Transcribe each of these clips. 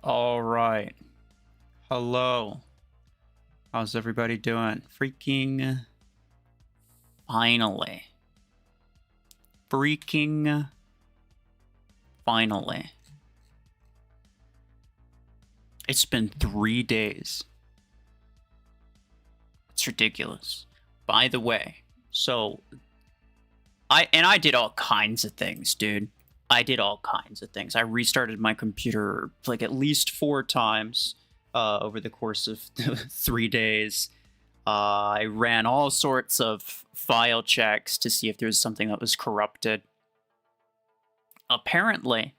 All right. Hello. How's everybody doing? Freaking finally. Freaking finally. It's been 3 days. It's ridiculous. By the way, so I did all kinds of things, dude. I did all kinds of things. I restarted my computer like at least 4 times over the course of 3 days. I ran all sorts of file checks to see if there was something that was corrupted. Apparently,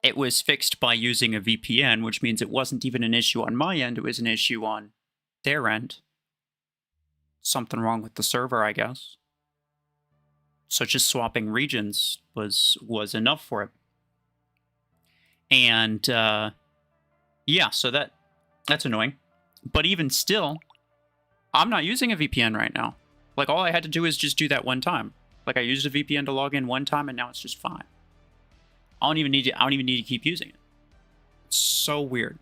it was fixed by using a VPN, which means it wasn't even an issue on my end. It was an issue on their end. Something wrong with the server, I guess. So just swapping regions was enough for it. And yeah, so that's annoying. But even still, I'm not using a VPN right now. Like, all I had to do is just do that one time. Like, I used a VPN to log in one time, and now it's just fine. I don't even need to keep using it. It's so weird,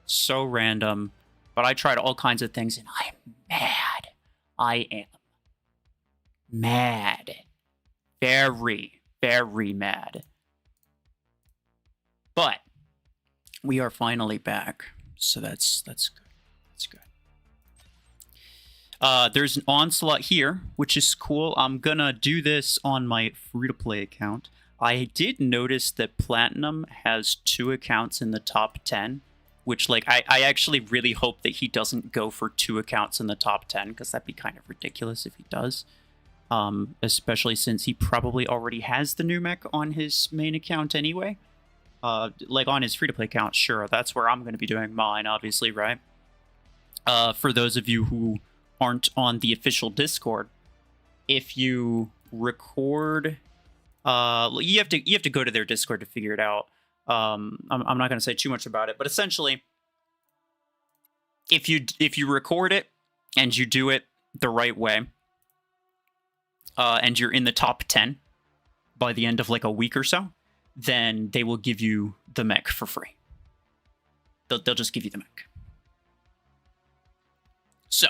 so random. But I tried all kinds of things, and I'm mad. I am mad. Very, very mad. But we are finally back, so that's good. That's good. There's an onslaught here, which is cool. I'm gonna do this on my free-to-play account. I did notice that Platinum has 2 accounts in the top 10, which, like, I actually really hope that he doesn't go for 2 accounts in the top 10, because that'd be kind of ridiculous if he does. Especially since he probably already has the new Mech on his main account anyway. Like, on his free-to-play account, sure, that's where I'm going to be doing mine, obviously, right? For those of you who aren't on the official Discord, if you record... you have to go to their Discord to figure it out. I'm not going to say too much about it, but essentially, if you record it and you do it the right way, and you're in the top 10 by the end of like a week or so, then they will give you the Mech for free. They'll just give you the Mech. So,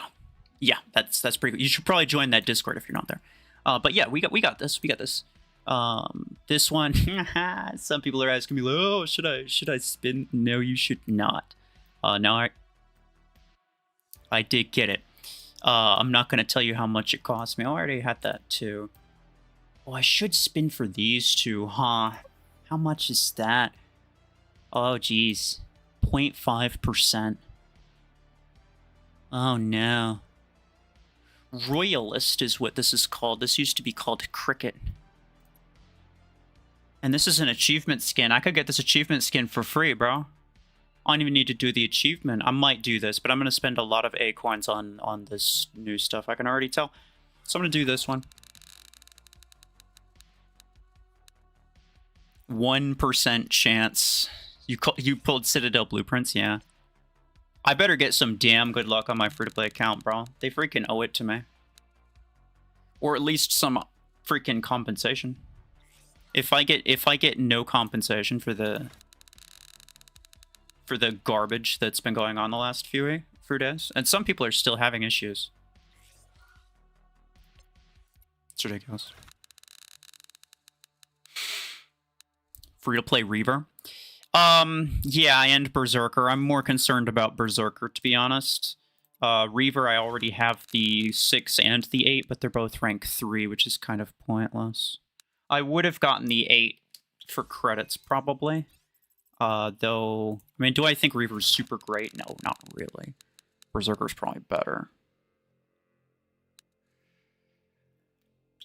yeah, that's pretty cool. You should probably join that Discord if you're not there. But yeah, we got this. We got this. This one, some people are asking me, like, oh, should I spin? No, you should not. No, I did get it. I'm not going to tell you how much it cost me. I already had that too. Oh, I should spin for these two, huh? How much is that? Oh, geez. 0.5%. Oh, no. Royalist is what this is called. This used to be called Cricket. And this is an achievement skin. I could get this achievement skin for free, bro. I don't even need to do the achievement. I might do this, but I'm going to spend a lot of acorns on this new stuff. I can already tell. So I'm going to do this one. 1% chance. You pulled Citadel Blueprints, yeah. I better get some damn good luck on my free-to-play account, bro. They freaking owe it to me. Or at least some freaking compensation. If I get no compensation for the garbage that's been going on the last few days, and some people are still having issues. It's ridiculous. Free to play Reaver. Yeah, and Berserker. I'm more concerned about Berserker, to be honest. Reaver, I already have the 6 and the 8, but they're both rank 3, which is kind of pointless. I would have gotten the 8 for credits, probably. Though, I mean, do I think Reaver's super great? No, not really. Berserker's probably better.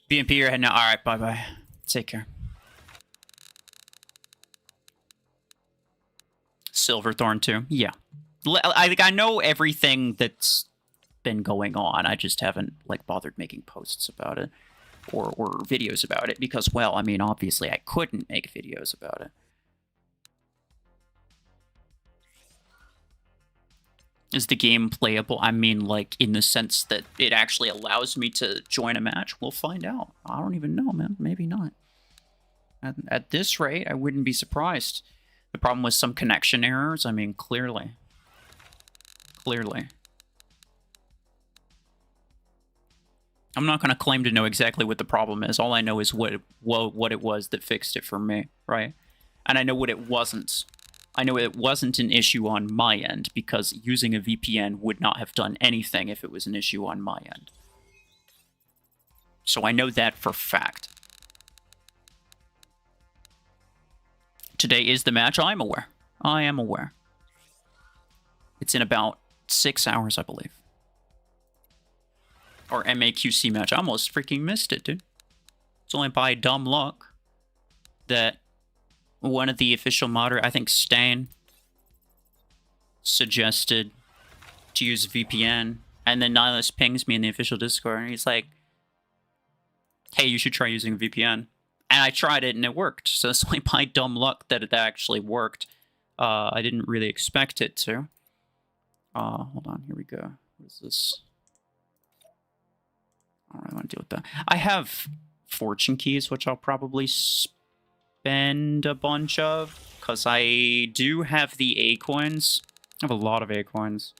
BMP, you're heading out. Alright, bye-bye. Take care. Silverthorn, too. Yeah. I know everything that's been going on. I just haven't, like, bothered making posts about it. Or videos about it. Because, well, I mean, obviously I couldn't make videos about it. Is the game playable? I mean, like, in the sense that it actually allows me to join a match? We'll find out. I don't even know, man. Maybe not. At this rate, I wouldn't be surprised. The problem was some connection errors. I mean, clearly. Clearly. I'm not going to claim to know exactly what the problem is. All I know is what it was that fixed it for me, right? And I know what it wasn't. I know it wasn't an issue on my end, because using a VPN would not have done anything if it was an issue on my end. So I know that for fact. Today is the match. I'm aware. I am aware. It's in about 6 hours, I believe. Or MAQC match. I almost freaking missed it, dude. It's only by dumb luck that one of the official moderators, I think Stain, suggested to use VPN. And then Nihilus pings me in the official Discord, and he's like, hey, you should try using VPN. And I tried it, and it worked. So it's only by dumb luck that it actually worked. I didn't really expect it to. Hold on, here we go. What is this? I don't really want to deal with that. I have fortune keys, which I'll probably spend a bunch of, because I do have the A coins. I have a lot of A coins,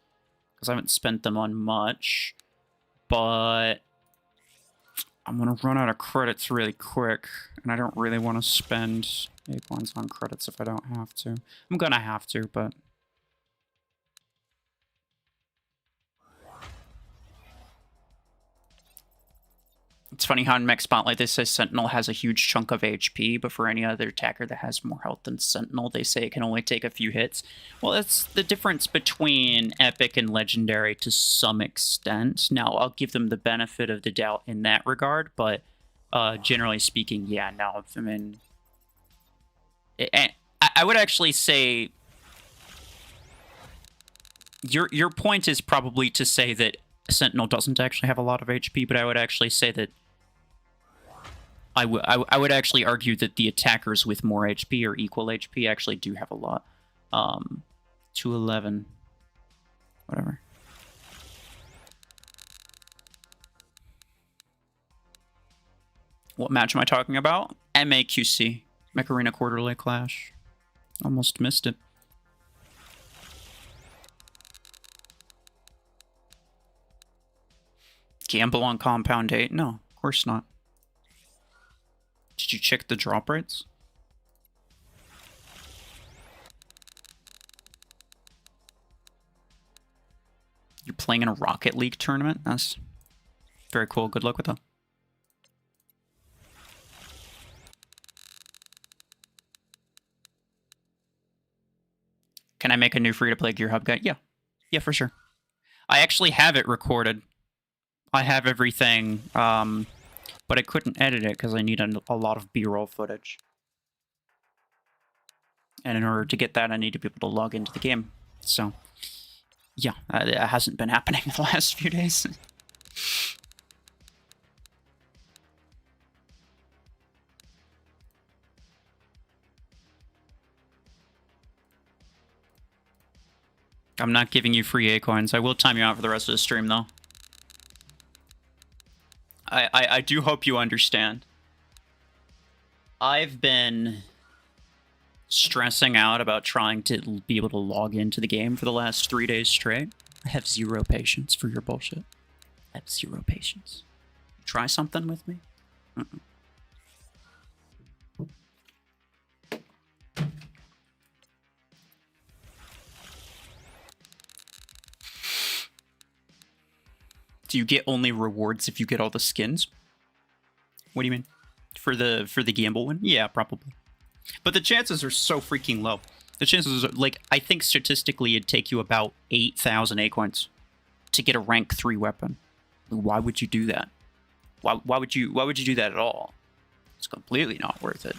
because I haven't spent them on much. But I'm going to run out of credits really quick, and I don't really want to spend A coins on credits if I don't have to. I'm going to have to, but... It's funny how in Mech Spotlight they say Sentinel has a huge chunk of HP, but for any other attacker that has more health than Sentinel, they say it can only take a few hits. Well, that's the difference between Epic and Legendary to some extent. Now, I'll give them the benefit of the doubt in that regard, but generally speaking, yeah, no, I mean... I would actually say... Your point is probably to say that Sentinel doesn't actually have a lot of HP, but I would actually say that I would actually argue that the attackers with more HP or equal HP actually do have a lot. 211. Whatever. What match am I talking about? MAQC. Mech Arena Quarterly Clash. Almost missed it. Gamble on Compound 8? No, of course not. Did you check the drop rates? You're playing in a Rocket League tournament? That's very cool. Good luck with that. Can I make a new free-to-play Gear Hub guide? Yeah. Yeah, for sure. I actually have it recorded. I have everything, but I couldn't edit it because I need a lot of B-roll footage. And in order to get that, I need to be able to log into the game. So, yeah, it hasn't been happening the last few days. I'm not giving you free A coins. I will time you out for the rest of the stream, though. I do hope you understand. I've been stressing out about trying to be able to log into the game for the last 3 days straight. I have zero patience for your bullshit. I have zero patience. Try something with me? Do you get only rewards if you get all the skins? What do you mean? For the gamble one? Yeah, probably. But the chances are so freaking low. The chances are, like, I think statistically it'd take you about 8,000 acorns to get a rank 3 weapon. Why would you do that? Why would you do that at all? It's completely not worth it.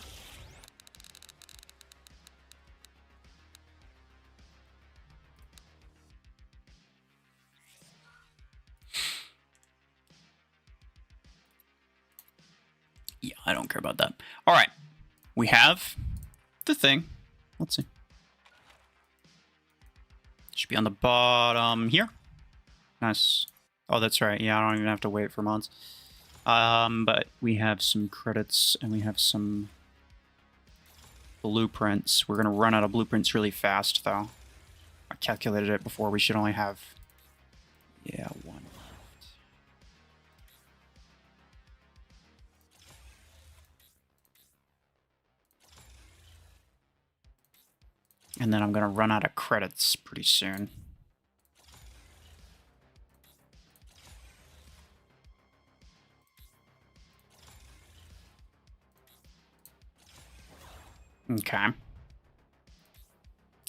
Yeah, I don't care about that. All right. We have the thing. Let's see. Should be on the bottom here. Nice. Oh, that's right. Yeah, I don't even have to wait for mods. But we have some credits and we have some blueprints. We're gonna run out of blueprints really fast, though. I calculated it before. We should only have... Yeah, one left. And then I'm gonna run out of credits pretty soon. Okay. And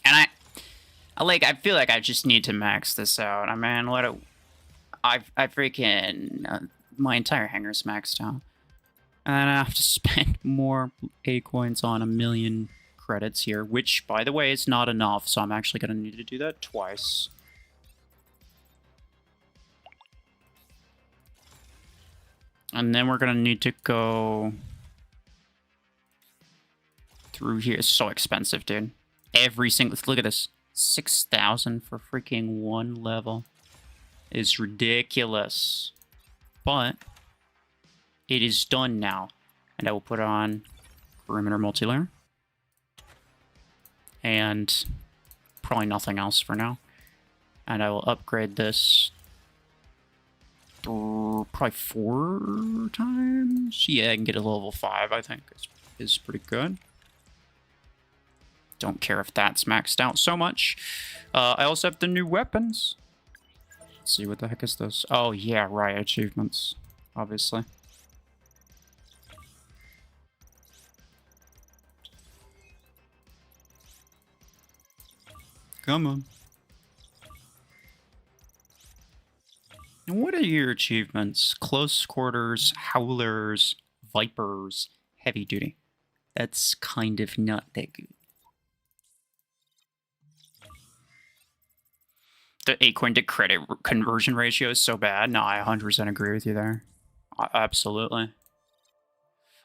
I feel like I just need to max this out. I mean, I freaking my entire hangar's maxed out, and I have to spend more A coins on 1,000,000 credits here, which, by the way, is not enough. So I'm actually gonna need to do that twice. And then we're gonna need to go through here. It's so expensive, dude. Every single... Look at this. 6,000 for freaking one level is ridiculous. But it is done now. And I will put on perimeter multilayer. And probably nothing else for now. And I will upgrade this probably 4 times. Yeah, I can get a level 5, I think is pretty good. Don't care if that's maxed out so much. I also have the new weapons. Let's see, what the heck is this? Oh, yeah, right, achievements, obviously. Come on. And what are your achievements? Close quarters, howlers, vipers, heavy duty. That's kind of not that good. The 8 coin to credit conversion ratio is so bad. No, I 100% agree with you there. Absolutely.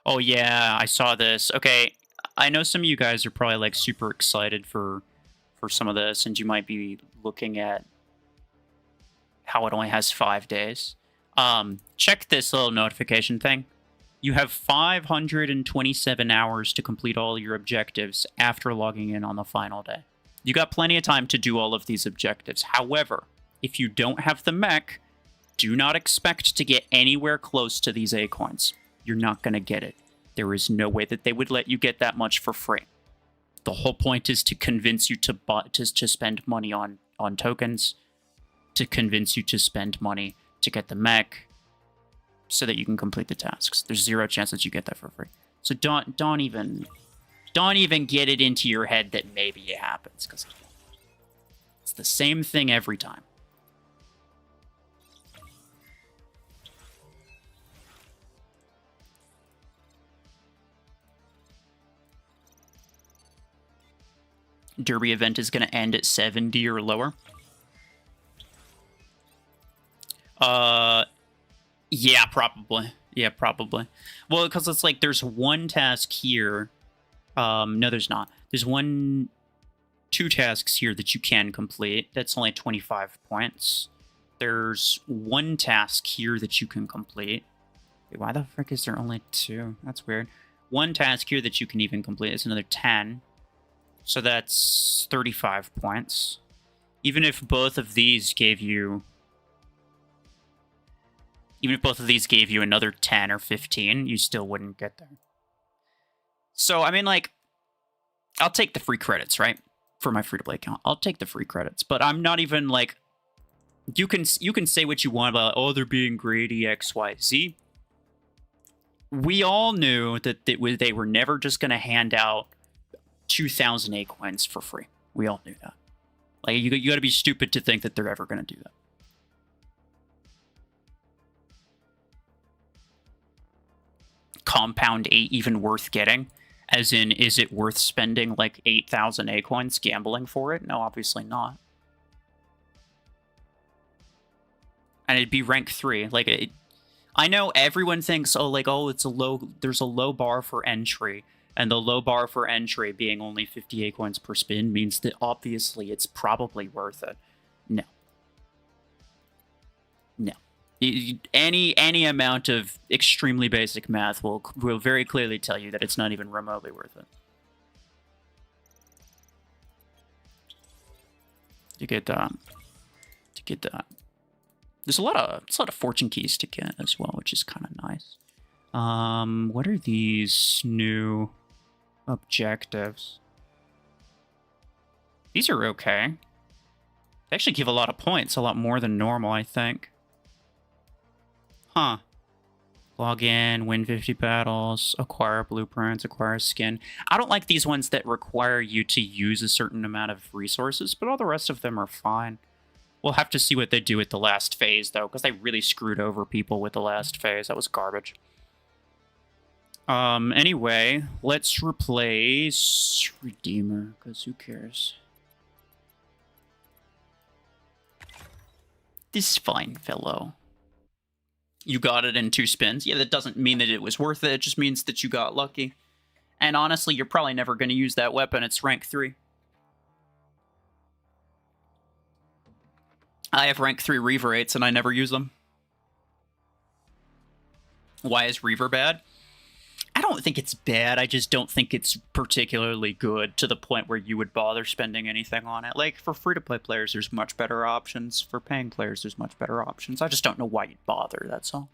Oh yeah, I saw this. Okay, I know some of you guys are probably like super excited for some of this, and you might be looking at how it only has 5 days. Check this little notification thing. You have 527 hours to complete all your objectives after logging in on the final day. You got plenty of time to do all of these objectives. However, if you don't have the mech, do not expect to get anywhere close to these A coins. You're not going to get it. There is no way that they would let you get that much for free. The whole point is to convince you to spend money on tokens, to convince you to spend money to get the mech, so that you can complete the tasks. There's 0 chance that you get that for free. So don't even get it into your head that maybe it happens, because it's the same thing every time. Derby event is going to end at 70 or lower. Yeah, probably. Yeah, probably. Well, because it's like there's one task here. No, there's not. There's 2 tasks here that you can complete. That's only 25 points. There's 1 task here that you can complete. Wait, why the frick is there only 2? That's weird. 1 task here that you can even complete is another 10. So that's 35 points. Even if both of these gave you... Even if both of these gave you another 10 or 15, you still wouldn't get there. So, I mean, like, I'll take the free credits, right? For my free-to-play account. I'll take the free credits. But I'm not even, like... You can say what you want about, oh, they're being greedy, X, Y, Z. We all knew that they were never just going to hand out 2,000 A coins for free. We all knew that. Like, you got to be stupid to think that they're ever going to do that. Compound 8 even worth getting? As in, is it worth spending like 8,000 A coins gambling for it? No, obviously not. And it'd be rank 3. Like, I know everyone thinks, oh, like, oh, there's a low bar for entry. And the low bar for entry being only 50 A coins per spin means that obviously it's probably worth it. No. No. Any amount of extremely basic math will very clearly tell you that it's not even remotely worth it. to get that. There's a lot of fortune keys to get as well, which is kind of nice. What are these new objectives? These are okay. They actually give a lot of points, a lot more than normal, I think. Huh. Log in, win 50 battles, acquire blueprints, acquire skin. I don't like these ones that require you to use a certain amount of resources, but all the rest of them are fine. We'll have to see what they do with the last phase, though, because they really screwed over people with the last phase. That was garbage. Anyway, let's replace Redeemer, because who cares? This fine fellow. You got it in 2 spins. Yeah, that doesn't mean that it was worth it. It just means that you got lucky. And honestly, you're probably never going to use that weapon. It's rank 3. I have rank 3 Reaver 8s and I never use them. Why is Reaver bad? I don't think it's bad. I just don't think it's particularly good to the point where you would bother spending anything on it. Like, for free-to-play players, there's much better options. For paying players, there's much better options. I just don't know why you'd bother, that's all.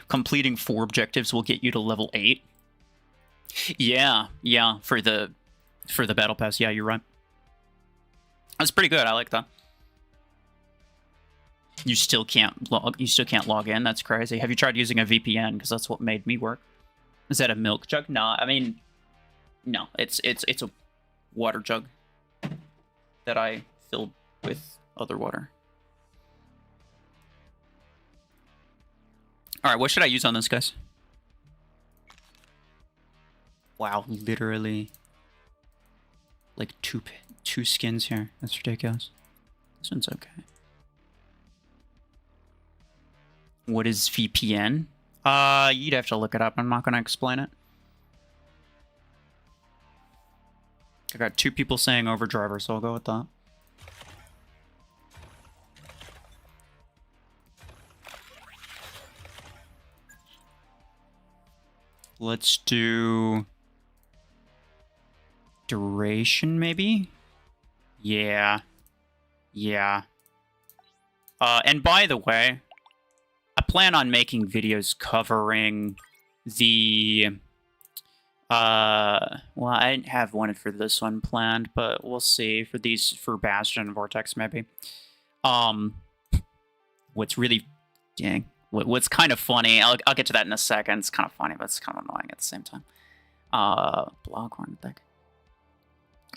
Completing 4 objectives will get you to level 8. Yeah, for the battle pass. Yeah, you're right. That's pretty good. I like that. You still can't log in. That's crazy. Have you tried using a VPN? Because that's what made me work. Is that a milk jug? No, I mean, no. It's a water jug that I filled with other water. All right, what should I use on this, guys? Wow, literally, like two skins here. That's ridiculous. This one's okay. What is VPN? You'd have to look it up. I'm not going to explain it. I got 2 people saying overdriver, so I'll go with that. Let's do duration, maybe? Yeah. And by the way, I plan on making videos covering the... well, I didn't have one for this one planned, but we'll see. For Bastion and Vortex, maybe. What's really... Dang. What's kind of funny, I'll get to that in a second. It's kind of funny, but it's kind of annoying at the same time. Bloghorn attack.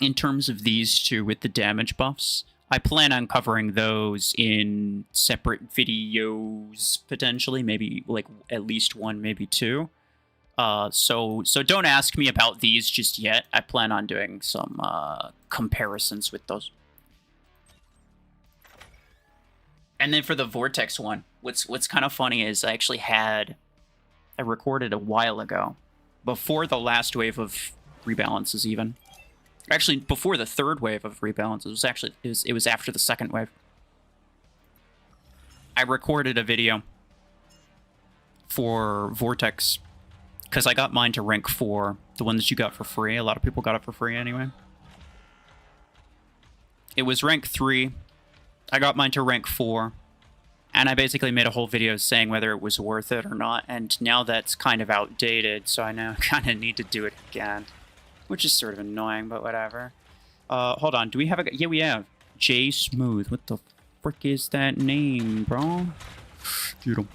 In terms of these 2 with the damage buffs, I plan on covering those in separate videos, potentially. Maybe, like, at least 1, maybe 2. So don't ask me about these just yet. I plan on doing some comparisons with those. And then for the Vortex one, what's kind of funny is I recorded a while ago, before the last wave of rebalances even. Actually, before the 3rd wave of rebalances. It was after the 2nd wave. I recorded a video for Vortex because I got mine to rank 4, the one that you got for free. A lot of people got it for free anyway. It was rank 3. I got mine to rank 4. And I basically made a whole video saying whether it was worth it or not. And now that's kind of outdated, so I now kind of need to do it again. Which is sort of annoying, but whatever. Hold on, do we have a... Yeah, we have. J Smooth. What the frick is that name, bro? Shoot him.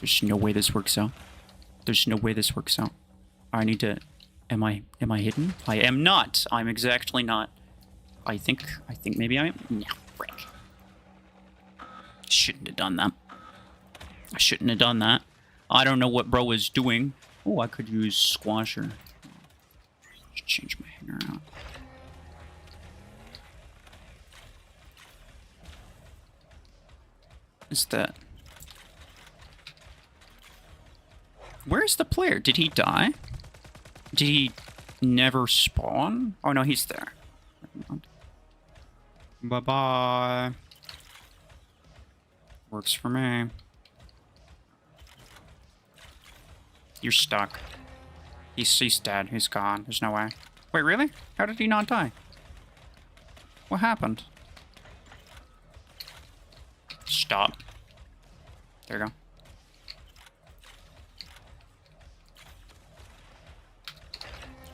There's no way this works out. There's no way this works out. I need to... Am I hidden? I am not. I'm exactly not. I think maybe I am. No, frick. Shouldn't have done that. I shouldn't have done that. I don't know what bro was doing. Oh, I could use Squasher. Should change my hanger out. What's that? Where's the player? Did he die? Did he never spawn? Oh no, he's there. Bye-bye. Works for me. You're stuck. He's dead. He's gone. There's no way. Wait, really? How did he not die? What happened? Stop. There you go.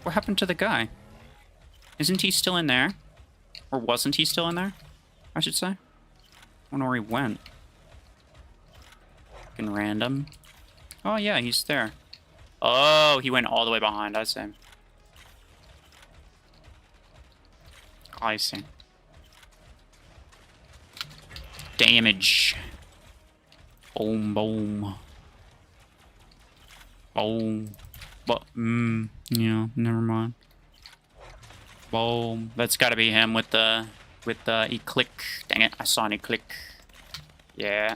What happened to the guy? Isn't he still in there? Or wasn't he still in there? I should say. I don't know where he went. Fucking random. Oh yeah, he's there. Oh, he went all the way behind. I see. I see. Damage. Boom, boom. Boom. But, yeah, never mind. Boom. That's gotta be him with the e-click. Dang it, I saw an e-click. Yeah.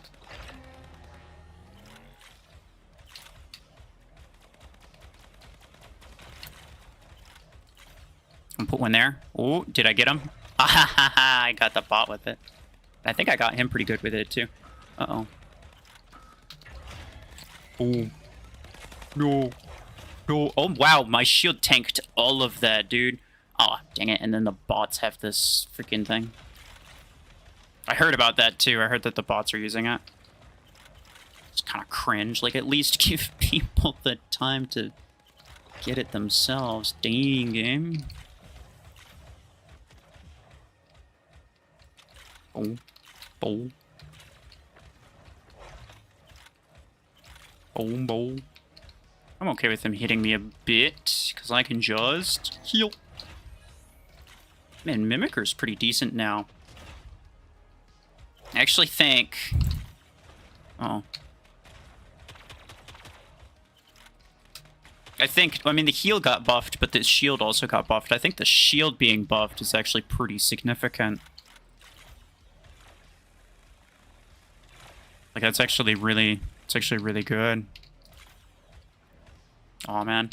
I'll put one there. Oh, did I get him? I got the bot with it. I think I got him pretty good with it, too. Uh-oh. Oh. No. No. Oh, wow. My shield tanked all of that, dude. Oh, dang it. And then the bots have this freaking thing. I heard about that, too. I heard that the bots are using it. It's kind of cringe. Like, at least give people the time to get it themselves. Dang, game. Oh. Oh. Boom, boom. I'm okay with him hitting me a bit, because I can just heal. Man, Mimicer's pretty decent now. I actually think... Oh. I mean, the heal got buffed, but the shield also got buffed. I think the shield being buffed is actually pretty significant. Like, that's actually really... It's actually really good. Aw, man.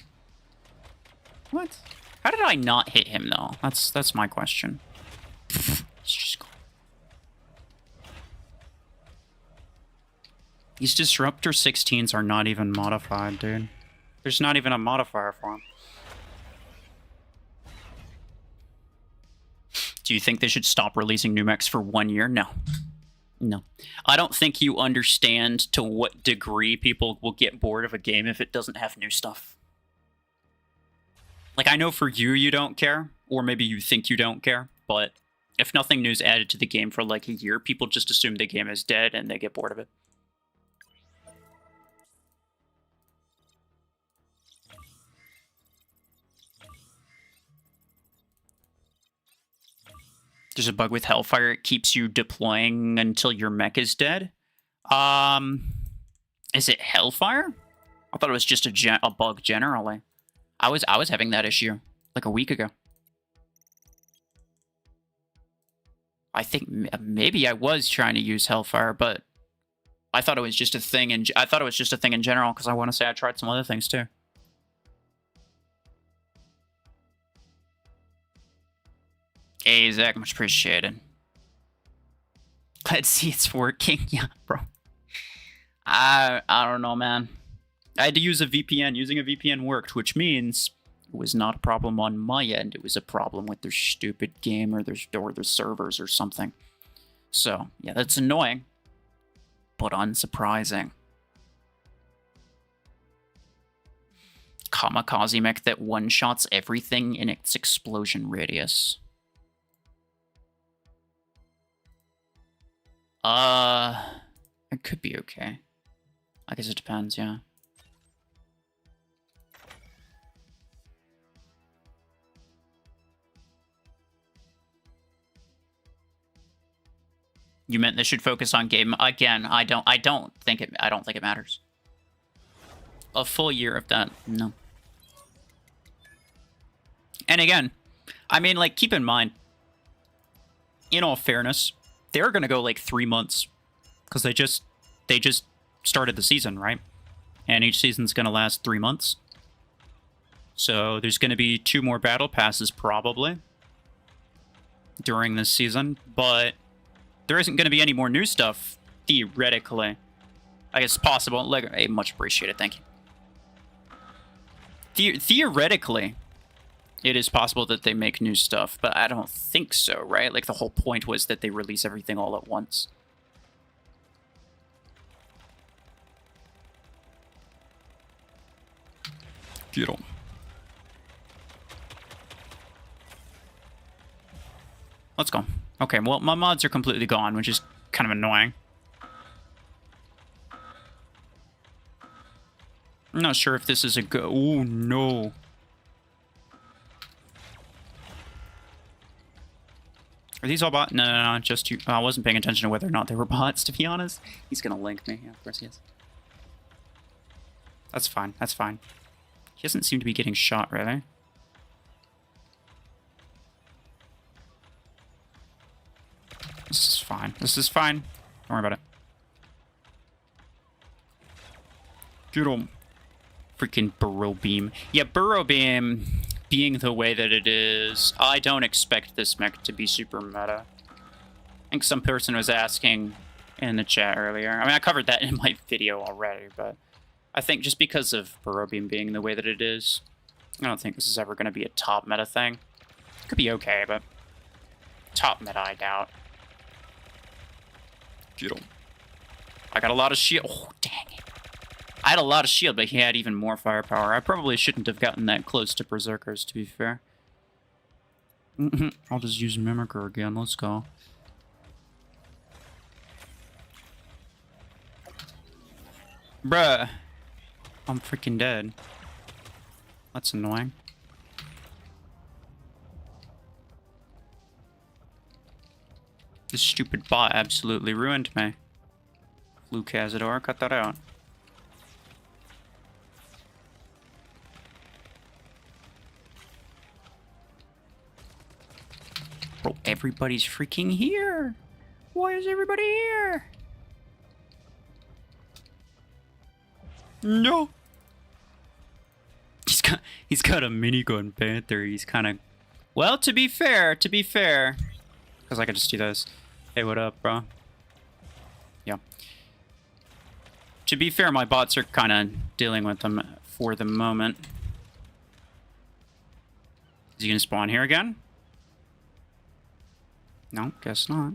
What? How did I not hit him, though? That's my question. He's just gone. These Disruptor 16s are not even modified, dude. There's not even a modifier for them. Do you think they should stop releasing new mechs for 1 year? No. No. I don't think you understand to what degree people will get bored of a game if it doesn't have new stuff. Like, I know for you, you don't care, or maybe you think you don't care, but if nothing new is added to the game for like a year, people just assume the game is dead and they get bored of it. There's a bug with Hellfire. It keeps you deploying until your mech is dead. Is it Hellfire? I thought it was just a bug generally. I was having that issue like a week ago. I think maybe I was trying to use Hellfire, but I thought it was just a thing, and I thought it was just a thing in general because I want to say I tried some other things too. Hey, Zach, much appreciated. Let's see it's working. Yeah, bro. I don't know, man. I had to use a VPN. Using a VPN worked, which means it was not a problem on my end. It was a problem with their stupid game or their servers or something. So, yeah, that's annoying, but unsurprising. Kamikaze mech that one-shots everything in its explosion radius. It could be okay. I guess it depends, yeah. You meant they should focus on game again. I don't think it matters. A full year of that, no. And again, I mean, like, keep in mind, in all fairness, they're gonna go like 3 months because they just started the season, right? And each season's gonna last 3 months. So there's gonna be 2 more battle passes probably during this season, but there isn't gonna be any more new stuff theoretically. I guess possible. Like, hey, much appreciated, thank you. Theoretically, it is possible that they make new stuff, but I don't think so, right? Like, the whole point was that they release everything all at once. Get on. Let's go. Okay, well, my mods are completely gone, which is kind of annoying. I'm not sure if this is a go. Oh, no. Are these all bots? No, just you. I wasn't paying attention to whether or not they were bots, to be honest. He's gonna link me. Yeah, of course he is. That's fine. That's fine. He doesn't seem to be getting shot, really. This is fine. This is fine. Don't worry about it. Get him. Freaking burrow beam. Yeah, burrow beam being the way that it is, I don't expect this mech to be super meta. I think some person was asking in the chat earlier. I mean, I covered that in my video already, but I think just because of burrow beam being the way that it is, I don't think this is ever going to be a top meta thing. It could be okay, but top meta, I doubt. Get him. I got a lot of shield. Oh, dang it. I had a lot of shield, but he had even more firepower. I probably shouldn't have gotten that close to Berserkers, to be fair. I'll just use Mimicker again. Let's go. Bruh. I'm freaking dead. That's annoying. This stupid bot absolutely ruined me. Flu Cazador, cut that out. Bro, everybody's freaking here. Why is everybody here? No. He's got a minigun panther. He's kind of, well, to be fair, because I could just do this. Hey, what up, bro? Yeah. To be fair, my bots are kind of dealing with them for the moment. Is he gonna spawn here again? No, guess not.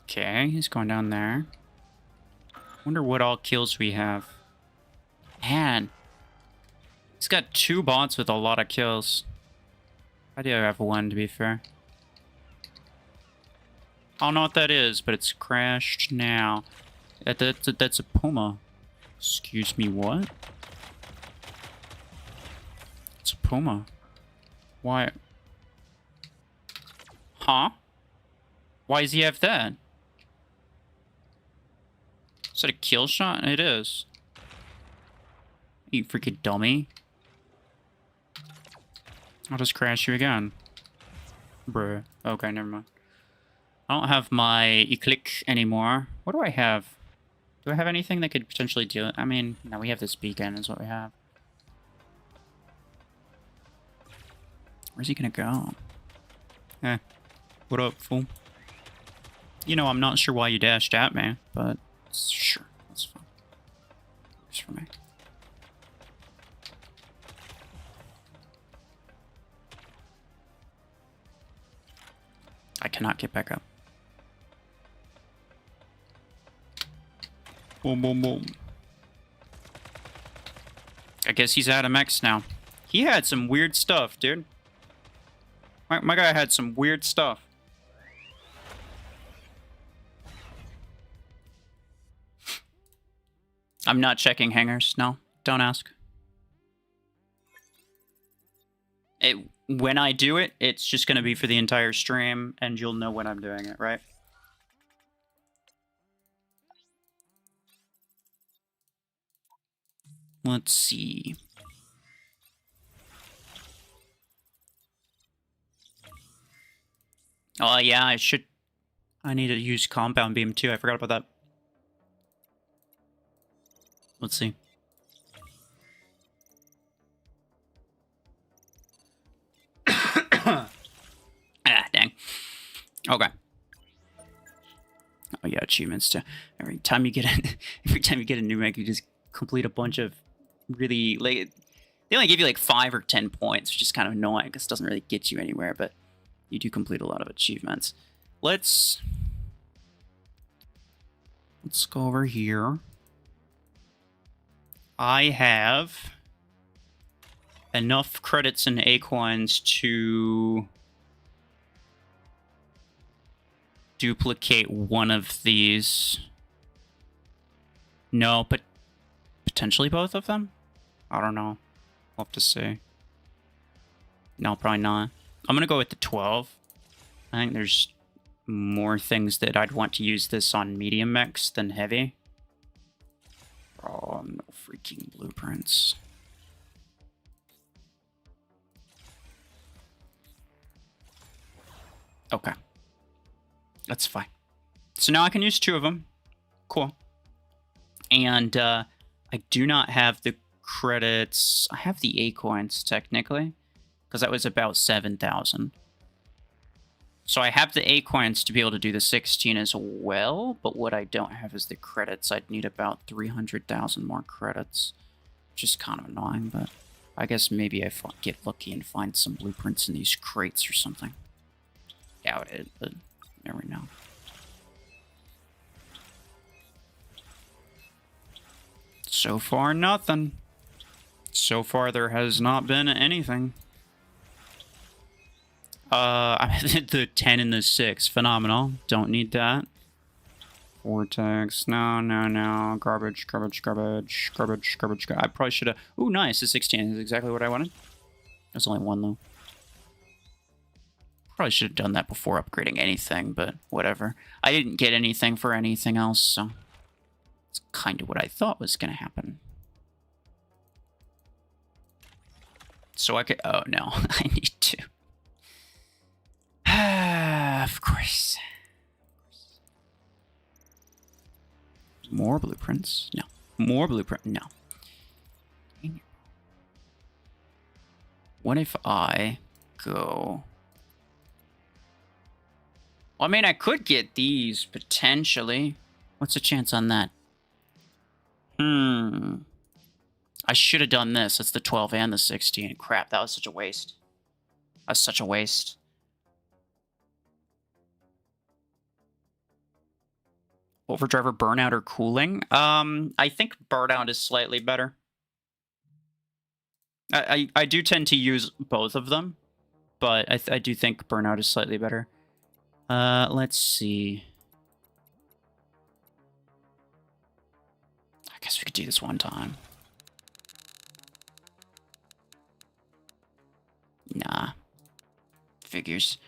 Okay, he's going down there. Wonder what all kills we have. Man. He's got 2 bots with a lot of kills. I do have 1, to be fair. I don't know what that is, but it's crashed now. That's a Puma. Excuse me, what? It's a Puma. Why? Huh? Why does he have that? Is that a kill shot? It is. You freaking dummy. I'll just crash you again. Bruh. Okay, never mind. I don't have my Eclick anymore. What do I have? Do I have anything that could potentially do it? I mean, no, we have this beacon is what we have. Where's he gonna go? Eh. What up, fool? You know, I'm not sure why you dashed at me, but sure, that's fine. Works for me. I cannot get back up. Boom, boom, boom. I guess he's out of mechs now. He had some weird stuff, dude. My guy had some weird stuff. I'm not checking hangars. No, don't ask. When I do it, it's just going to be for the entire stream, and you'll know when I'm doing it, right? Let's see. Oh, yeah, I need to use compound beam too. I forgot about that. Let's see. Ah, dang. Okay. Oh yeah, achievements too. Every time you get a new mech, you just complete a bunch of really, like, they only give you like 5 or 10 points, which is kind of annoying because it doesn't really get you anywhere, but you do complete a lot of achievements. Let's go over here. I have enough credits and acorns to duplicate one of these. No, but potentially both of them? I don't know. We'll have to see. No, probably not. I'm gonna go with the 12. I think there's more things that I'd want to use this on medium mechs than heavy. Oh, no freaking blueprints. Okay. That's fine. So now I can use 2 of them. Cool. And I do not have the credits. I have the acorns, technically, because that was about 7,000. So I have the acorns to be able to do the 16 as well, but what I don't have is the credits. I'd need about 300,000 more credits, which is kind of annoying, but I guess maybe I get lucky and find some blueprints in these crates or something. Doubt it, but never know. So far, nothing. So far, there has not been anything. I did the 10 and the 6. Phenomenal. Don't need that. Vortex. No, no, no. Garbage, garbage, garbage, garbage, garbage. I probably should have... Ooh, nice. The 16 is exactly what I wanted. There's only 1, though. Probably should have done that before upgrading anything, but whatever. I didn't get anything for anything else, so... It's kind of what I thought was going to happen. So I could... Oh, no. I need to. Of course. More blueprints? No. More blueprint? No. What if I go... Well, I mean, I could get these, potentially. What's the chance on that? I should have done this. It's the 12 and the 16. Crap, that was such a waste. That's such a waste. Overdrive or burnout or cooling? I think burnout is slightly better. I do tend to use both of them, but I do think burnout is slightly better. Let's see. I guess we could do this one time. Nah. Figures.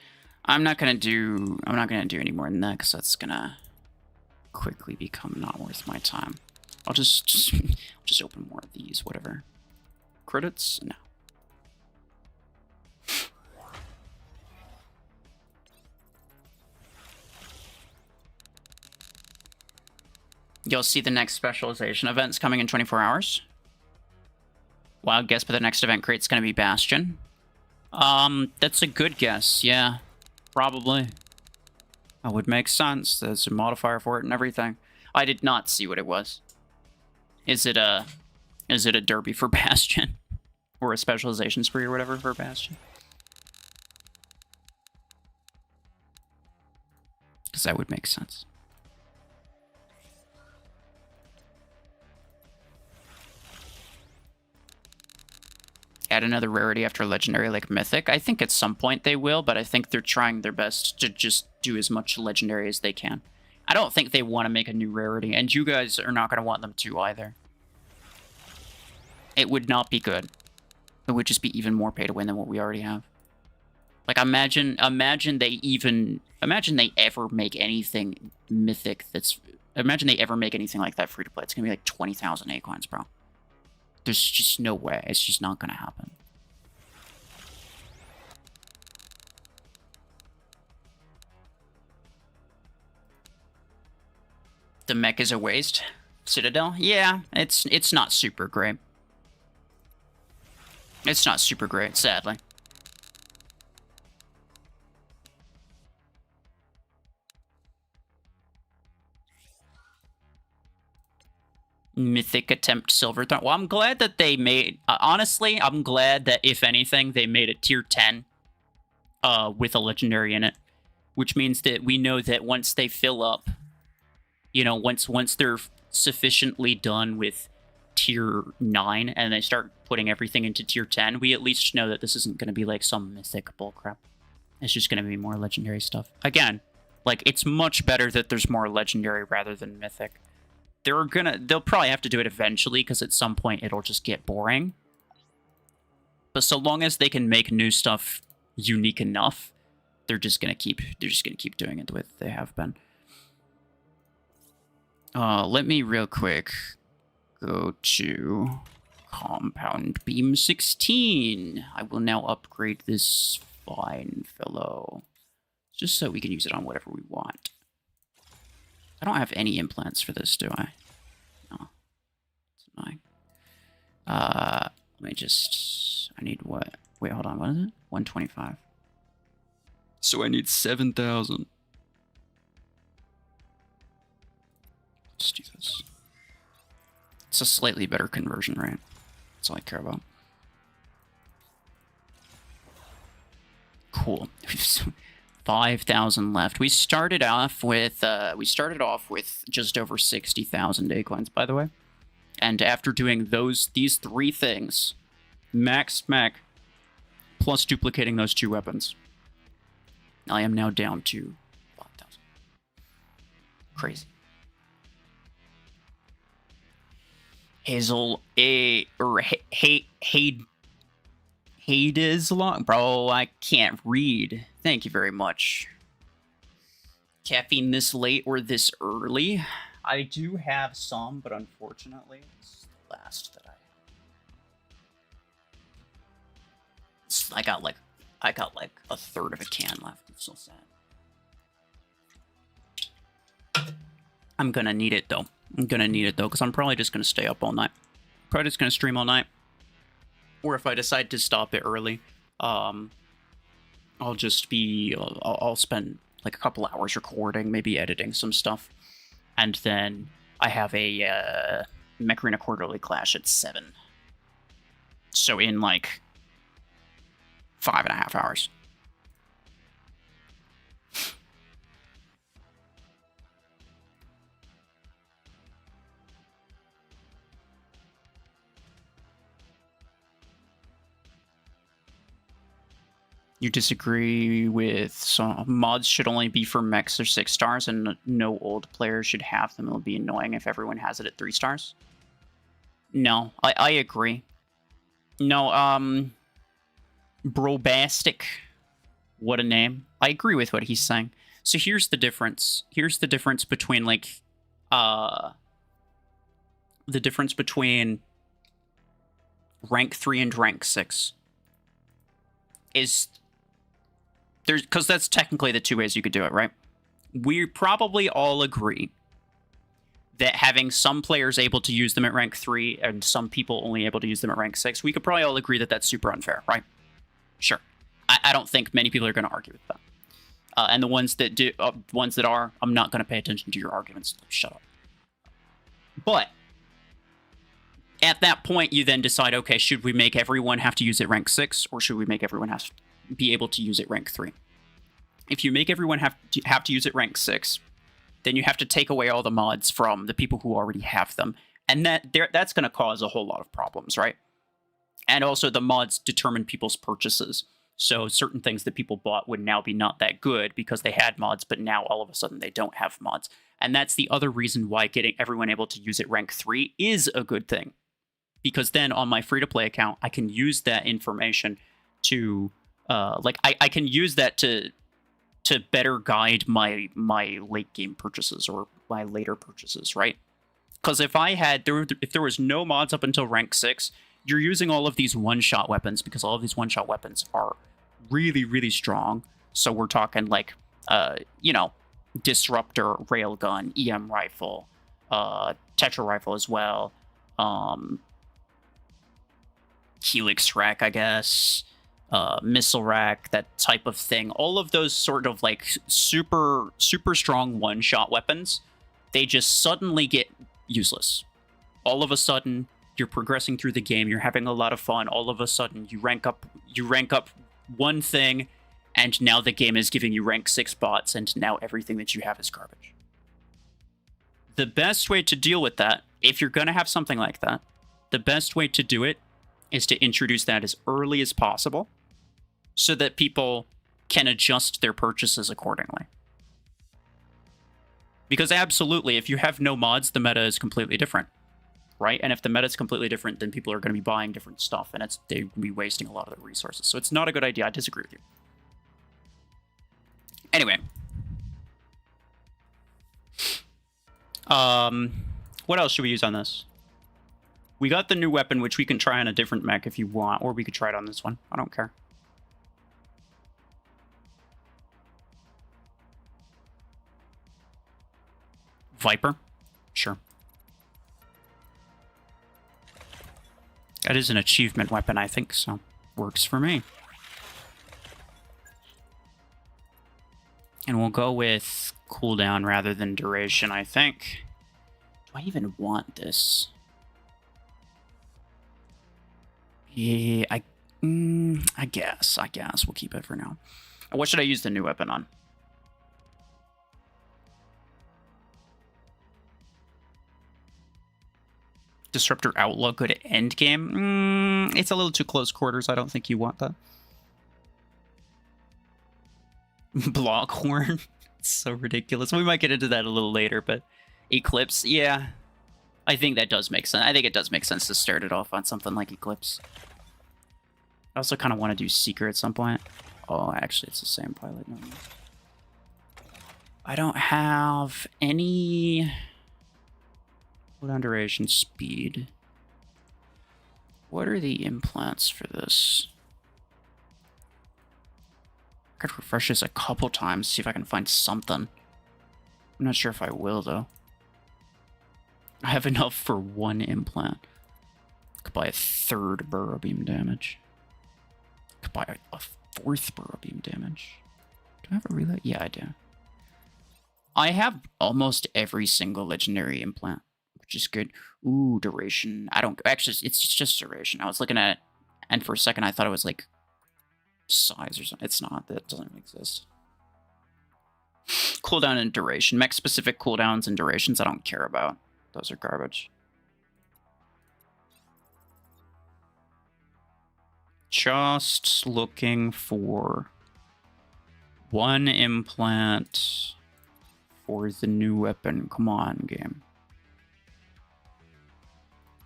I'm not gonna do any more than that because that's gonna quickly become not worth my time. I'll just open more of these, whatever. Credits? No. You'll see the next specialization events coming in 24 hours. Wild guess, but the next event crate's gonna be Bastion. That's a good guess, yeah. Probably. That would make sense. There's a modifier for it and everything. I did not see what it was. Is it a derby for Bastion? Or a specialization spree or whatever for Bastion? Because that would make sense. Add another rarity after legendary like mythic. I think at some point they will, but I think they're trying their best to just do as much legendary as they can. I don't think they want to make a new rarity, and you guys are not going to want them to either. It would not be good. It would just be even more pay to win than what we already have. Like, imagine they ever make anything mythic that's... Imagine they ever make anything like that free to play. It's going to be like 20,000 acorns, bro. There's just no way. It's just not going to happen. The mech is a waste. Citadel? Yeah, it's not super great. It's not super great, sadly. Mythic attempt silver thorn. Well, I'm glad that they made... honestly, I'm glad that, if anything, they made a tier 10 with a legendary in it. Which means that we know that once they fill up, you know, once they're sufficiently done with tier 9 and they start putting everything into tier 10, we at least know that this isn't going to be like some mythic bullcrap. It's just going to be more legendary stuff. Again, like, it's much better that there's more legendary rather than mythic. They'll probably have to do it eventually, because at some point it'll just get boring. But so long as they can make new stuff unique enough, they're just gonna keep doing it the way that they have been. Let me real quick go to Compound Beam 16. I will now upgrade this fine fellow, just so we can use it on whatever we want. I don't have any implants for this, do I? No. It's annoying. Let me just... I need what? Wait, hold on. What is it? 125. So I need 7,000. Let's do this. It's a slightly better conversion rate. That's all I care about. Cool. 5,000 left. We started off with just over 60,000 acorns, by the way. And after doing these 3 things, maxed mech, plus duplicating those 2 weapons, I am now down to 5,000. Crazy. Hazel Hades long, bro. I can't read. Thank you very much. Caffeine this late or this early? I do have some, but unfortunately, it's the last that I got like a third of a can left. It's so sad. I'm gonna need it though. Because I'm probably just gonna stay up all night. Probably just gonna stream all night. Or if I decide to stop it early, I'll spend like a couple hours recording, maybe editing some stuff. And then I have a Mech Arena Quarterly Clash at 7. So in like 5.5 hours. You disagree with some mods should only be for mechs or 6 stars, and no old players should have them. It'll be annoying if everyone has it at 3 stars. No, I agree. No, Brobastic. What a name. I agree with what he's saying. So here's the difference. Here's the difference between like rank 3 and rank 6 is there's because that's technically the 2 ways you could do it, right? We probably all agree that having some players able to use them at rank 3 and some people only able to use them at rank 6, we could probably all agree that that's super unfair, right? Sure. I don't think many people are going to argue with that. And the ones that do, I'm not going to pay attention to your arguments. Shut up. But at that point, you then decide, okay, should we make everyone have to use it rank 6, or should we make everyone have to be able to use it rank 3? If you make everyone have to use it rank 6, then you have to take away all the mods from the people who already have them. And that's going to cause a whole lot of problems, right? And also the mods determine people's purchases. So certain things that people bought would now be not that good because they had mods, but now all of a sudden they don't have mods. And that's the other reason why getting everyone able to use it rank 3 is a good thing. Because then on my free-to-play account, I can use that information to, I can use that to better guide my late-game purchases or my later purchases, right? Because if there was no mods up until rank 6, you're using all of these one-shot weapons because all of these one-shot weapons are really, really strong. So we're talking like, Disruptor, Railgun, EM Rifle, Tetra Rifle as well, Helix Rack, I guess, Missile Rack, that type of thing. All of those sort of like super, super strong one-shot weapons, they just suddenly get useless. all of a sudden you're progressing through the game, you're having a lot of fun, all of a sudden you rank up one thing, and now the game is giving you rank 6 bots, and now everything that you have is garbage. The best way to deal with that, if you're going to have something like that, the best way to do it is to introduce that as early as possible so that people can adjust their purchases accordingly. Because absolutely, if you have no mods, the meta is completely different, right? And if the meta is completely different, then people are going to be buying different stuff, and they'd be wasting a lot of their resources. So it's not a good idea. I disagree with you. Anyway. What else should we use on this? We got the new weapon, which we can try on a different mech if you want, or we could try it on this one. I don't care. Viper? Sure. That is an achievement weapon, I think, so works for me. And we'll go with cooldown rather than duration, I think. Do I even want this? Yeah, I guess we'll keep it for now. What should I use the new weapon on? Disruptor Outlook, good end game. It's a little too close quarters. I don't think you want that. Blockhorn. It's so ridiculous. We might get into that a little later, but Eclipse, yeah. I think that does make sense. I think it does make sense to start it off on something like Eclipse. I also kind of want to do Seeker at some point. Oh, actually, it's the same pilot. No. I don't have any... Cooldown duration, speed. What are the implants for this? I could refresh this a couple times, see if I can find something. I'm not sure if I will, though. I have enough for one implant. Could buy a 3rd burrow beam damage. Could buy a 4th burrow beam damage. Do I have a reload? Yeah, I do. I have almost every single legendary implant, which is good. Ooh, duration. I don't... Actually, it's just duration. I was looking at it, and for a second I thought it was like size or something. It's not. That doesn't exist. Cooldown and duration. Mech-specific cooldowns and durations I don't care about. Those are garbage. Just looking for one implant for the new weapon. Come on, game.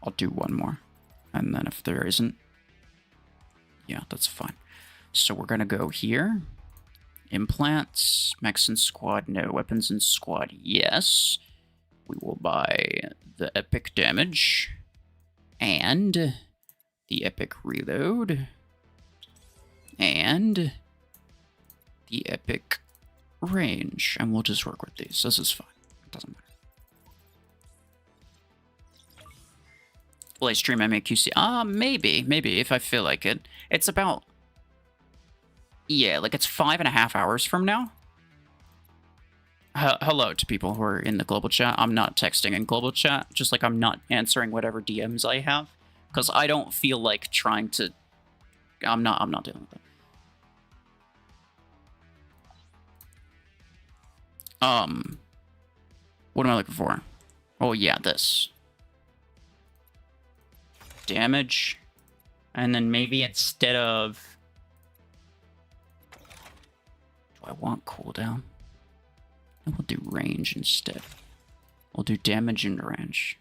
I'll do one more. And then if there isn't, yeah, that's fine. So we're going to go here. Implants, mechs in squad, no. Weapons in squad, yes. We will buy the epic damage and the epic reload and the epic range. And we'll just work with these. This is fine. It doesn't matter. Will I stream MAQC? Maybe if I feel like it. It's about... Yeah, like it's 5.5 hours from now. Hello to people who are in the global chat. I'm not texting in global chat, just like I'm not answering whatever DMs I have, because I don't feel like trying to... I'm not dealing with it. What am I looking for? Oh yeah, this. Damage. And then maybe instead of... Do I want cooldown? And we'll do range instead. We'll do damage and range.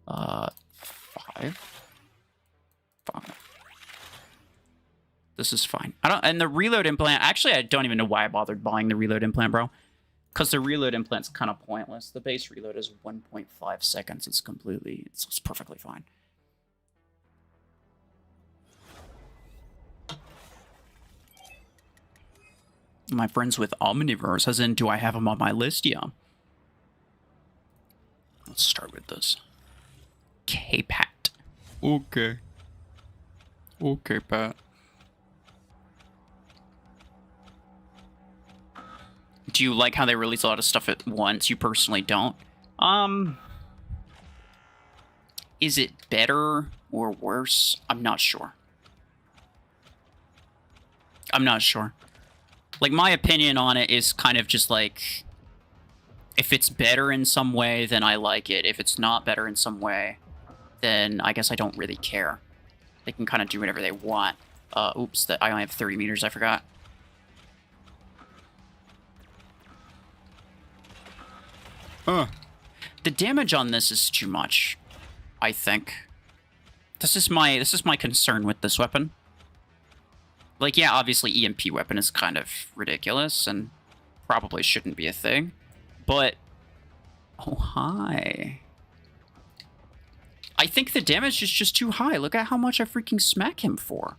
5. This is fine. And the reload implant, actually I don't even know why I bothered buying the reload implant, bro. Because the reload implant's kind of pointless. The base reload is 1.5 seconds. It's perfectly fine. My friends with Omniverse, as in, do I have them on my list? Yeah. Let's start with this. K-Pat. Okay. Okay, Pat. Do you like how they release a lot of stuff at once? You personally don't? Is it better or worse? I'm not sure. I'm not sure. Like, my opinion on it is kind of just like, if it's better in some way, then I like it. If it's not better in some way, then I guess I don't really care. They can kind of do whatever they want. Oops, I only have 30 meters, I forgot. The damage on this is too much, I think. This is my concern with this weapon. Like, yeah, obviously EMP weapon is kind of ridiculous and probably shouldn't be a thing. But, oh, hi. I think the damage is just too high. Look at how much I freaking smack him for.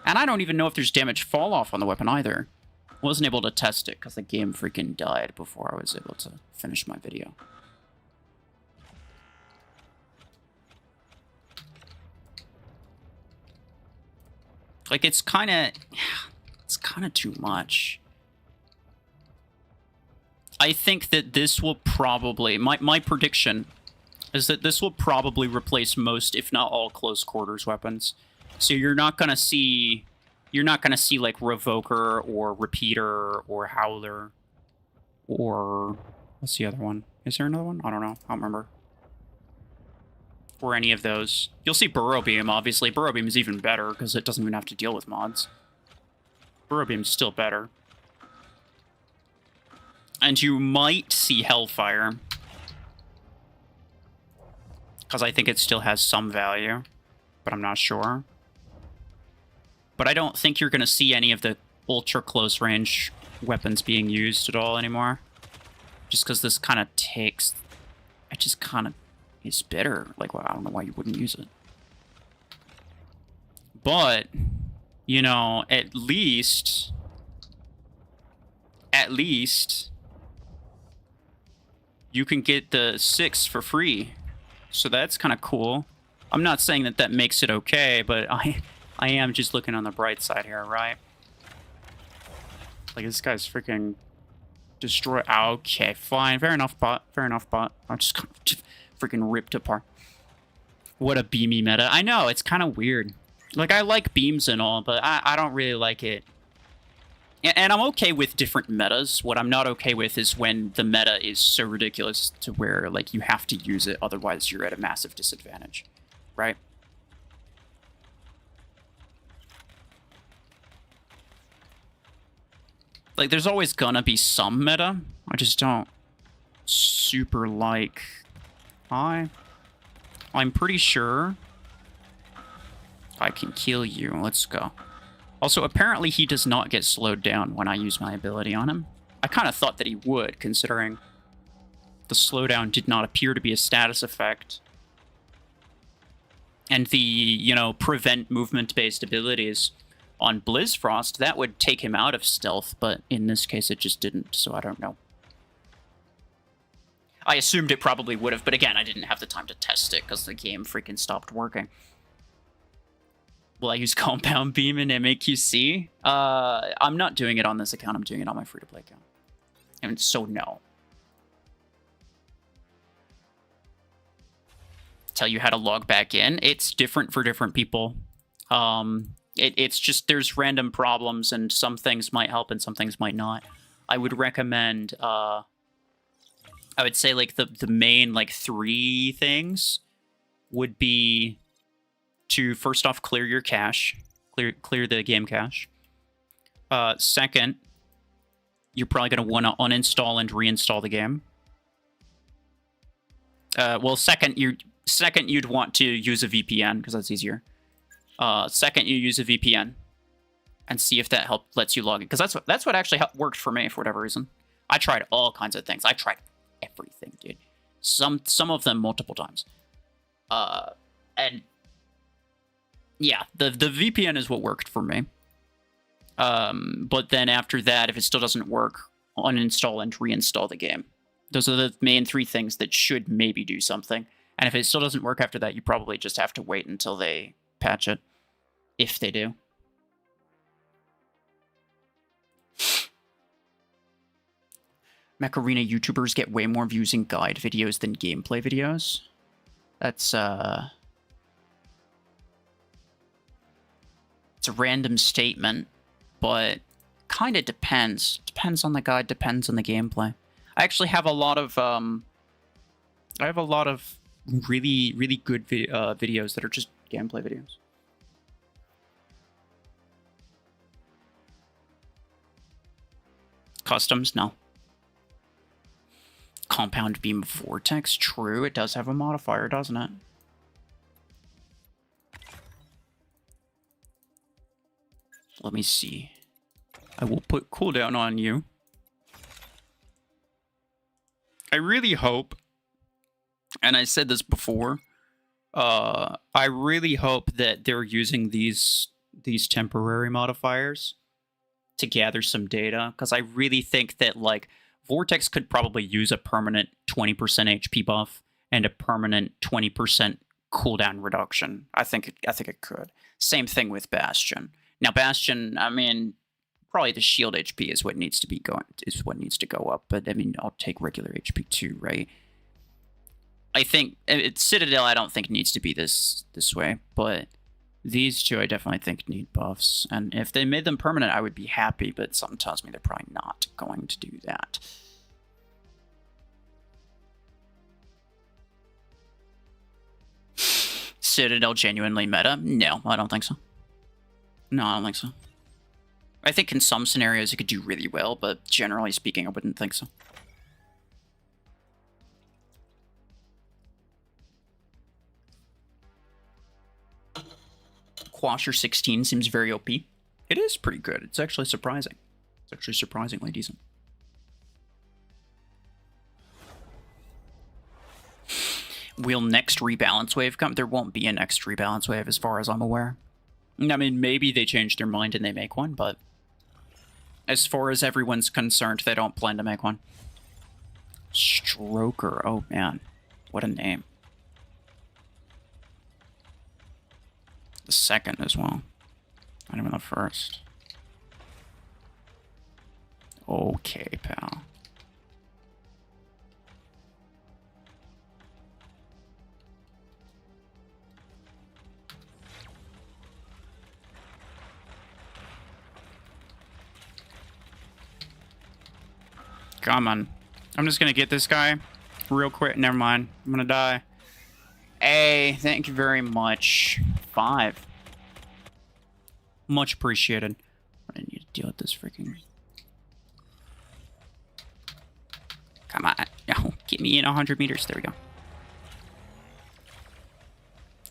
And I don't even know if there's damage fall off on the weapon either. Wasn't able to test it because the game freaking died before I was able to finish my video. Like, it's kind of too much. I think that this will probably, my prediction is that this will probably replace most, if not all, close quarters weapons. So you're not gonna see like Revoker or Repeater or Howler or what's the other one? Is there another one? I don't know. I don't remember. Or any of those. You'll see Burrow Beam, obviously. Burrow Beam is even better because it doesn't even have to deal with mods. Burrow Beam's still better. And you might see Hellfire. Because I think it still has some value. But I'm not sure. But I don't think you're going to see any of the ultra close range weapons being used at all anymore. Just because this kind of takes... It just kind of is better. Like, well, I don't know why you wouldn't use it. But, you know, at least, you can get the 6 for free. So that's kind of cool. I'm not saying that that makes it okay, but I am just looking on the bright side here, right? Like, this guy's freaking destroy. Okay, fine. Fair enough, bot. Fair enough, bot. I'm just freaking ripped apart. What a beamy meta. I know, it's kind of weird. Like, I like beams and all, but I don't really like it. And I'm okay with different metas. What I'm not okay with is when the meta is so ridiculous to where, like, you have to use it, otherwise you're at a massive disadvantage. Right? Like, there's always gonna be some meta. I just don't super like... I'm pretty sure I can kill you. Let's go. Also, apparently he does not get slowed down when I use my ability on him. I kind of thought that he would, considering the slowdown did not appear to be a status effect. And the, you know, prevent movement-based abilities on Blizzfrost, that would take him out of stealth, but in this case it just didn't, so I don't know. I assumed it probably would have, but again, I didn't have the time to test it because the game freaking stopped working. Will I use Compound Beam in MAQC? I'm not doing it on this account, I'm doing it on my free-to-play account. And so no. Tell you how to log back in. It's different for different people. It's just there's random problems and some things might help and some things might not. I would recommend, I would say like the main like 3 things would be to first off clear your cache, clear the game cache. Second, you're probably going to want to uninstall and reinstall the game. Well, second you'd want to use a VPN because that's easier. Second, you use a VPN and see if that lets you log in, because that's what actually worked for me for whatever reason. I tried all kinds of things. I tried everything, dude. Some of them multiple times. And yeah, the VPN is what worked for me. But then after that, if it still doesn't work, uninstall and reinstall the game. Those are the main 3 things that should maybe do something. And if it still doesn't work after that, you probably just have to wait until they patch it, if they do. Mech Arena YouTubers get way more views in guide videos than gameplay videos. That's it's a random statement, but kind of depends. Depends on the guide, depends on the gameplay. I actually have a lot of really, really good videos that are just gameplay videos. Customs? No. Compound Beam Vortex? True, it does have a modifier, doesn't it? Let me see. I will put cooldown on you. I really hope, and I said this before, I really hope that they're using these temporary modifiers to gather some data, because I really think that, like, Vortex could probably use a permanent 20% HP buff and a permanent 20% cooldown reduction. I think it could. Same thing with Bastion. Now, Bastion, I mean, probably the shield HP is what needs to go up. But I mean, I'll take regular HP too, right? I think Citadel, I don't think needs to be this way, but these two I definitely think need buffs. And if they made them permanent, I would be happy. But something tells me they're probably not going to do that. Citadel genuinely meta? No, I don't think so. No, I don't think so. I think in some scenarios it could do really well, but generally speaking, I wouldn't think so. Quasher 16 seems very OP. It is pretty good. It's actually surprising. It's actually surprisingly decent. Will next rebalance wave come? There won't be a next rebalance wave as far as I'm aware. I mean, maybe they change their mind and they make one, but as far as everyone's concerned, they don't plan to make one. Stroker. Oh, man. What a name. The second as well. Not even the first. Okay, pal. Come on. I'm just gonna get this guy real quick. Never mind. I'm gonna die. Hey, thank you very much. 5. Much appreciated. I need to deal with this freaking... Come on. No, get me in 100 meters. There we go.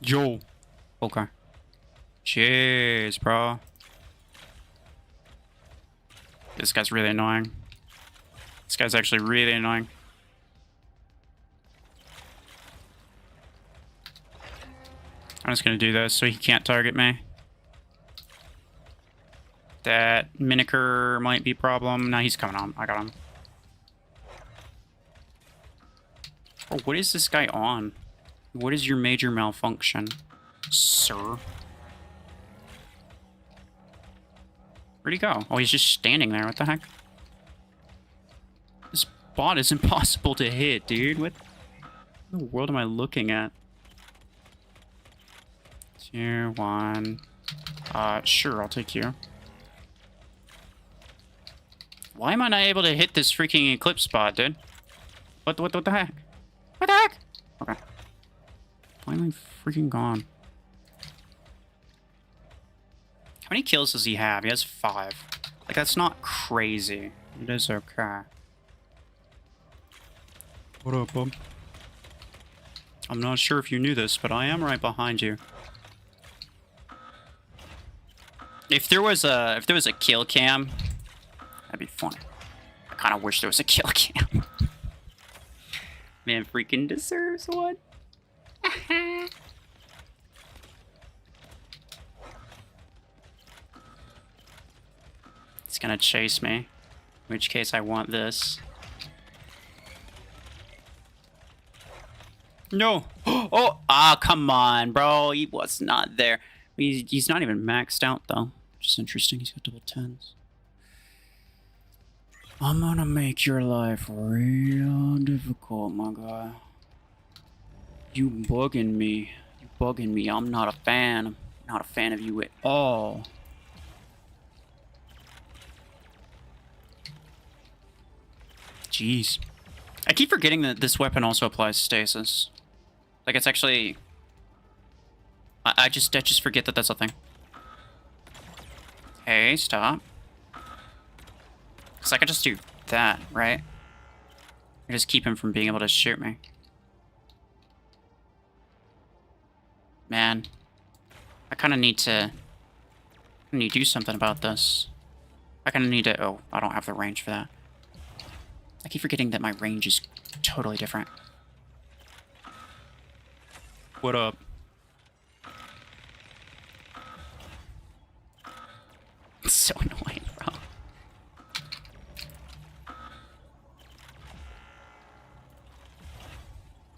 Yo. Okay. Jeez, bro. This guy's really annoying. This guy's actually really annoying. I'm just gonna do this so he can't target me. That Miniker might be a problem. No, he's coming on. I got him. Oh, what is this guy on? What is your major malfunction, sir? Where'd he go? Oh, he's just standing there. What the heck? This bot is impossible to hit, dude. What in the world am I looking at? 2, 1. Sure, I'll take you. Why am I not able to hit this freaking eclipse spot, dude? What the heck? What the heck? Okay. Why am I freaking gone? How many kills does he have? He has 5. Like, that's not crazy. It is okay. What up, bub? I'm not sure if you knew this, but I am right behind you. If there was a kill cam, that'd be fun. I kind of wish there was a kill cam. Man freaking deserves one. It's gonna chase me. In which case I want this. No! Oh! Ah, come on, bro. He was not there. He's not even maxed out, though. Which is interesting. He's got double 10s. I'm gonna make your life real difficult, my guy. You bugging me. You bugging me. I'm not a fan. I'm not a fan of you at all. Jeez. I keep forgetting that this weapon also applies stasis. Like, it's actually... I just forget that that's a thing. Hey, stop. Because I could just do that, right? I just keep him from being able to shoot me. Man. I kind of need to... do something about this. I kind of need to... Oh, I don't have the range for that. I keep forgetting that my range is totally different. What up? It's so annoying, bro.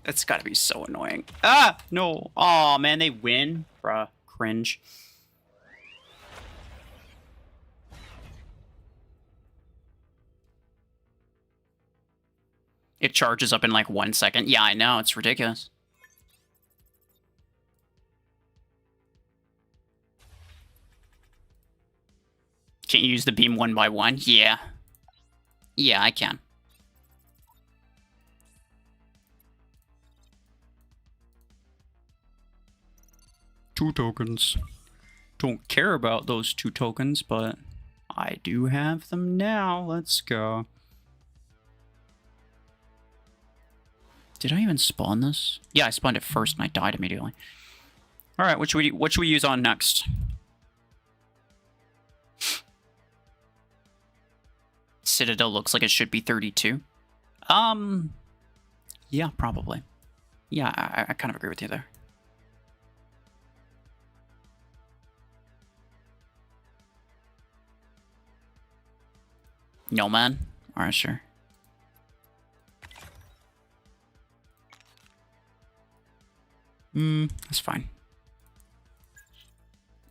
That's gotta be so annoying. Ah! No. Aw, man, they win? Bruh. Cringe. It charges up in like 1 second. Yeah, I know. It's ridiculous. Can't you use the beam 1 by 1? Yeah. Yeah, I can. Two tokens. Don't care about those 2 tokens, but I do have them now. Let's go. Did I even spawn this? Yeah, I spawned it first and I died immediately. Alright, what should we use on next? Citadel looks like it should be 32. Yeah, probably. Yeah, I kind of agree with you there. No, man. Alright, sure. That's fine.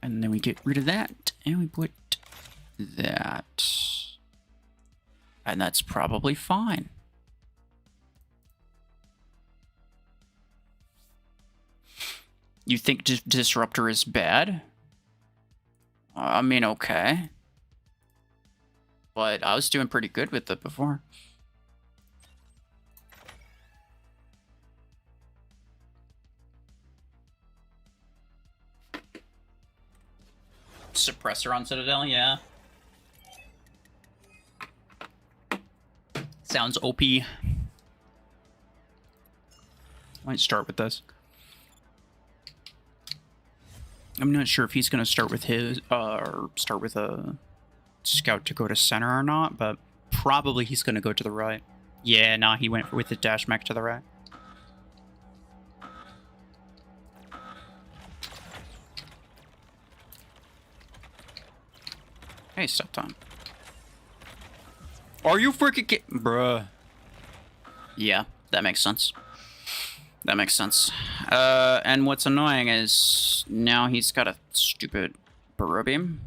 And then we get rid of that, and we put that. And that's probably fine. You think Disruptor is bad? I mean, okay. But I was doing pretty good with it before. Suppressor on Citadel, yeah. Sounds OP. Might start with this. I'm not sure if he's gonna start with his, or start with a scout to go to center or not, but probably he's gonna go to the right. Yeah, nah, he went with the dash mech to the right. Hey, stop time. Are you freaking bruh? Yeah, that makes sense. That makes sense. And what's annoying is now he's got a stupid burrow beam.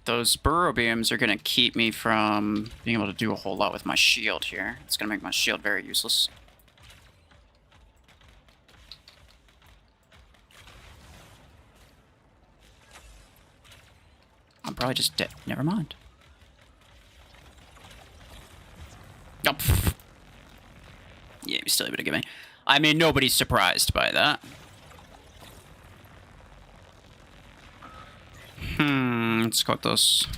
Those burrow beams are gonna keep me from being able to do a whole lot with my shield here. It's gonna make my shield very useless. I'm probably just dead. Never mind. Oh, yeah, he's still able to get me. I mean, nobody's surprised by that. Let's go with those.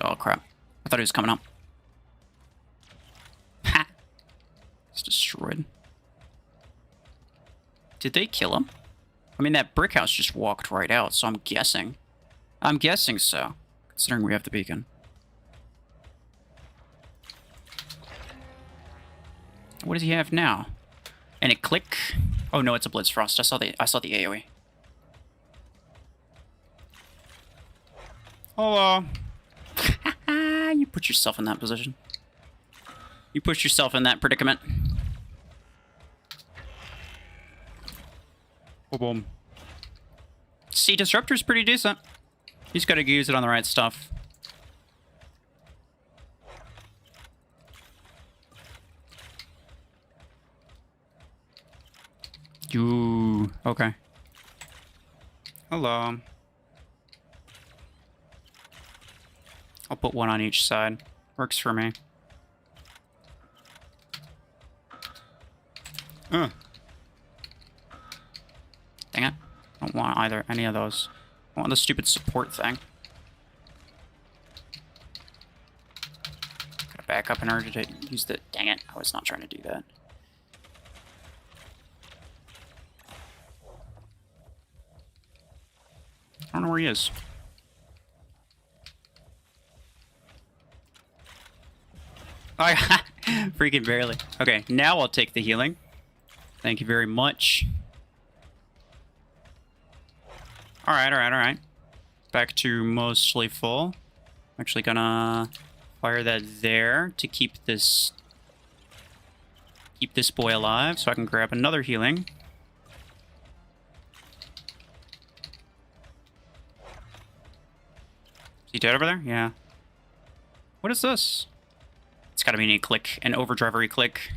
Oh, crap. I thought he was coming up. Ha! It's destroyed. Did they kill him? I mean, that brick house just walked right out, so I'm guessing. I'm guessing so, considering we have the beacon. What does he have now? And a click? Oh no, it's a Blitzfrost. I saw the AoE. Hello. You put yourself in that position. You put yourself in that predicament. Oh, boom. See, Disruptor's pretty decent. He's got to use it on the right stuff. Ooh, okay. Hello. I'll put one on each side. Works for me. Dang it. I don't want any of those. I want the stupid support thing. Gotta back up in order to use the... Dang it, I was not trying to do that. I don't know where he is. Oh, freaking barely. Okay, now I'll take the healing. Thank you very much. Alright, alright, alright. Back to mostly full. I'm actually gonna fire that there to keep this boy alive so I can grab another healing. Is he dead over there? Yeah. What is this? It's gotta be an E-click, an overdrive E-click.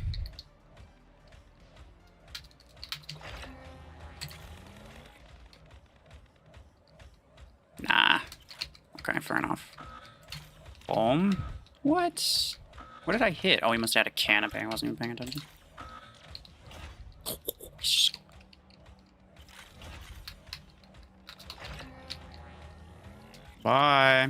Nah. Okay, fair enough. Boom. What? What did I hit? Oh, he must have had a canopy. I wasn't even paying attention. Bye.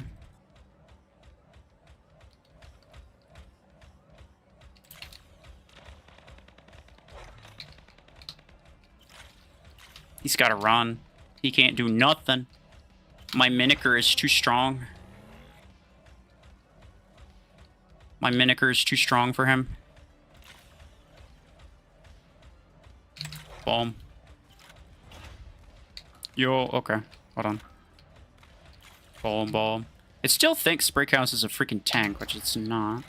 He's gotta run. He can't do nothing. My Miniker is too strong. My Miniker is too strong for him. Boom. Yo, okay. Hold on. Boom, boom. It still thinks Breakhouse is a freaking tank, which it's not.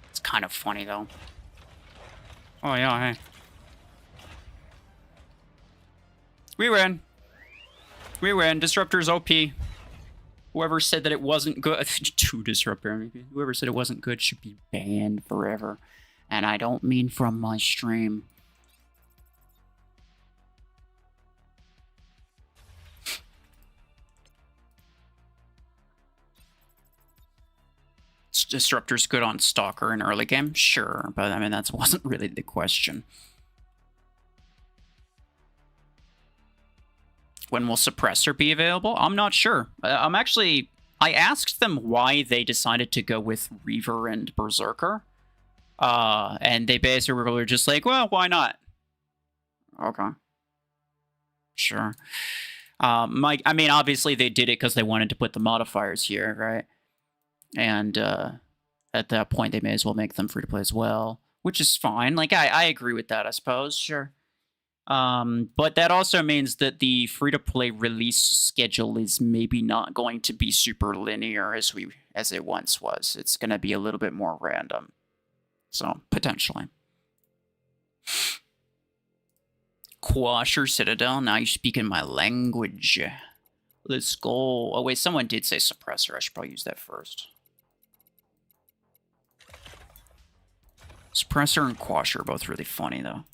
It's kind of funny, though. Oh, yeah, hey. We win. We win. Disruptor's OP. Whoever said that it wasn't good... Two Disruptor MVP. Whoever said it wasn't good should be banned forever. And I don't mean from my stream. Disruptor's good on Stalker in early game? Sure, but I mean, that wasn't really the question. When will Suppressor be available? I'm not sure. I asked them why they decided to go with Reaver and Berserker. And they basically were just like, well, why not? Okay. Sure. I mean, obviously they did it because they wanted to put the modifiers here, right? And at that point, they may as well make them free to play as well, which is fine. Like, I agree with that, I suppose. Sure. But that also means that the free-to-play release schedule is maybe not going to be super linear as it once was. It's going to be a little bit more random. So, potentially. Quasher Citadel, now you're speaking my language. Let's go. Oh, wait, someone did say Suppressor. I should probably use that first. Suppressor and Quasher are both really funny, though.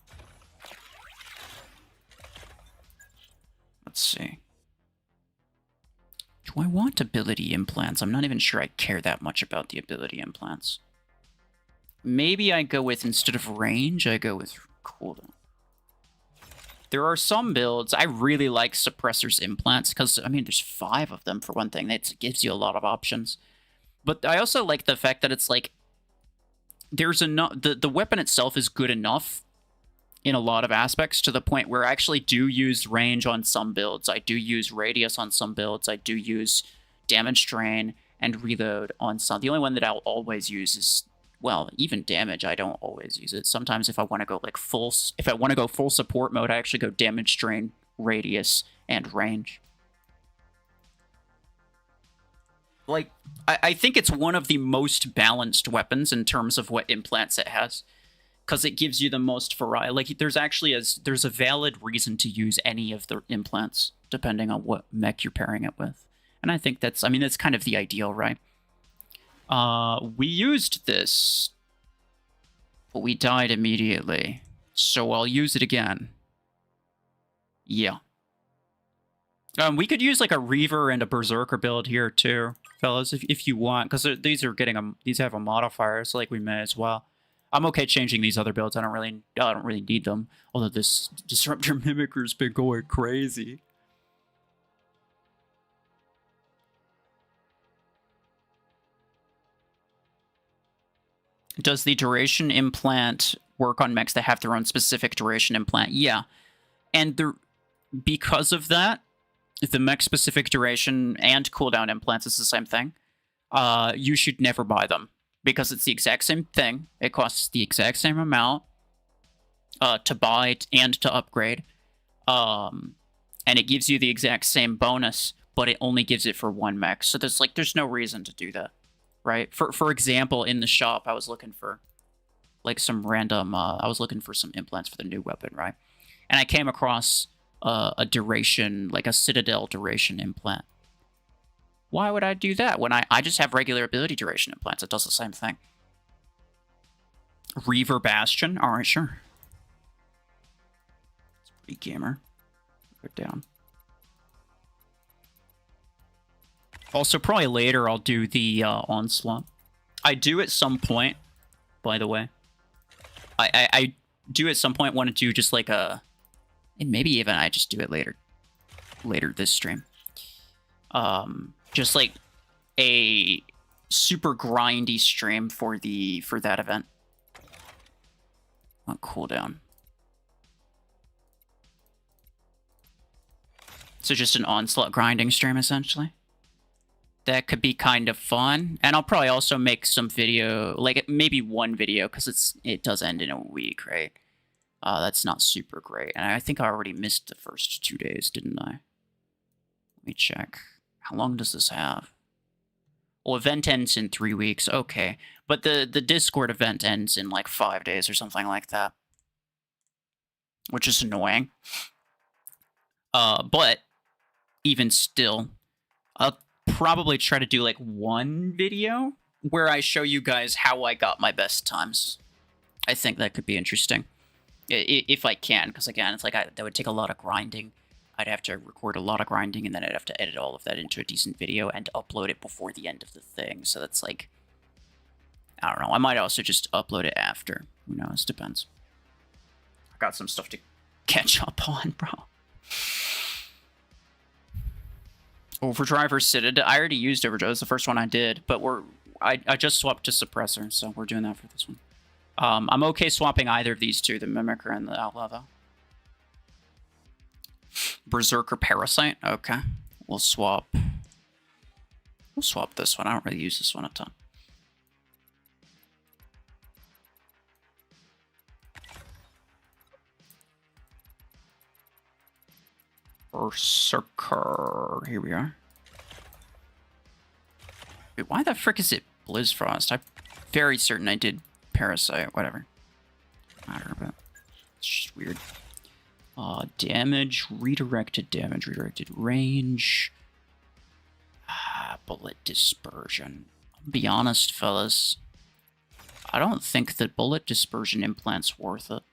Let's see. Do I want ability implants? I'm not even sure I care that much about the ability implants. Maybe I go with, instead of range, I go with cooldown. There are some builds, I really like Suppressor's implants, because, I mean, there's 5 of them, for one thing. That gives you a lot of options. But I also like the fact that it's like, there's enough, the weapon itself is good enough in a lot of aspects, to the point where I actually do use range on some builds. I do use radius on some builds. I do use damage drain and reload on some. The only one that I'll always use is, well, even damage, I don't always use it. Sometimes if I want to go like if I want to go full support mode, I actually go damage drain, radius, and range. Like, I think it's one of the most balanced weapons in terms of what implants it has, because it gives you the most variety. Like, there's a valid reason to use any of the implants, depending on what mech you're pairing it with. And I think that's kind of the ideal, right? We used this, but we died immediately. So I'll use it again. Yeah. We could use like a Reaver and a Berserker build here too, fellas, if you want, because these have a modifier, so like we may as well. I'm okay changing these other builds. I don't really need them. Although this Disruptor Mimicer's been going crazy. Does the duration implant work on mechs that have their own specific duration implant? Yeah, and because of that, the mech-specific duration and cooldown implants is the same thing. You should never buy them, because it's the exact same thing. It costs the exact same amount to buy and to upgrade. And it gives you the exact same bonus, but it only gives it for one mech. So there's no reason to do that, right? For example, in the shop, I was looking for like some random... I was looking for some implants for the new weapon, right? And I came across... a duration, like a Citadel duration implant. Why would I do that when I just have regular ability duration implants? It does the same thing. Reaver Bastion? Alright, sure. It's pretty gamer. Put it down. Also, probably later I'll do the Onslaught. I do at some point, by the way. I do at some point want to do just like a... And maybe even I just do it later this stream. Just like a super grindy stream for that event. On cooldown. So just an Onslaught grinding stream, essentially. That could be kind of fun. And I'll probably also make some video, like maybe one video, because it does end in a week, right? That's not super great. And I think I already missed the first 2 days, didn't I? Let me check. How long does this have? Well, event ends in 3 weeks. Okay. But the Discord event ends in like 5 days or something like that. Which is annoying. But even still, I'll probably try to do like one video where I show you guys how I got my best times. I think that could be interesting. If I can, because again, it's like that would take a lot of grinding. I'd have to record a lot of grinding, and then I'd have to edit all of that into a decent video and upload it before the end of the thing. So that's like, I don't know. I might also just upload it after. Who knows? Depends. I got some stuff to catch up on, bro. Overdrive or Citadel? I already used Overdrive. It was the first one I did, but I just swapped to Suppressor, so we're doing that for this one. I'm okay swapping either of these two, the Mimicer and the Outlaw, though. Berserker Parasite? Okay. We'll swap this one. I don't really use this one a ton. Berserker. Here we are. Wait, why the frick is it Blizzfrost? I'm very certain I did Parasite, whatever. Matter, but it's just weird. Damage, redirected range. Bullet dispersion. I'll be honest, fellas. I don't think that bullet dispersion implant's worth it.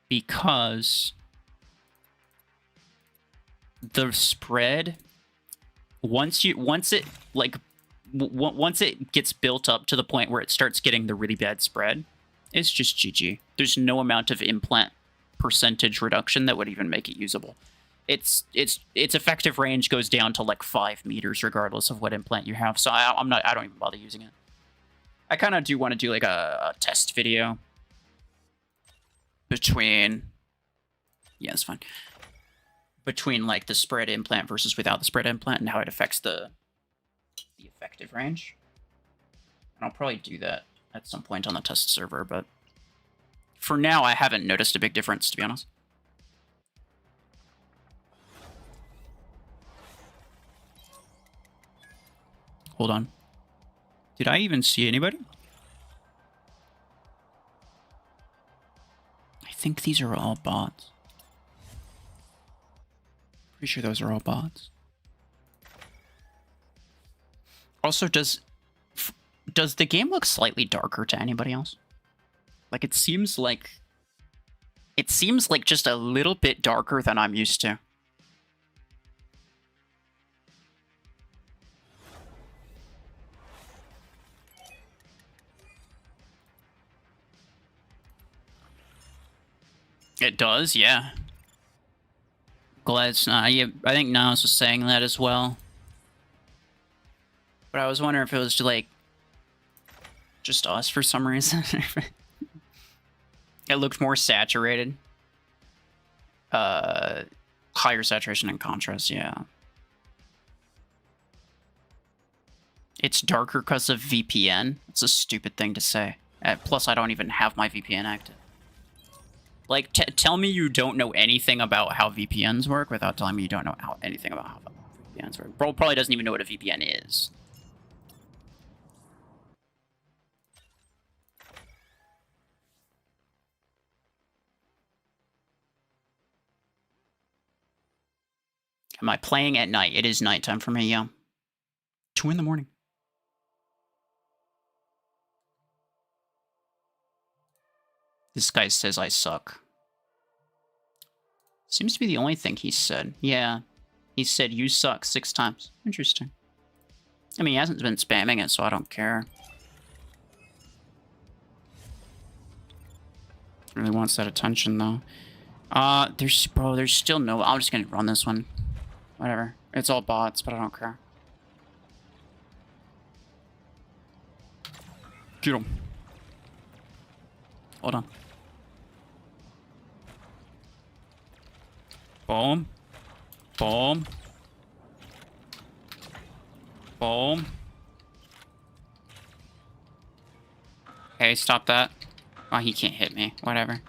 Because the spread, once it gets built up to the point where it starts getting the really bad spread, it's just GG. There's no amount of implant percentage reduction that would even make it usable. Its effective range goes down to like 5 meters regardless of what implant you have. So I don't even bother using it. I kind of do want to do like a test video between, yeah, it's fine. Between like the spread implant versus without the spread implant and how it affects the effective range. And I'll probably do that at some point on the test server, but for now I haven't noticed a big difference, to be honest. Hold on. Did I even see anybody? I think these are all bots. Pretty sure those are all bots. Also, does the game look slightly darker to anybody else? Like, it seems like just a little bit darker than I'm used to. It does, yeah. Glad it's not. Yeah, I think Niles was saying that as well. But I was wondering if it was like just us for some reason. It looked more saturated. Higher saturation and contrast, yeah. It's darker because of VPN. It's a stupid thing to say. Plus, I don't even have my VPN active. Like, tell me you don't know anything about how VPNs work without telling me you don't know anything about how VPNs work. Bro probably doesn't even know what a VPN is. Am I playing at night? It is nighttime for me, yeah. 2 in the morning. This guy says I suck. Seems to be the only thing he said. Yeah. He said you suck 6 times. Interesting. I mean, he hasn't been spamming it, so I don't care. Really wants that attention, though. There's still no... I'm just gonna run this one. Whatever. It's all bots, but I don't care. Get him. Hold on. Boom. Boom. Boom. Hey, stop that. Oh, he can't hit me. Whatever.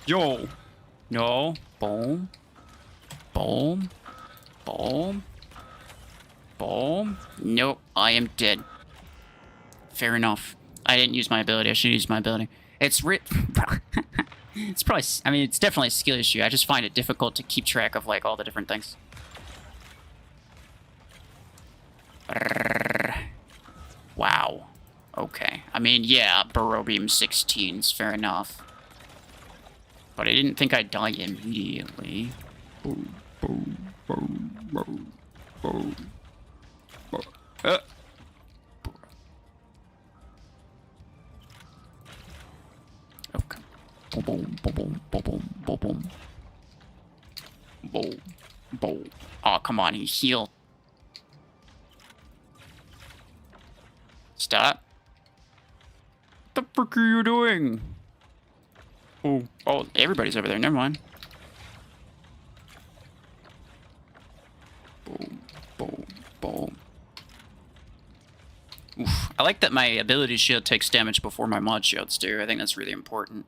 Yo. No. Boom. Boom. Boom. Boom. Nope. I am dead. Fair enough. I didn't use my ability. I should use my ability. It's it's probably... I mean, it's definitely a skill issue. I just find it difficult to keep track of, like, all the different things. Wow. Okay. I mean, yeah, Burrow Beam 16's fair enough. But I didn't think I'd die immediately. Boom, boom, boom, boom, boom. Okay. Boom, boom, boom, boom, boom, boom, boom. Boom, boom. Oh, come on, he healed. Stop. What the frick are you doing? Oh, oh, everybody's over there. Never mind. Boom, boom, boom. Oof. I like that my ability shield takes damage before my mod shields do. I think that's really important.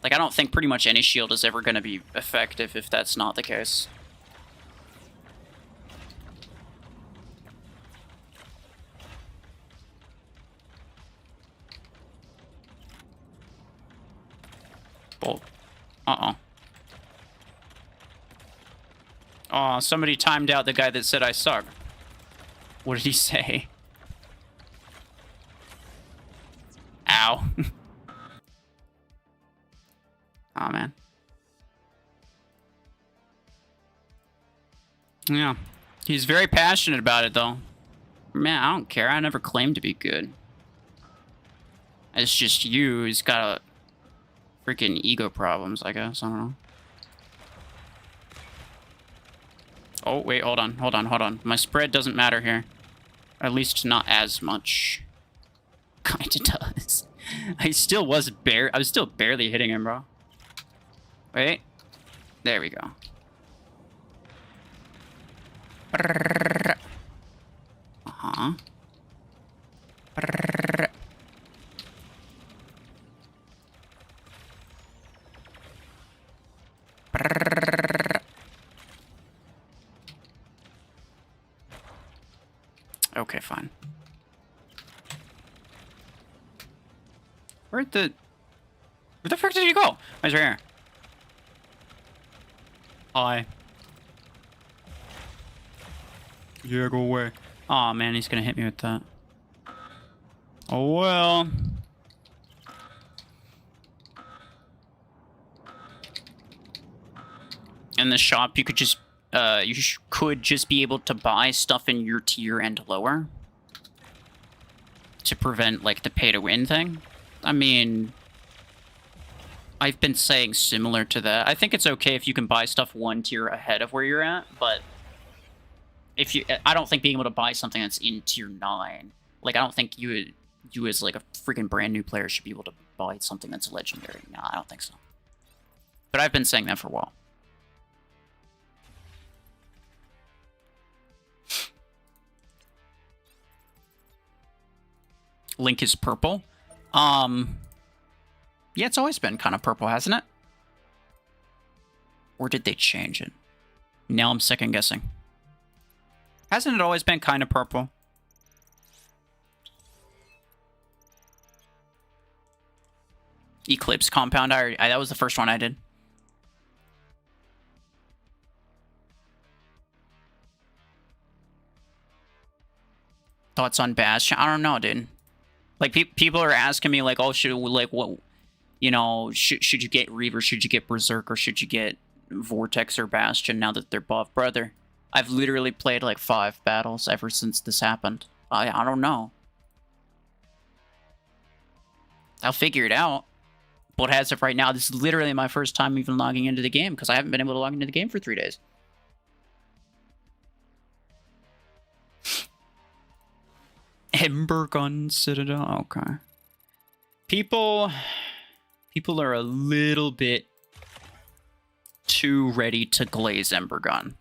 Like, I don't think pretty much any shield is ever going to be effective if that's not the case. Bolt. Uh-oh. Oh, somebody timed out the guy that said I suck. What did he say? Ow. Oh, man. Yeah. He's very passionate about it, though. Man, I don't care. I never claimed to be good. It's just you. He's got a freaking ego problems, I guess. I don't know. Oh, wait. Hold on. Hold on. Hold on. My spread doesn't matter here. At least not as much. Kinda does. I was still barely hitting him, bro. Wait. There we go. Uh-huh. Okay, fine. Where the frick did he go? Oh, he's right here. Hi. Yeah, go away. Aw, man, he's gonna hit me with that. Oh, well. in the shop, you could just could just be able to buy stuff in your tier and lower to prevent like the pay to win thing. I mean, I've been saying similar to that. I think it's okay if you can buy stuff one tier ahead of where you're at, but if you, I don't think being able to buy something that's in tier 9, like I don't think you as like a freaking brand new player should be able to buy something that's legendary. No, I don't think so. But I've been saying that for a while. Link is purple. Yeah, it's always been kind of purple, hasn't it? Or did they change it? Now I'm second guessing. Hasn't it always been kind of purple? Eclipse compound, that was the first one I did. Thoughts on Bastion? I don't know, dude. Like, people are asking me, like, oh, should, like, what, you know, should you get Reaver, should you get Berserk, or should you get Vortex or Bastion now that they're buff? Brother, I've literally played, like, 5 battles ever since this happened. I don't know. I'll figure it out. But as of right now, this is literally my first time even logging into the game, because I haven't been able to log into the game for 3 days. Ember Gun Citadel, okay. People are a little bit too ready to glaze Ember Gun.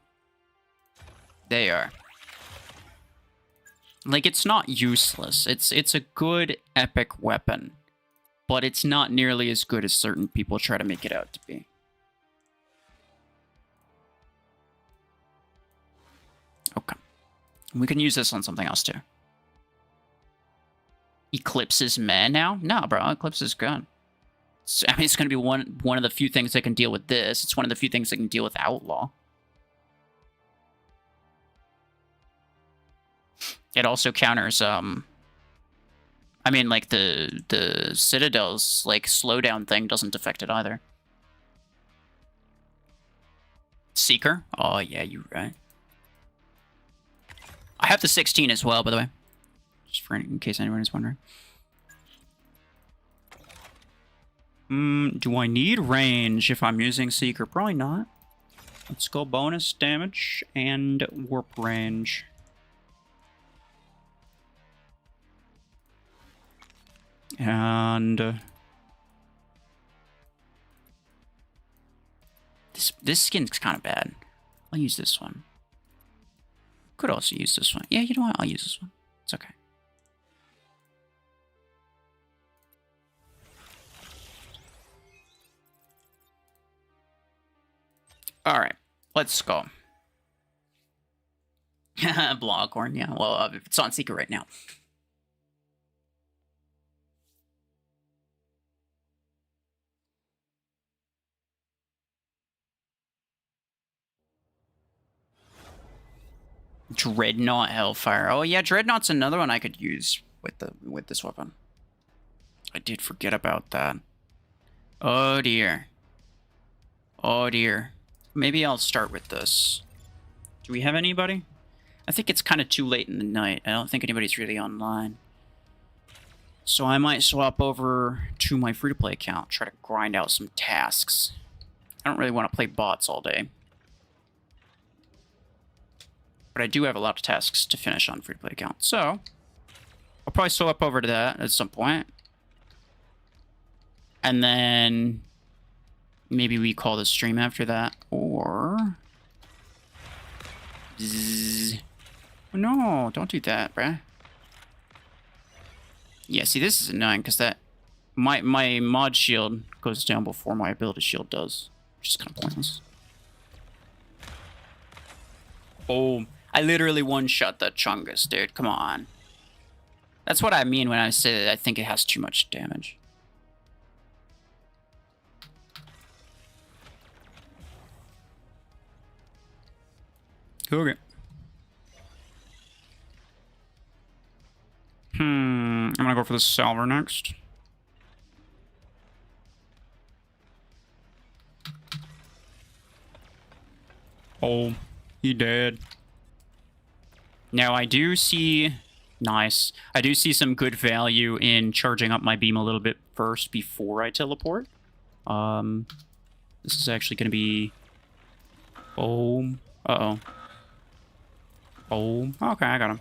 They are. Like, it's not useless. It's a good epic weapon, but it's not nearly as good as certain people try to make it out to be. Okay. We can use this on something else too. Eclipse is meh now? No, bro. Eclipse is good. I mean, it's going to be one of the few things that can deal with this. It's one of the few things that can deal with Outlaw. It also counters, I mean, like, the Citadel's, like, slowdown thing doesn't affect it either. Seeker? Oh, yeah, you're right. I have the 16 as well, by the way. Just for in case anyone is wondering. Do I need range if I'm using Seeker? Probably not. Let's go bonus damage and warp range. And this skin's kind of bad. I'll use this one. Could also use this one. Yeah, you know what? I'll use this one. It's okay. Alright, let's go. Blockhorn, yeah. Well, it's on Seeker right now. Dreadnought Hellfire. Oh yeah, Dreadnought's another one I could use with this weapon. I did forget about that. Oh dear. Oh dear. Maybe I'll start with this. Do we have anybody? I think it's kind of too late in the night. I don't think anybody's really online. So I might swap over to my free-to-play account, try to grind out some tasks. I don't really want to play bots all day. But I do have a lot of tasks to finish on free-to-play account. So I'll probably swap over to that at some point. And then maybe we call the stream after that, or... Zzz. No, don't do that, bruh. Yeah, see, this is annoying, because that... My mod shield goes down before my ability shield does. Which is kind of pointless. Boom. I literally one-shot that Chungus, dude. Come on. That's what I mean when I say that I think it has too much damage. Okay. I'm gonna go for the Salver next. Oh, he dead. Now I do see... Nice. I do see some good value in charging up my beam a little bit first before I teleport. This is actually going to be... Boom. Uh-oh. Boom. Okay, I got him.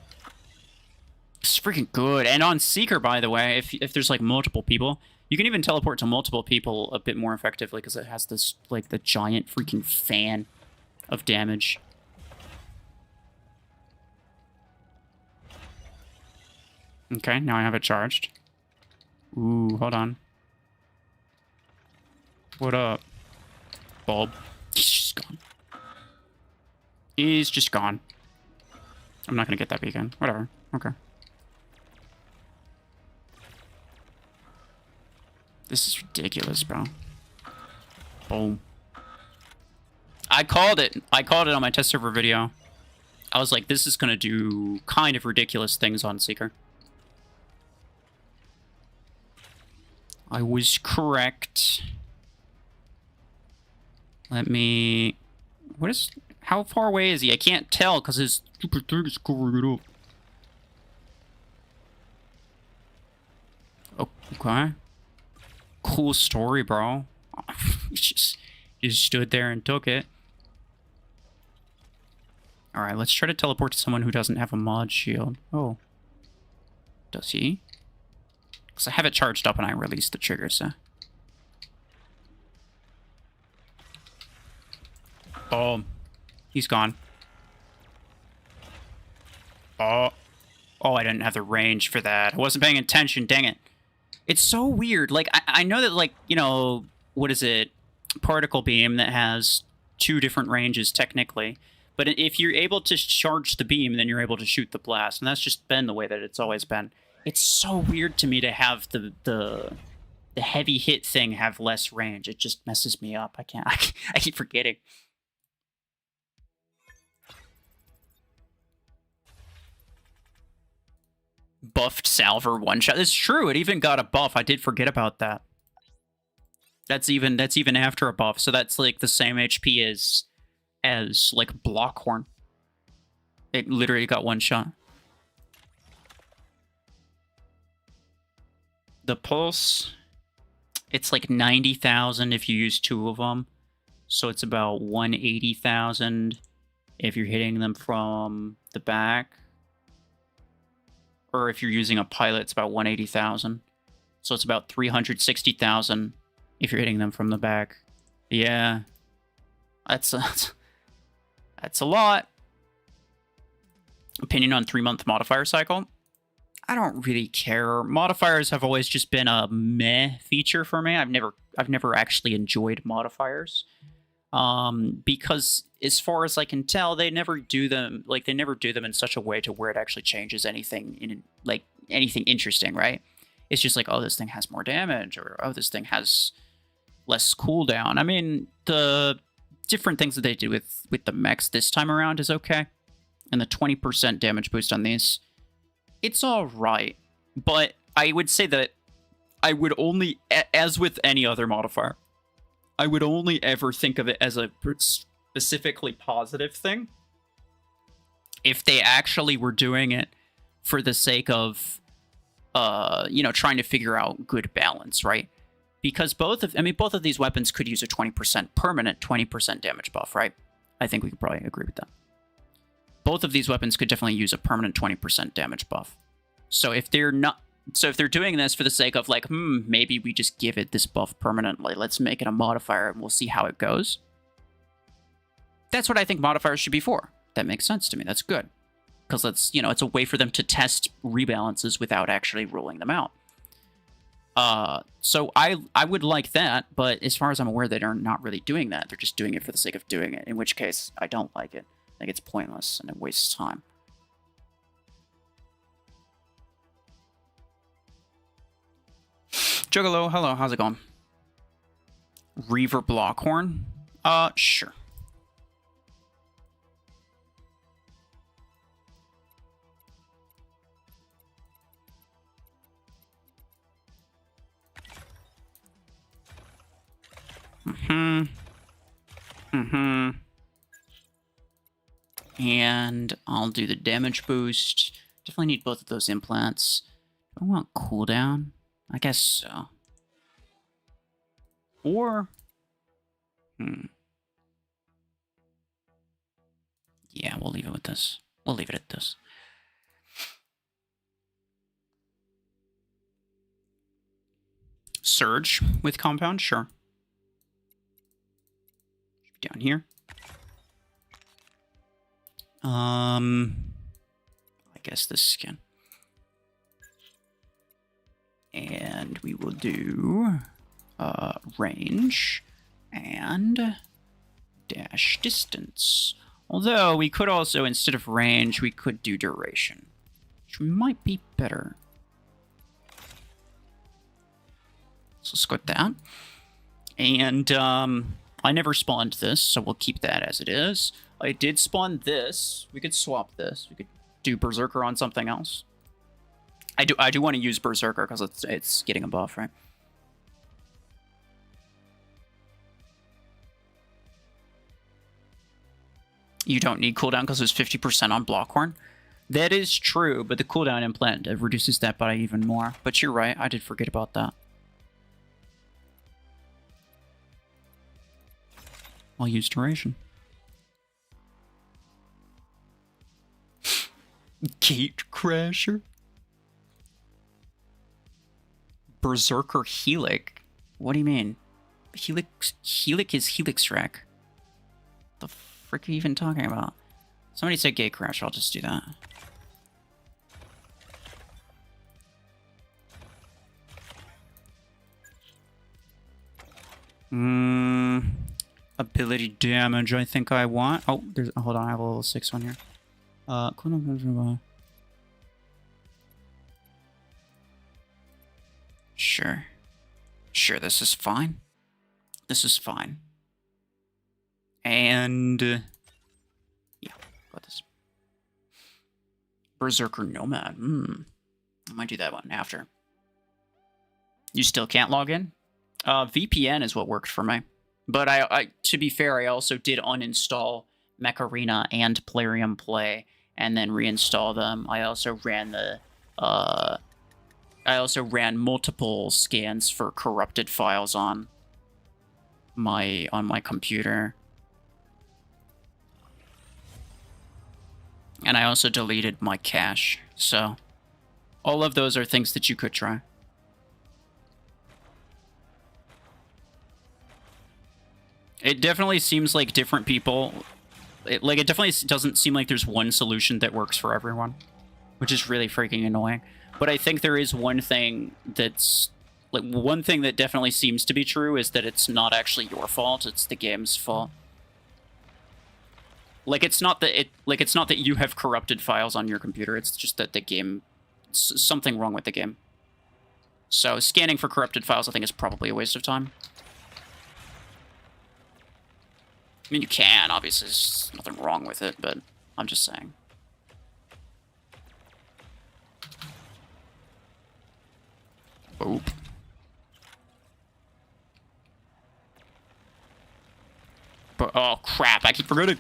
It's freaking good. And on Seeker, by the way, if there's, like, multiple people, you can even teleport to multiple people a bit more effectively because it has this, like, the giant freaking fan of damage. Okay, now I have it charged. Ooh, hold on. What up, Bulb? He's just gone. He's just gone. I'm not gonna get that beacon. Whatever. Okay. This is ridiculous, bro. Boom. I called it. I called it on my test server video. I was like, this is gonna do kind of ridiculous things on Seeker. I was correct. Let me... What is... How far away is he? I can't tell because his stupid thing is covering it up. Okay. Cool story, bro. He just stood there and took it. Alright, let's try to teleport to someone who doesn't have a mod shield. Oh. Does he? Because I have it charged up and I released the trigger, so... Boom. He's gone. Oh. Oh, I didn't have the range for that. I wasn't paying attention, dang it. It's so weird. Like, I know that, like, you know, what is it? Particle beam that has 2 different ranges, technically. But if you're able to charge the beam, then you're able to shoot the blast. And that's just been the way that it's always been. It's so weird to me to have the heavy hit thing have less range. It just messes me up. I keep forgetting. Buffed Salver one-shot. It's true, it even got a buff. I did forget about that. That's even after a buff, so that's like the same HP as like Blockhorn. It literally got one shot. The pulse, it's like 90,000 if you use 2 of them. So it's about 180,000 if you're hitting them from the back. Or if you're using a pilot, it's about 180,000. So it's about 360,000 if you're hitting them from the back. Yeah. That's a lot. Opinion on 3-month modifier cycle? I don't really care. Modifiers have always just been a meh feature for me. I've never actually enjoyed modifiers. Because as far as I can tell, they never do them in such a way to where it actually changes anything in like anything interesting, right? It's just like, oh, this thing has more damage, or oh, this thing has less cooldown. I mean, the different things that they do with the mechs this time around is okay. And the 20% damage boost on these, it's all right. But I would say that I would only, as with any other modifier, I would only ever think of it as a specifically positive thing if they actually were doing it for the sake of, you know, trying to figure out good balance, right? Because both of these weapons could use a 20% permanent 20% damage buff, right? I think we could probably agree with that. Both of these weapons could definitely use a permanent 20% damage buff. So if they're doing this for the sake of like, maybe we just give it this buff permanently, let's make it a modifier and we'll see how it goes. That's what I think modifiers should be for. That makes sense to me. That's good. Because it's, you know, it's a way for them to test rebalances without actually ruling them out. So I would like that, but as far as I'm aware, they are not really doing that. They're just doing it for the sake of doing it, in which case I don't like it. I think it's pointless and it wastes time. Juggalo, hello, how's it going? Reaver Blockhorn? Sure. And I'll do the damage boost. Definitely need both of those implants. I want cooldown. I guess so. Or... Yeah, we'll leave it with this. We'll leave it at this. Surge with compound, sure. Should be down here. I guess this skin. And we will do range and dash distance. Although we could also, instead of range, we could do duration, which might be better. So let's go with that. And I never spawned this, so we'll keep that as it is. I did spawn this. We could swap this. We could do Berserker on something else. I do want to use Berserker because it's getting a buff, right? You don't need cooldown because it's 50% on Blockhorn. That is true, but the cooldown implant reduces that by even more. But you're right, I did forget about that. I'll use duration. Gate Crasher? Berserker Helic? What do you mean? Helic is Helix Rack. The frick are you even talking about? Somebody said Gate Crasher, I'll just do that. Ability damage, I think I want. Oh, there's. Hold on, I have a level 6 one here. Sure. Sure, this is fine. This is fine. And yeah, got this. Berserker Nomad. I might do that one after. You still can't log in? VPN is what worked for me. But I to be fair, I also did uninstall Mech Arena and Plarium Play and then reinstall them. I also ran the multiple scans for corrupted files on my computer. And I also deleted my cache. So all of those are things that you could try. It definitely seems like different people... It definitely doesn't seem like there's one solution that works for everyone. Which is really freaking annoying. But I think there is one thing that's... one thing that definitely seems to be true is that it's not actually your fault, it's the game's fault. It's not that you have corrupted files on your computer, it's just that the game... something wrong with the game. So scanning for corrupted files I think is probably a waste of time. I mean, you can, obviously, there's nothing wrong with it, but I'm just saying. Boop. But, oh, crap, I keep forgetting.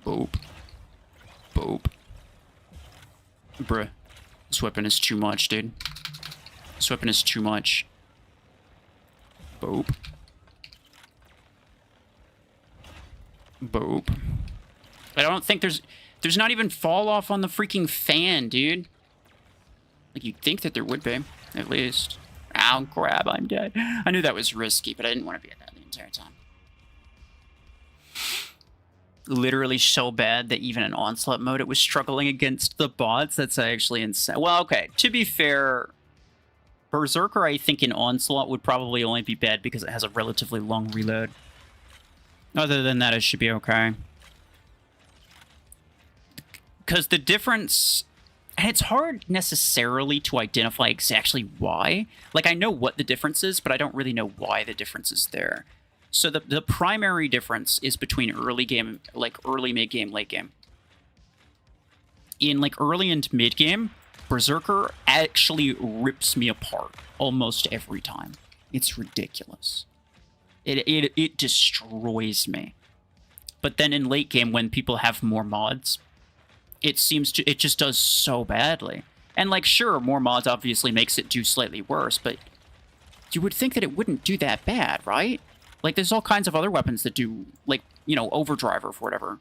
Boop. Boop. Bruh. This weapon is too much, dude. This weapon is too much. Boop. Boop. I don't think there's not even fall off on the freaking fan, dude. Like, you'd think that there would be, at least. Ow, crap, I'm dead. I knew that was risky, but I didn't want to be at that the entire time. Literally so bad that even in Onslaught mode it was struggling against the bots. That's actually insane. Well, okay, to be fair, Berserker, I think in Onslaught would probably only be bad because it has a relatively long reload. Other than that, it should be okay. Because the difference... And it's hard necessarily to identify exactly why. Like, I know what the difference is, but I don't really know why the difference is there. So the primary difference is between early game, early, mid-game, late game. In, early and mid-game, Berserker actually rips me apart almost every time. It's ridiculous. It destroys me. but then in late game when people have more mods, it just does so badly. And like, sure, more mods obviously makes it do slightly worse, but you would think that it wouldn't do that bad, right? Like, there's all kinds of other weapons that do, like, you know, Overdriver or whatever,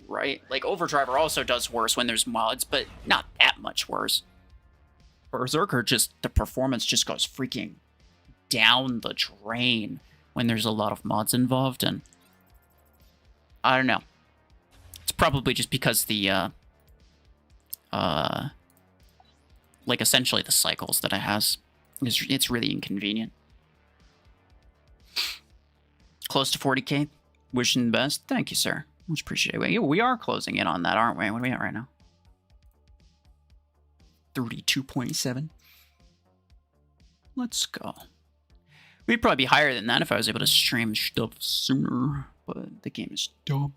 right? Like, Overdriver also does worse when there's mods, but not that much worse. Berserker the performance just goes freaking down the drain when there's a lot of mods involved, and I don't know. It's probably just because the, like, essentially the cycles that it has. It's really inconvenient. Close to 40k. Wishing the best. Thank you, sir. Much appreciated. We are closing in on that, aren't we? What are we at right now? 32.7. Let's go. We'd probably be higher than that if I was able to stream stuff sooner, but the game is dumb.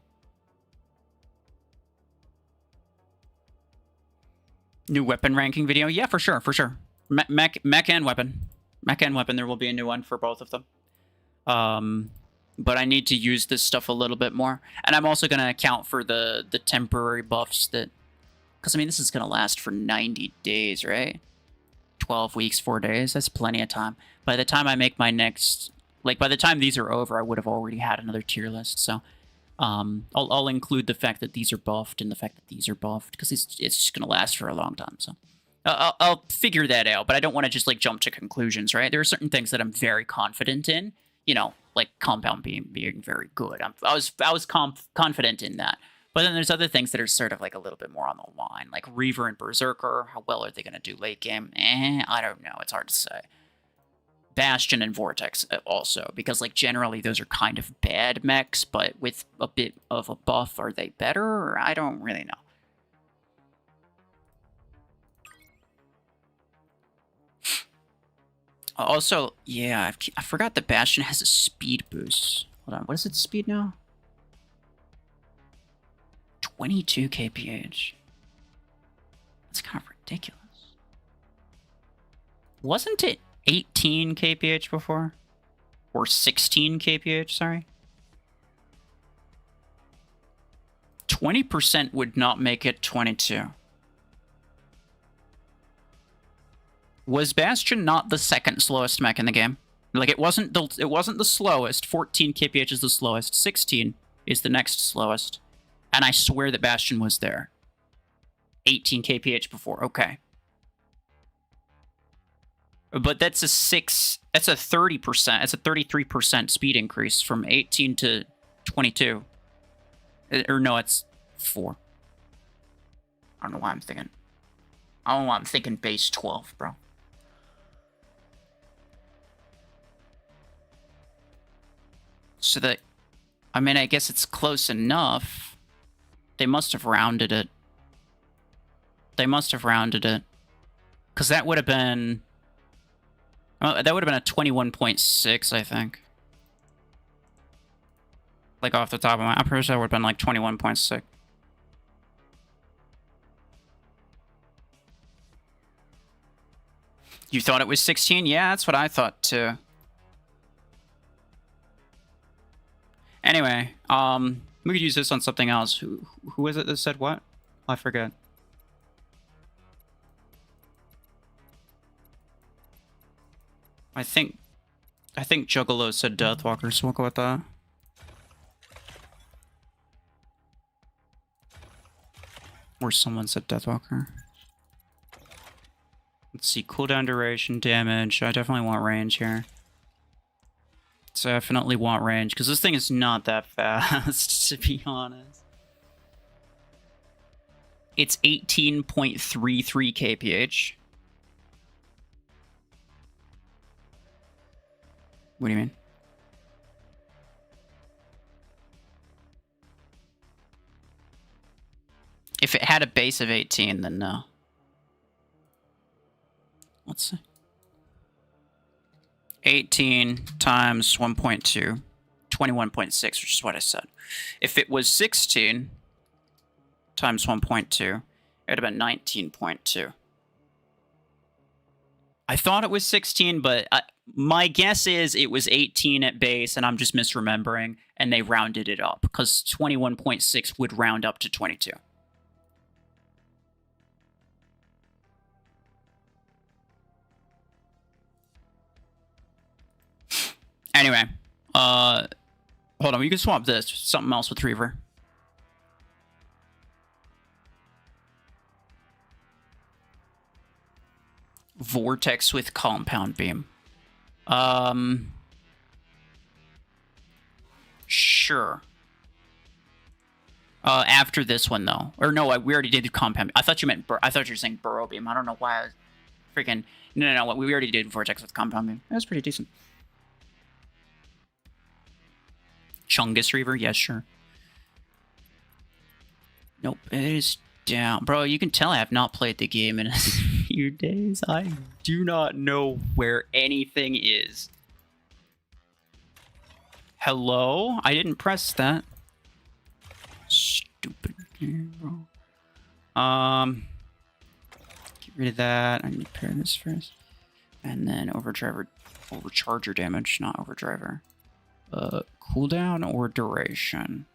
New weapon ranking video? Yeah, for sure, for sure. Mech and weapon. Mech and weapon, there will be a new one for both of them. But I need to use this stuff a little bit more. And I'm also going to account for the temporary buffs that... Because, I mean, this is going to last for 90 days, right? 12 weeks, 4 days. That's plenty of time. By the time I make my next... Like, by the time these are over, I would have already had another tier list. So, I'll include the fact that these are buffed and the fact that these are buffed. Because it's just going to last for a long time, so... I'll figure that out, but I don't want to just, like, jump to conclusions, right? There are certain things that I'm very confident in. You know, like Compound being very good. I was confident in that. But then there's other things that are sort of like a little bit more on the line, like Reaver and Berserker. How well are they going to do late game? I don't know. It's hard to say. Bastion and Vortex also, because like generally those are kind of bad mechs, but with a bit of a buff, are they better? I don't really know. Also, yeah, I forgot that Bastion has a speed boost. Hold on, what is its speed now? 22 kph. That's kind of ridiculous. Wasn't it 18 kph before? Or 16 kph, sorry? 20% would not make it 22. Was Bastion not the second slowest mech in the game? Like, it wasn't the slowest. 14 kph is the slowest. 16 is the next slowest. And I swear that Bastion was there. 18 kph before. Okay. But that's a 30%. That's a 33% speed increase from 18 to 22. Or no, it's 4. I don't know why I'm thinking. I don't know why I'm thinking base 12, bro. So that, I mean, I guess it's close enough. They must have rounded it. They must have rounded it. Because that would have been... Oh, that would have been a 21.6, I think. Like, off the top of my... I'm pretty sure that would have been, like, 21.6. You thought it was 16? Yeah, that's what I thought, too. Anyway, we could use this on something else. Who is it that said what? I forget. I think Juggalo said Deathwalker, so we'll go with that. Or someone said Deathwalker. Let's see, cooldown duration, damage. I definitely want range here. Definitely want range, because this thing is not that fast, to be honest. It's 18.33 kph. What do you mean? If it had a base of 18, then no. Let's see. 18 times 1.2, 21.6, which is what I said. If it was 16 times 1.2, it would have been 19.2. I thought it was 16, but My guess is it was 18 at base, and I'm just misremembering, and they rounded it up, because 21.6 would round up to 22. Anyway, hold on, we can swap this. Something else with Reaver. Vortex with Compound Beam. Sure. After this one, though. Or no, we already did Compound Beam. I thought you meant, I thought you were saying Burrow Beam. I don't know why I was freaking... No, we already did Vortex with Compound Beam. That was pretty decent. Chungus Reaver? Yes, sure. Nope, it is down. Bro, you can tell I have not played the game in a few days. I do not know where anything is. Hello? I didn't press that. Stupid game, bro. Get rid of that. I need to pair this first. And then overcharger damage, not overdriver. Cooldown or duration?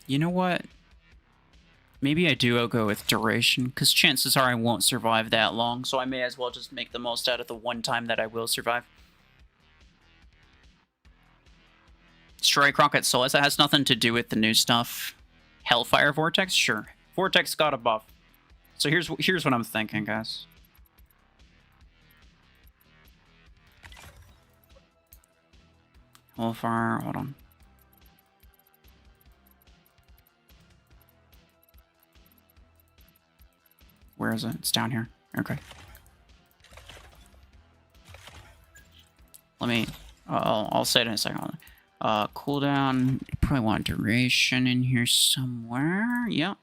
You know what? Maybe I do go with duration, because chances are I won't survive that long, so I may as well just make the most out of the one time that I will survive. Strike Rocket Solus, that has nothing to do with the new stuff. Hellfire Vortex? Sure. Vortex got a buff. So here's what I'm thinking, guys. Hellfire, hold on. Where is it? It's down here. Okay. Let me... I'll say it in a second. Cooldown. You probably want duration in here somewhere. Yep.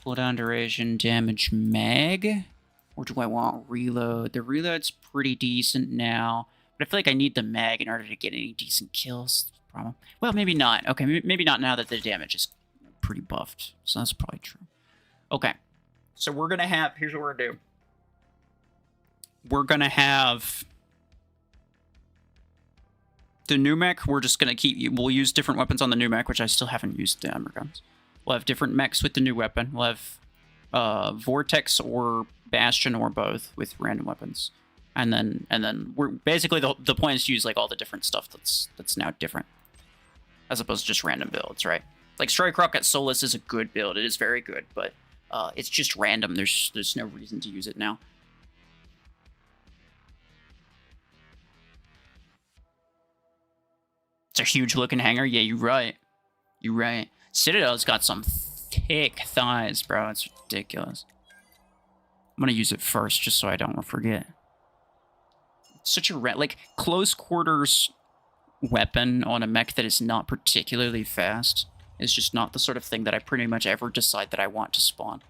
Cooldown, duration, damage, mag. Or do I want reload? The reload's pretty decent now. But I feel like I need the mag in order to get any decent kills. Problem. Well, maybe not. Okay, maybe not now that the damage is pretty buffed. So that's probably true. Okay. So we're going to have... Here's what we're going to do. We're going to have... The new mech, we're just going to keep... We'll use different weapons on the new mech, which I still haven't used the hammer guns. We'll have different mechs with the new weapon. We'll have Vortex or Bastion or both with random weapons. And then we're... Basically, the point is to use like all the different stuff that's now different. As opposed to just random builds, right? Like Strike Rocket Solus is a good build. It is very good, but... it's just random. There's no reason to use it now. It's a huge looking hanger. Yeah, you're right. You're right. Citadel's got some thick thighs, bro. It's ridiculous. I'm gonna use it first just so I don't forget. It's such a like close quarters weapon on a mech that is not particularly fast. Is just not the sort of thing that I pretty much ever decide that I want to spawn.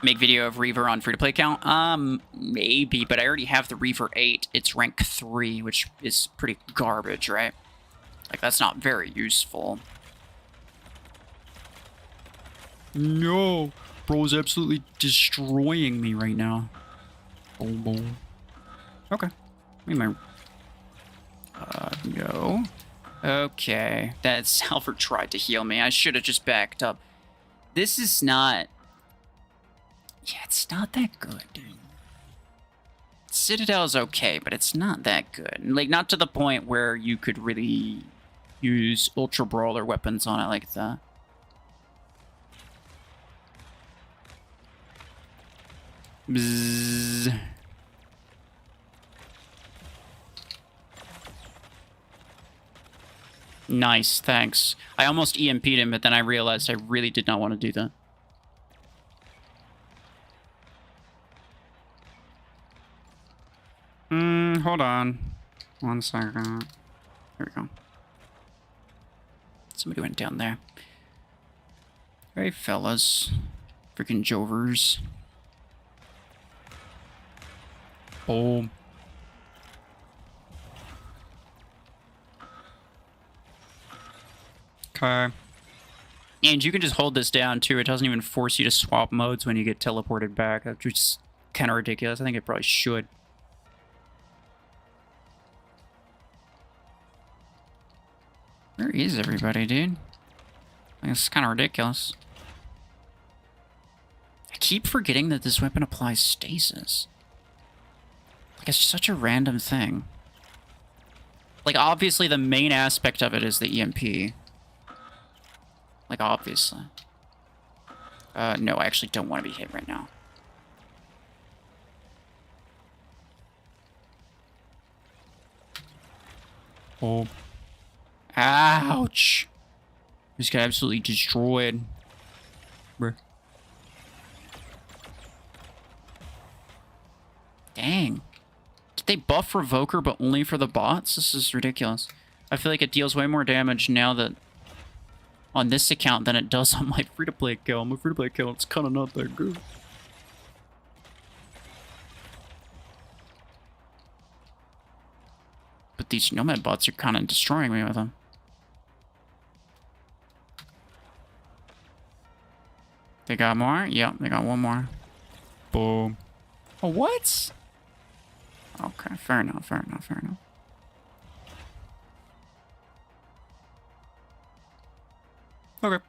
Make video of Reaver on free-to-play account? Maybe, but I already have the Reaver 8. It's rank 3, which is pretty garbage, right? Like, that's not very useful. No! Bro is absolutely destroying me right now. Boom, boom. Okay. We might... no. Okay. That Salver tried to heal me. I should have just backed up. This is not... Yeah, it's not that good, dude. Citadel is okay, but it's not that good. Like, not to the point where you could really use Ultra Brawler weapons on it like that. Bzzz. Nice, thanks. I almost EMP'd him, but then I realized I really did not want to do that. Hold on. 1 second. Here we go. Somebody went down there. Hey, fellas. Freaking Jovers. Boom. Okay. And you can just hold this down, too. It doesn't even force you to swap modes when you get teleported back. That's just kind of ridiculous. I think it probably should. Where is everybody, dude? It's kind of ridiculous. I keep forgetting that this weapon applies stasis. Like, it's such a random thing. Like, obviously, the main aspect of it is the EMP. Like, obviously. No, I actually don't want to be hit right now. Oh. Ouch! This got absolutely destroyed. Bruh. Dang. Did they buff Revoker but only for the bots? This is ridiculous. I feel like it deals way more damage now that on this account than it does on my free-to-play account. My free-to-play account's kind of not that good. But these Nomad bots are kind of destroying me with them. They got more? Yep, they got one more. Boom. Oh, what? Okay, fair enough, fair enough, fair enough. Okay.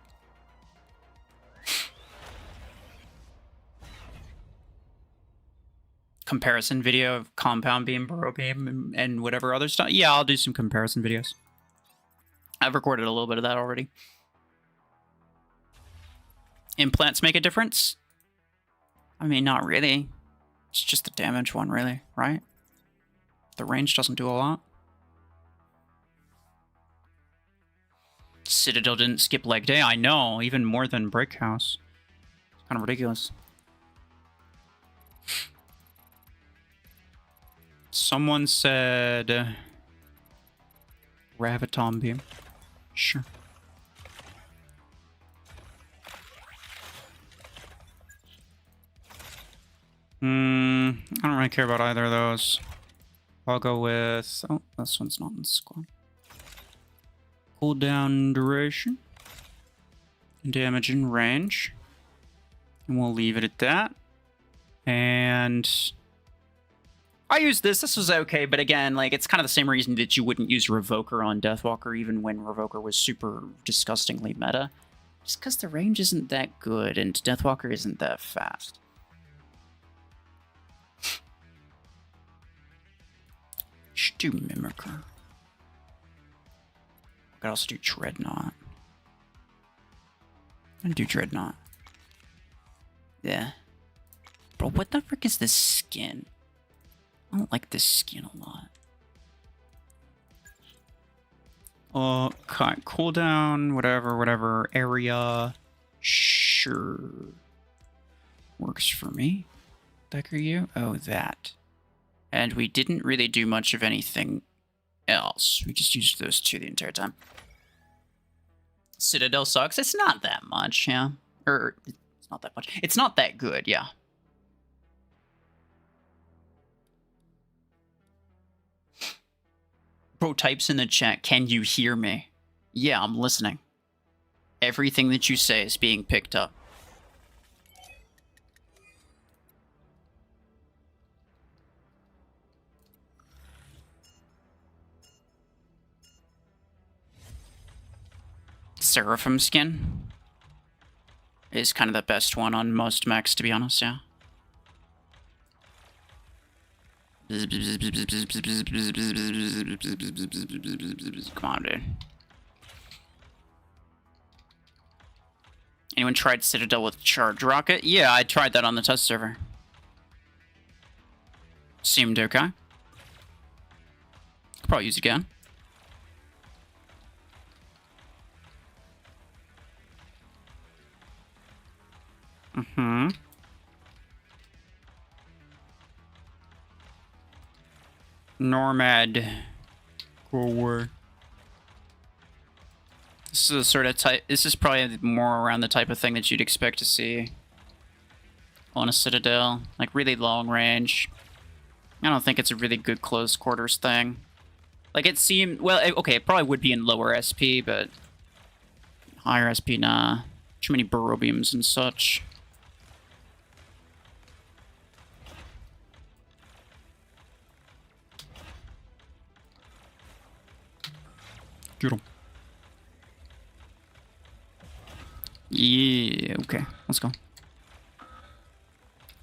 Comparison video of Compound Beam, Burrow Beam, and whatever other stuff. Yeah, I'll do some comparison videos. I've recorded a little bit of that already. Implants make a difference? I mean, not really. It's just the damage one, really, right? The range doesn't do a lot. Citadel didn't skip leg day. I know, even more than Brick House. It's kind of ridiculous. Someone said Graviton Beam. Sure. I don't really care about either of those. I'll go with... Oh, this one's not in the squad. Cooldown duration. Damage and range. And we'll leave it at that. And... I used this. This was okay, but again, like, it's kind of the same reason that you wouldn't use Revoker on Deathwalker, even when Revoker was super disgustingly meta. Just because the range isn't that good, and Deathwalker isn't that fast. Should do Mimicker. I could also do Dreadnought. I'm gonna do Dreadnought. Yeah. Bro, what the frick is this skin? I don't like this skin a lot. Okay, cooldown, whatever, area. Sure. Works for me. Decker you? Oh, that. And we didn't really do much of anything else. We just used those two the entire time. Citadel sucks. It's not that much, yeah. Or, it's not that much. It's not that good, yeah. Bro types in the chat, can you hear me? Yeah, I'm listening. Everything that you say is being picked up. Seraphim skin is kind of the best one on most mechs, to be honest, yeah. Come on, dude. Anyone tried Citadel with Charge Rocket? Yeah, I tried that on the test server. Seemed okay. Could probably use it again. Normad. Go away. This is a sort of type. This is probably more around the type of thing that you'd expect to see on a Citadel. Like really long range. I don't think it's a really good close quarters thing. Like it seemed, well, okay, it probably would be in lower SP, but Higher SP, nah. Too many burrow beams and such. Get him. Yeah, okay. Let's go.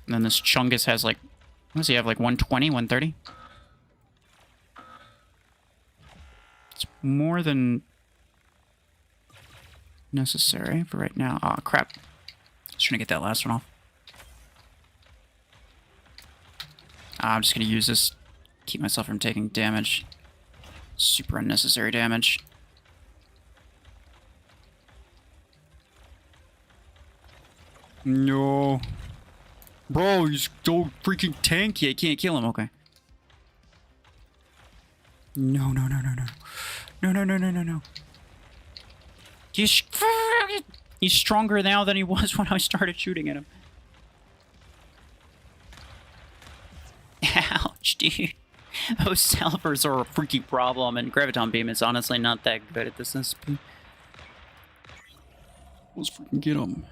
And then this Chungus has like... What does he have, like 120, 130? It's more than necessary for right now. Oh, crap. Just trying to get that last one off. I'm just going to use this. Keep myself from taking damage. Super unnecessary damage. No. Bro, he's so freaking tanky. I can't kill him. Okay. No, no, no, no, no. No, no, no, no, no, no. He's stronger now than he was when I started shooting at him. Ouch, dude. Those salvers are a freaky problem, and Graviton Beam is honestly not that good at this SP. Let's freaking get him.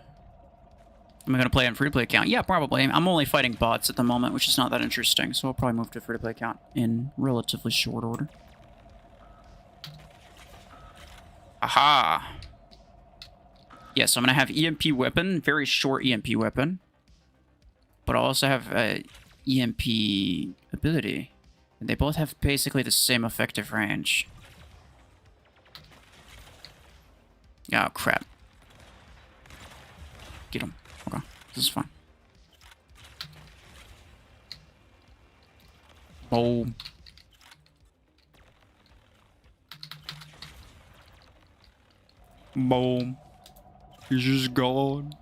Am I going to play on free-to-play account? Yeah, probably. I'm only fighting bots at the moment, which is not that interesting, so I'll probably move to free-to-play account in relatively short order. Aha! Yeah, so I'm going to have EMP weapon, very short EMP weapon. But I also have EMP ability. And they both have basically the same effective range. Oh, crap. Get him. Okay, this is fine. Boom. Boom. He's just gone.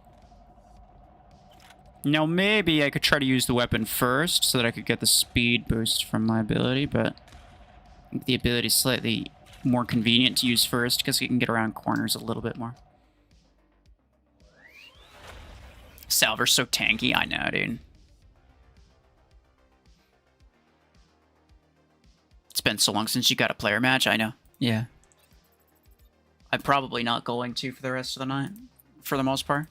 Now, maybe I could try to use the weapon first so that I could get the speed boost from my ability, but I think the ability is slightly more convenient to use first because you can get around corners a little bit more. Salver's so tanky, I know, dude. It's been so long since you got a player match, I know. Yeah. I'm probably not going to for the rest of the night, for the most part.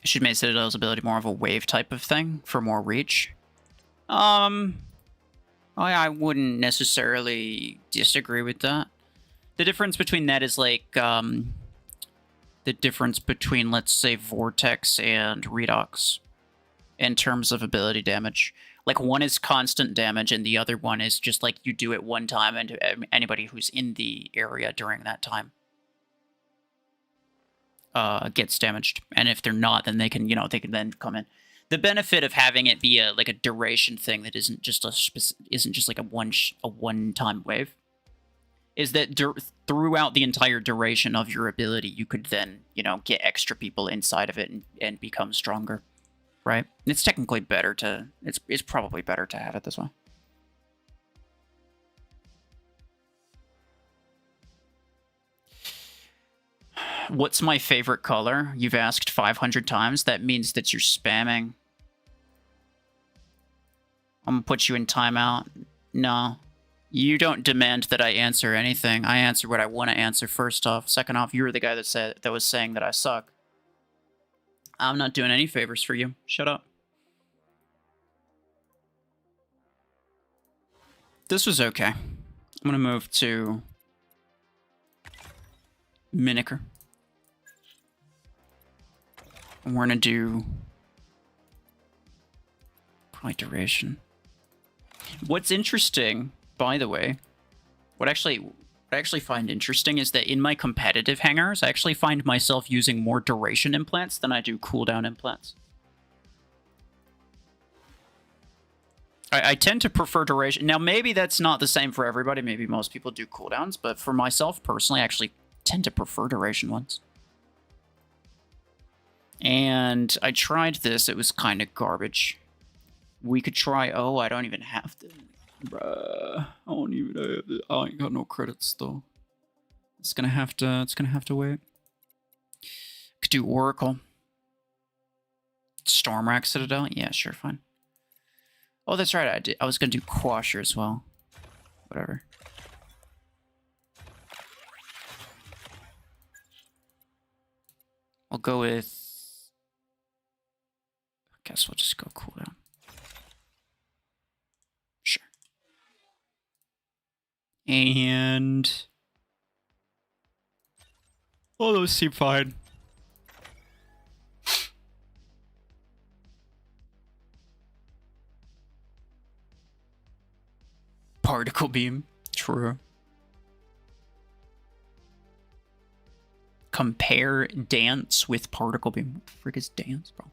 I should make Citadel's ability more of a wave type of thing for more reach. I wouldn't necessarily disagree with that. The difference between that is like, the difference between, let's say, Vortex and Redox in terms of ability damage. Like, one is constant damage, and the other one is just like you do it one time and anybody who's in the area during that time gets damaged. And if they're not, then they can, you know, they can then come in. The benefit of having it be like a duration thing that isn't just like a one-time wave is that throughout the entire duration of your ability, you could then, you know, get extra people inside of it and become stronger, right? It's technically better to, it's probably better to have it this way. What's my favorite color? You've asked 500 times. That means that you're spamming. I'm gonna put you in timeout. No. You don't demand that I answer anything. I answer what I want to answer first off. Second off, you were the guy that was saying that I suck. I'm not doing any favors for you. Shut up. This was okay. I'm gonna move to Miniker. And we're gonna do probably duration. What's interesting, by the way, what I actually find interesting is that in my competitive hangars, I actually find myself using more duration implants than I do cooldown implants. I tend to prefer duration. Now, maybe that's not the same for everybody. Maybe most people do cooldowns, but for myself personally, I actually tend to prefer duration ones. And I tried this. It was kind of garbage. We could try... Oh, I don't even have to... Bruh, I don't even have to, I ain't got no credits though. It's gonna have to wait. Could do Oracle. Stormrack Citadel? Yeah, sure, fine. Oh, that's right, I was gonna do Quasher as well. Whatever. I'll go with... I guess we'll just go cooldown. Sure. And... oh, those seem fine. Particle beam. True. Compare dance with particle beam. What the frick is dance, bro?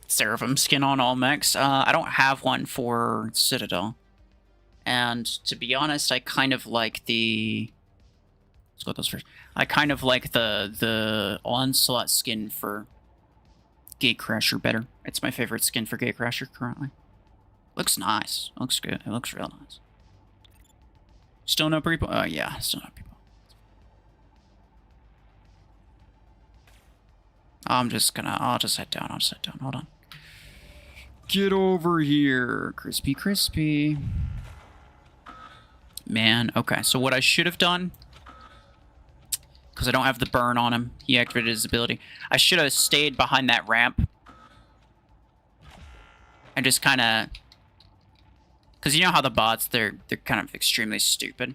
Seraphim skin on all mechs. I don't have one for Citadel. And to be honest, I kind of like the... let's go with those first. I kind of like the Onslaught skin for Gatecrasher better. It's my favorite skin for Gatecrasher currently. Looks nice. Looks good. It looks real nice. Still no people? Oh, yeah. Still no people. I'll just head down. I'll just head down. Hold on. Get over here. Crispy, crispy. Man, okay. So what I should have done, because I don't have the burn on him, he activated his ability. I should have stayed behind that ramp. And just kind of... because you know how the bots, they're kind of extremely stupid.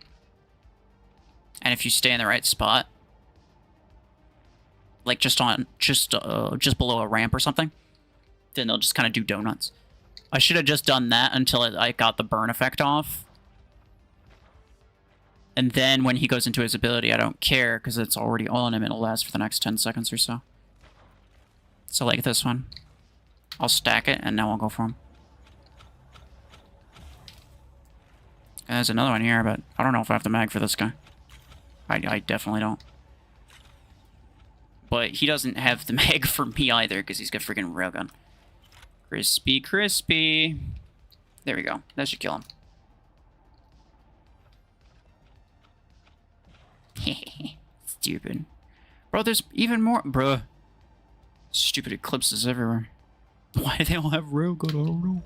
And if you stay in the right spot, like just below a ramp or something, then they'll just kind of do donuts. I should have just done that until I got the burn effect off. And then when he goes into his ability, I don't care because it's already on him. It'll last for the next 10 seconds or so. So like this one. I'll stack it and now I'll go for him. And there's another one here, but I don't know if I have the mag for this guy. I definitely don't. But he doesn't have the mag for me either because he's got freaking railgun. Crispy, crispy. There we go. That should kill him. Stupid. Bro, there's even more. Bruh. Stupid eclipses everywhere. Why do they all have railgun? I don't know.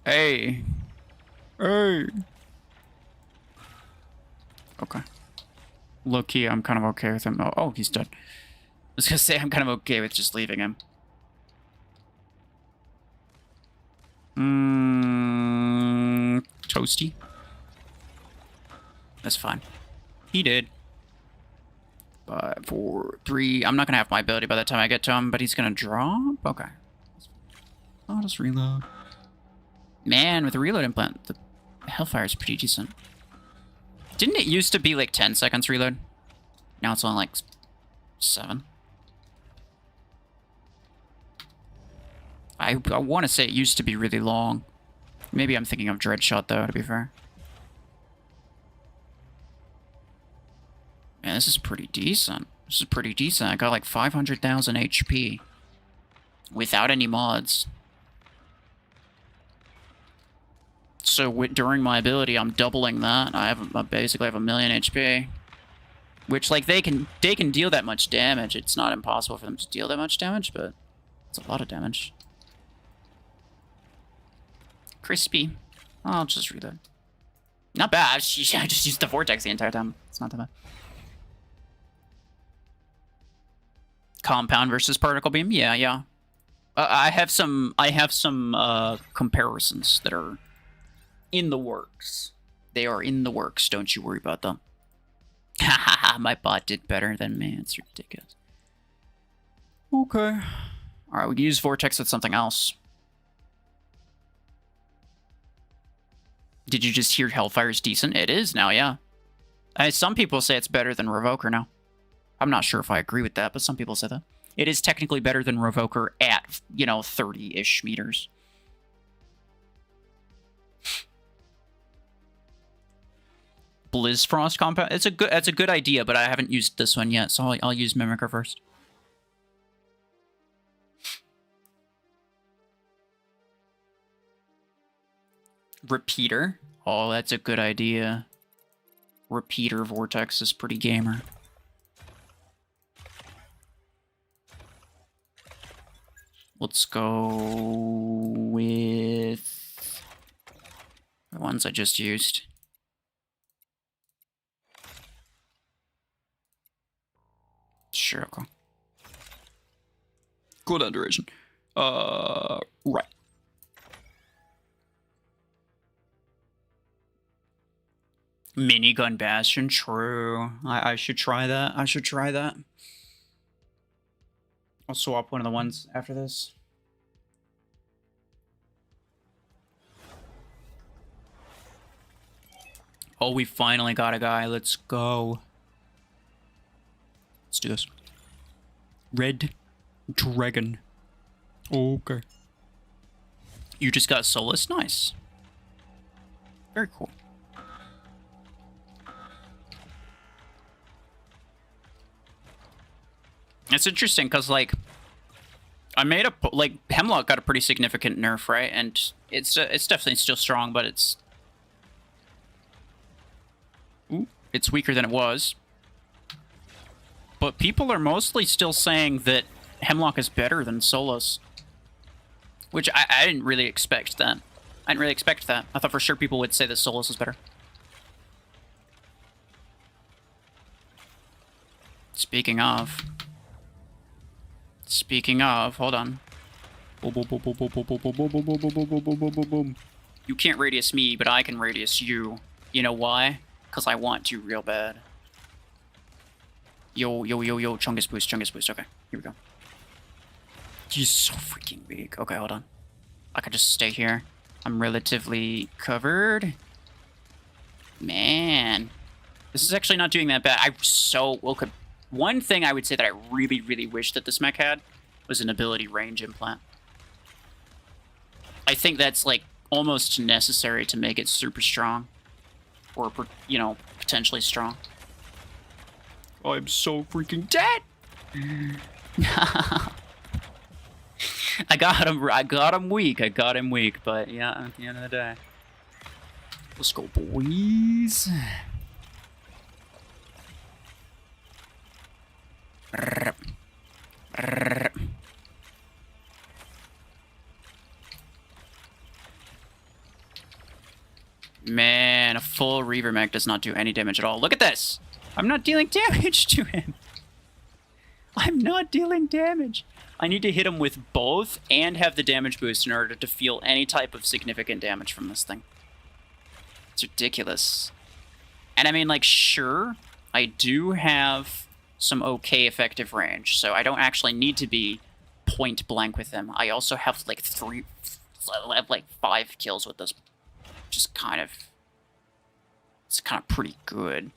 Hey. Hey. Okay. Low-key, I'm kind of okay with him. Oh, he's dead. I was gonna say I'm kind of okay with just leaving him. Toasty. That's fine. He did. 5, 4, 3. I'm not gonna have my ability by the time I get to him, but he's gonna drop? Okay. I'll just reload. Man, with the reload implant, the Hellfire is pretty decent. Didn't it used to be like 10 seconds reload? Now it's only like 7. I want to say it used to be really long. Maybe I'm thinking of Dreadshot though, to be fair. Man, this is pretty decent. This is pretty decent. I got like 500,000 HP. Without any mods. So during my ability, I'm doubling that. I basically have 1,000,000 HP. Which, like, they can deal that much damage. It's not impossible for them to deal that much damage, but it's a lot of damage. Crispy. I'll just reload. Not bad. I just used the vortex the entire time. It's not that bad. Compound versus particle beam. Yeah, yeah. I have some comparisons that are in the works. They are in the works. Don't you worry about them. Haha, my bot did better than me. It's ridiculous. Okay. Alright, we can use Vortex with something else. Did you just hear Hellfire's decent? It is now, yeah. Some people say it's better than Revoker now. I'm not sure if I agree with that, but some people say that. It is technically better than Revoker at, you know, 30-ish meters. Blizzfrost compound. It's a good idea, but I haven't used this one yet, so I'll use Mimicker first. Repeater. Oh, that's a good idea. Repeater Vortex is pretty gamer. Let's go with the ones I just used. Sure, okay. Cooldown duration. Right. Minigun Bastion, true. I should try that. I should try that. I'll swap one of the ones after this. Oh, we finally got a guy. Let's go. Let's do this. Red Dragon. Okay. You just got Solus? Nice. Very cool. It's interesting because, like, I made a like Hemlock got a pretty significant nerf, right? And it's definitely still strong, but it's weaker than it was. But people are mostly still saying that Hemlock is better than Solus, which I didn't really expect that. I didn't really expect that. I thought for sure people would say that Solus is better. Speaking of, hold on. You can't radius me, but I can radius you. You know why? Because I want to real bad. Yo, Chungus boost, Okay, here we go. He's so freaking weak. Okay, hold on. I could just stay here. I'm relatively covered. Man. This is actually not doing that bad. One thing I would say that I really, really wish that this mech had was an ability range implant. I think that's, like, almost necessary to make it super strong. Or, you know, potentially strong. I'm so freaking dead! I got him weak, but yeah, at the end of the day. Let's go, boys. Man, a full Reaver mech does not do any damage at all. Look at this! I'm not dealing damage to him! I'm not dealing damage! I need to hit him with both and have the damage boost in order to feel any type of significant damage from this thing. It's ridiculous. And I mean, like, sure, I do have some okay effective range, so I don't actually need to be point blank with him. I also have, like, 5 kills with this. Just kind of... It's kind of pretty good.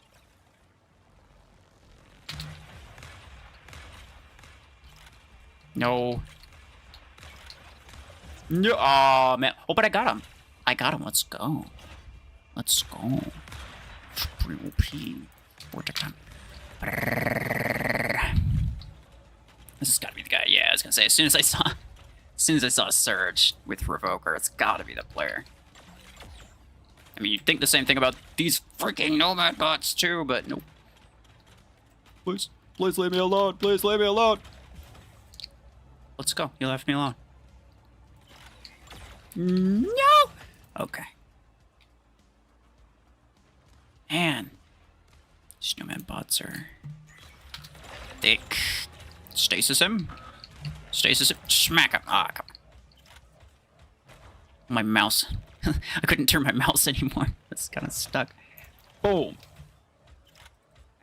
No. No. Oh, man. Oh, but I got him. Let's go. Let's go. Triple P. This has got to be the guy. Yeah, I was gonna say. As soon as I saw Surge with Revoker, it's got to be the player. I mean, you'd think the same thing about these freaking Nomad bots too, but nope. Please leave me alone. Please leave me alone. Let's go. You left me alone. No! Okay. Man. Snowman bots are thick. Stasis him. Smack him. Ah, come on. My mouse. I couldn't turn my mouse anymore. It's kind of stuck. Boom.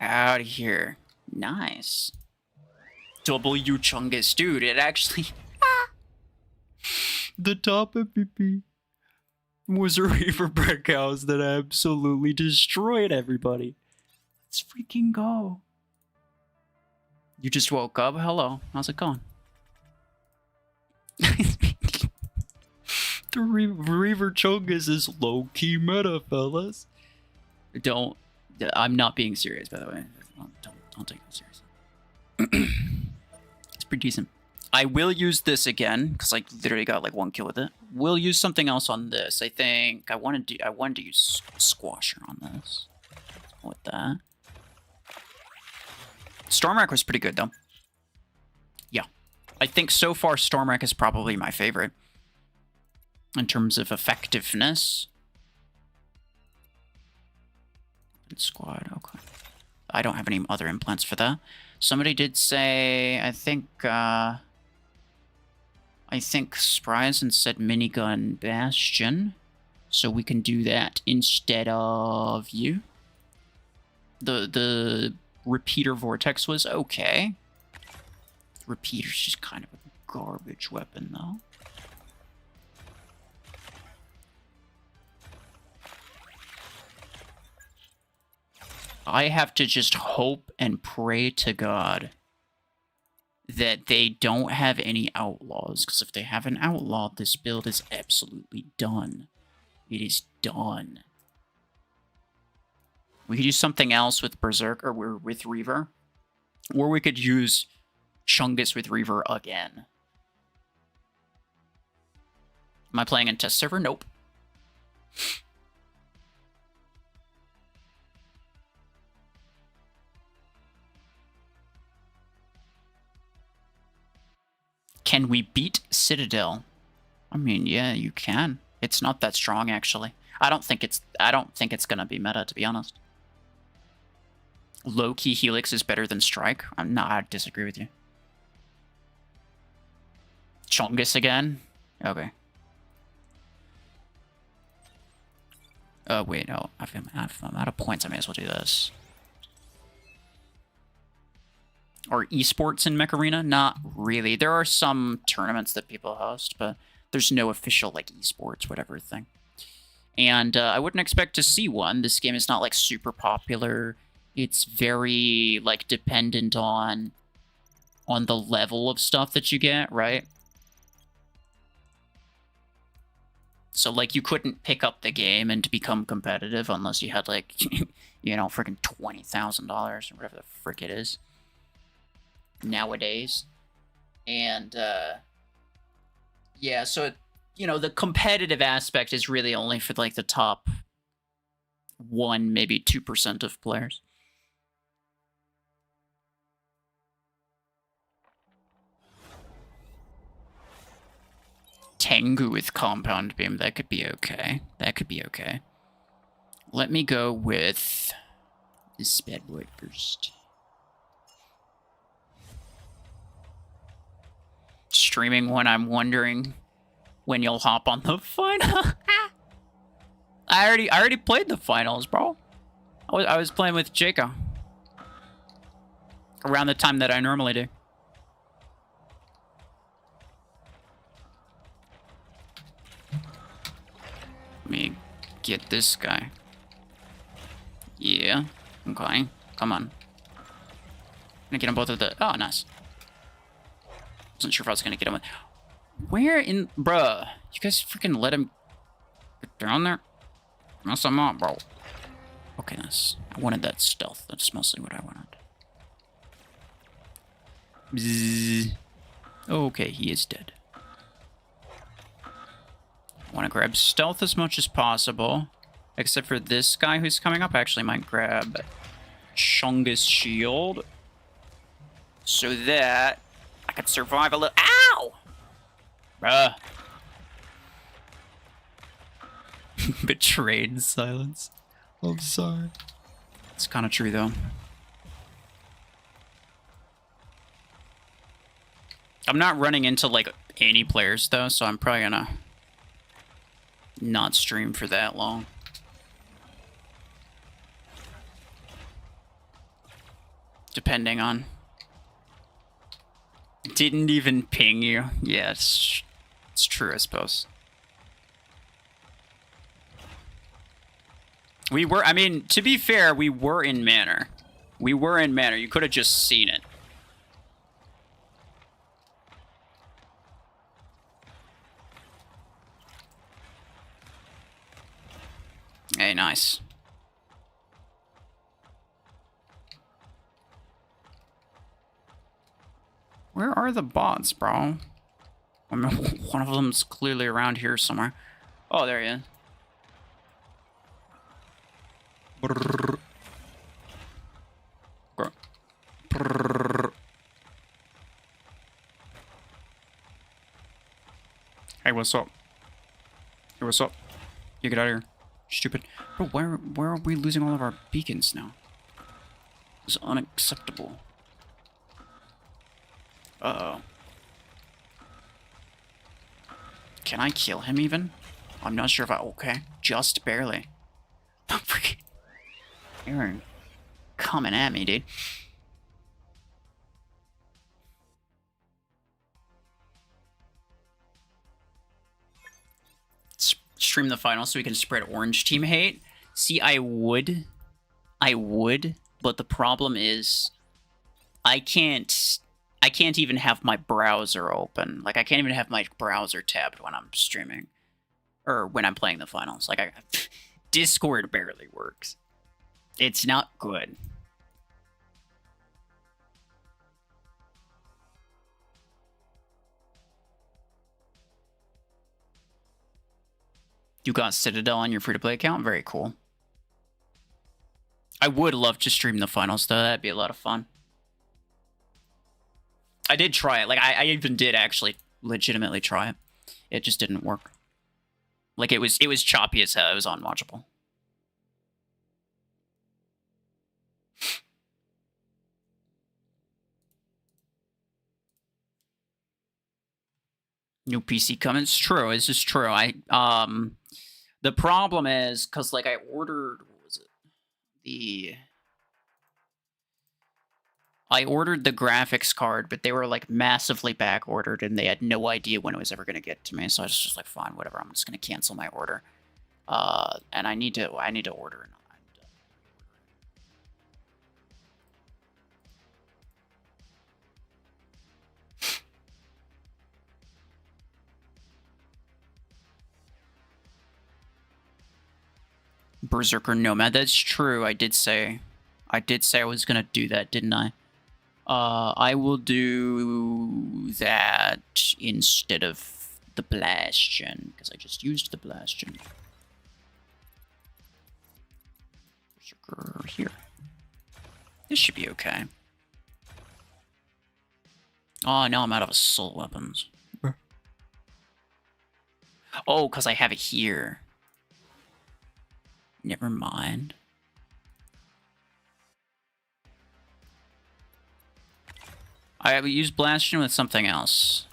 Out of here. Nice. W Chungus. Dude, it actually... The top MVP was a Reaver Brick House that absolutely destroyed everybody. Let's freaking go. You just woke up? Hello. How's it going? The Reaver Chungus is low-key meta, fellas. I'm not being serious, by the way. Don't take it seriously. It's pretty decent. I will use this again, because I literally got like 1 kill with it. We'll use something else on this. I think I wanted to use Squasher on this. With that. Stormwreck was pretty good, though. Yeah. I think so far Stormwreck is probably my favorite. In terms of effectiveness. Squad, okay. I don't have any other implants for that. Somebody did say, I think Spryzen said minigun Bastion. So we can do that instead of you. The repeater vortex was okay. Repeater's just kind of a garbage weapon, though. I have to just hope and pray to God that they don't have any outlaws, because if they have an outlaw, this build is absolutely done. It is done. We could use something else with Berserk, or with Reaver. Or we could use Chungus with Reaver again. Am I playing in test server? Nope. Can we beat Citadel? I mean, yeah, you can. It's not that strong, actually. I don't think it's gonna be meta, to be honest. Low-key Helix is better than Strike. I disagree with you. Chungus again? Okay. Oh, wait, no. I'm out of points. I may as well do this. Or esports in Mech Arena? Not really. There are some tournaments that people host, but there's no official, like, esports, whatever thing. And I wouldn't expect to see one. This game is not, like, super popular. It's very, like, dependent on the level of stuff that you get, right? So, like, you couldn't pick up the game and become competitive unless you had, like, you know, freaking $20,000 or whatever the frick it is nowadays. And, yeah, so, you know, the competitive aspect is really only for, like, the top 1, maybe 2% of players. Tengu with Compound Beam, that could be okay. That could be okay. Let me go with this bad boy first. Streaming when I'm wondering when you'll hop on the final. I already played the finals, bro. I was playing with Jacob around the time that I normally do. Let me get this guy. Yeah. Okay. Come on. I'm gonna get them both of the... Oh, nice. Wasn't sure if I was gonna get him. Where in... Bruh. You guys freaking let him get down there? Mess him up, bro. Okay, nice. I wanted that stealth. That's mostly what I wanted. Bzzz. Okay, he is dead. I want to grab stealth as much as possible. Except for this guy who's coming up. I actually might grab Chungus shield. So that I could survive a little... Ow! Bruh. Betrayed in silence. I'm sorry. It's kind of true, though. I'm not running into, like, any players, though, so I'm probably gonna not stream for that long. Depending on... Didn't even ping you. Yeah, it's true, I suppose. We were, I mean, to be fair, we were in Manor. We were in Manor. You could have just seen it. Hey, nice. Where are the bots, bro? I mean, one of them's clearly around here somewhere. Oh, there he is. Brrr. Brrr. Brrr. Hey, what's up? Hey, what's up? You get out of here. Stupid. Bro, where are we losing all of our beacons now? It's unacceptable. Uh-oh. Can I kill him even? I'm not sure if I... Okay. Just barely. Freaking... Aaron. Coming at me, dude. Stream the final so we can spread orange team hate. See, I would, but the problem is I can't even have my browser open. Like, I can't even have my browser tabbed when I'm streaming. Or when I'm playing the finals. Like, Discord barely works. It's not good. You got Citadel on your free-to-play account? Very cool. I would love to stream the finals, though. That'd be a lot of fun. I did try it. Like, I even did actually legitimately try it. It just didn't work. Like, it was choppy as hell. It was unwatchable. New PC coming. It's true. It's just true. The problem is, because, like, I ordered... What was it? I ordered the graphics card, but they were, like, massively back-ordered, and they had no idea when it was ever going to get to me, so I was just like, fine, whatever, I'm just going to cancel my order. And I need to order. Berserker Nomad, that's true, I did say I was going to do that, didn't I? I will do that instead of the Bastion, because I just used the Bastion. Berserker here. This should be okay. Oh, now I'm out of assault weapons. Oh, because I have it here. Never mind. I will use Bastion with something else.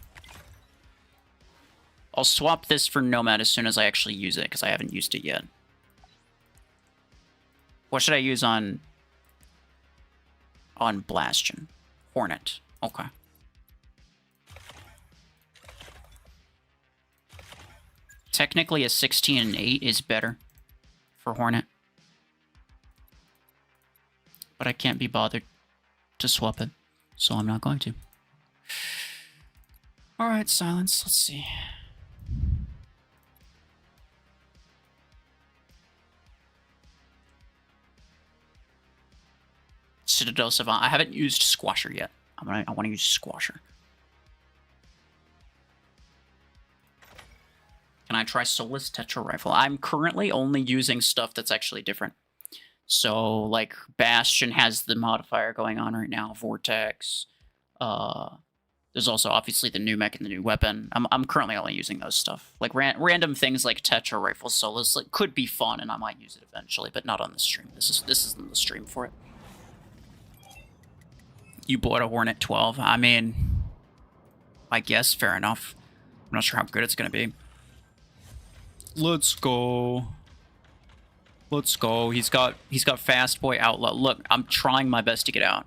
I'll swap this for Nomad as soon as I actually use it, because I haven't used it yet. What should I use on Bastion? Hornet. Okay. Technically, a 16 and 8 is better for Hornet. But I can't be bothered to swap it, so I'm not going to. Alright, silence. Let's see. Citadel Savant. I haven't used Squasher yet. I want to use Squasher. Can I try Soulless Tetra Rifle? I'm currently only using stuff that's actually different. So, like, Bastion has the modifier going on right now. Vortex. There's also, obviously, the new mech and the new weapon. I'm currently only using those stuff. Like, random things like Tetra Rifle Soulless like, could be fun, and I might use it eventually, but not on the stream. This isn't the stream for it. You bought a Hornet 12. I mean, I guess, fair enough. I'm not sure how good it's going to be. Let's go. Let's go. He's got Fast Boy Outlaw. Look, I'm trying my best to get out.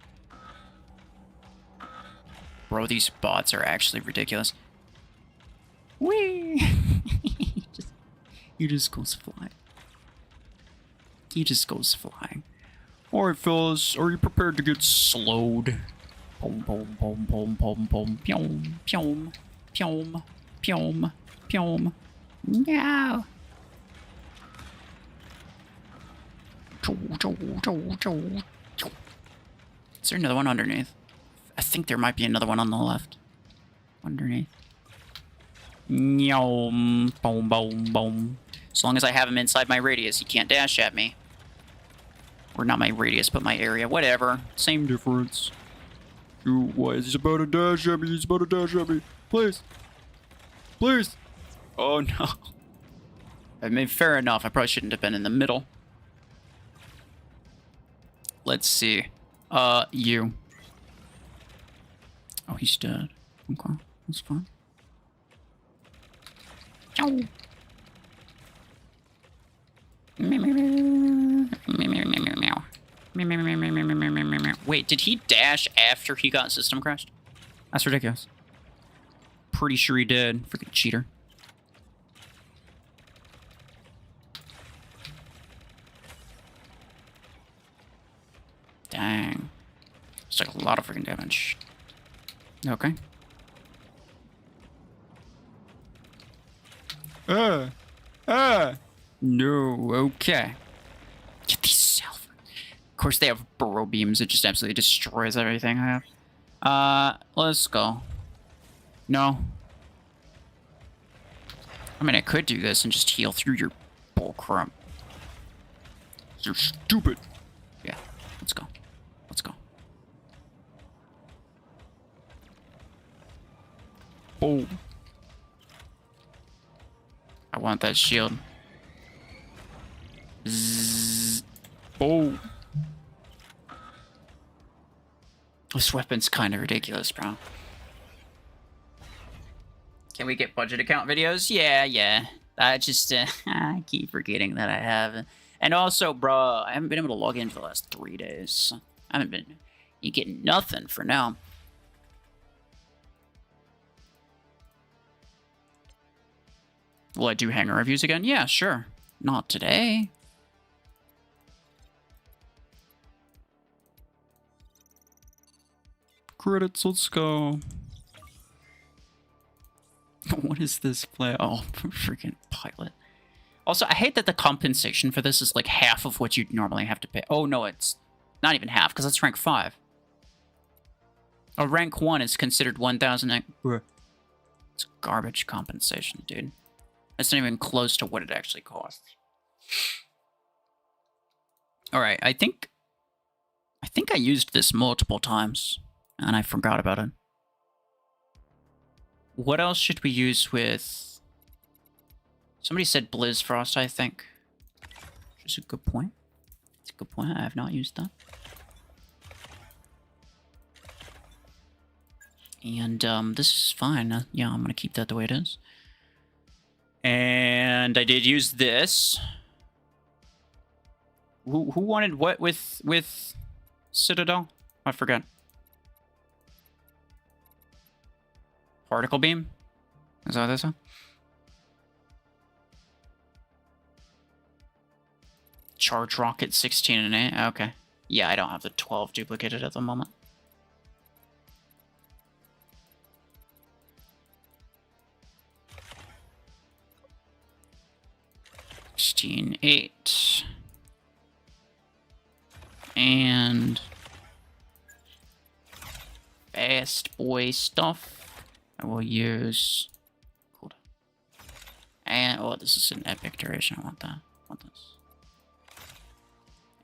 Bro, these bots are actually ridiculous. Whee! He just goes flying. He just goes flying. Alright, fellas, are you prepared to get slowed? Boom, boom, boom, boom, boom, boom, pyom, pyom, pyom, pyom, pyom. No. Is there another one underneath? I think there might be another one on the left. Underneath. Boom, boom, boom. As long as I have him inside my radius, he can't dash at me. Or not my radius, but my area. Whatever. Same difference. What? He's about to dash at me. He's about to dash at me. Please. Please. Oh, no. I mean, fair enough. I probably shouldn't have been in the middle. Let's see. You. Oh, he's dead. Okay, that's fine. Ow. Wait, did he dash after he got system crashed? That's ridiculous. Pretty sure he did. Freaking cheater. Dang. It's like a lot of freaking damage. Okay. No, okay. Get these self. Of course, they have burrow beams. It just absolutely destroys everything I have. Let's go. No. I mean, I could do this and just heal through your bullcrap. You're stupid. Yeah, let's go. Let's go. Oh. I want that shield. Zzz. Oh. This weapon's kind of ridiculous, bro. Can we get budget account videos? Yeah. I just, I keep forgetting that I have. And also, bro, I haven't been able to log in for the last 3 days. I haven't been, you get nothing for now. Will I do hanger reviews again? Yeah, sure. Not today. Credits, let's go. What is this play? Oh, freaking pilot. Also, I hate that the compensation for this is like half of what you'd normally have to pay. Oh, no, it's not even half, because that's rank 5. A rank 1 is considered 1,000. It's garbage compensation, dude. It's not even close to what it actually costs. Alright, I think I used this multiple times, and I forgot about it. What else should we use with... Somebody said Blizz Frost, I think. Which is a good point. It's a good point. I have not used that. And this is fine. Yeah, I'm going to keep that the way it is. And I did use this. Who wanted what with Citadel? I forgot. Particle beam? Is that what this one? Charge rocket 16 and 8. Okay. Yeah, I don't have the 12 duplicated at the moment. $16.8. And fast boy stuff. I will use. Hold on. And oh, this is an epic duration. I want that. I want this.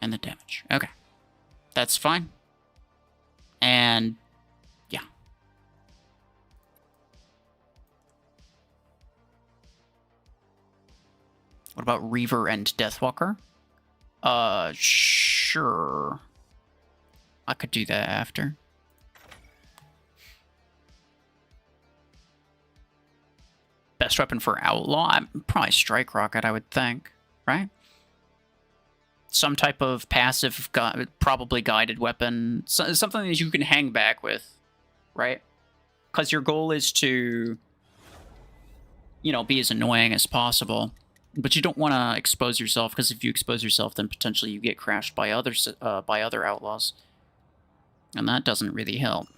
And the damage. Okay. That's fine. And yeah. What about Reaver and Deathwalker? Sure. I could do that after. Best weapon for Outlaw? Probably Strike Rocket, I would think. Right? Some type of passive, probably guided weapon. Something that you can hang back with. Right? Because your goal is to, you know, be as annoying as possible. But you don't want to expose yourself, because if you expose yourself, then potentially you get crashed by other outlaws. And that doesn't really help.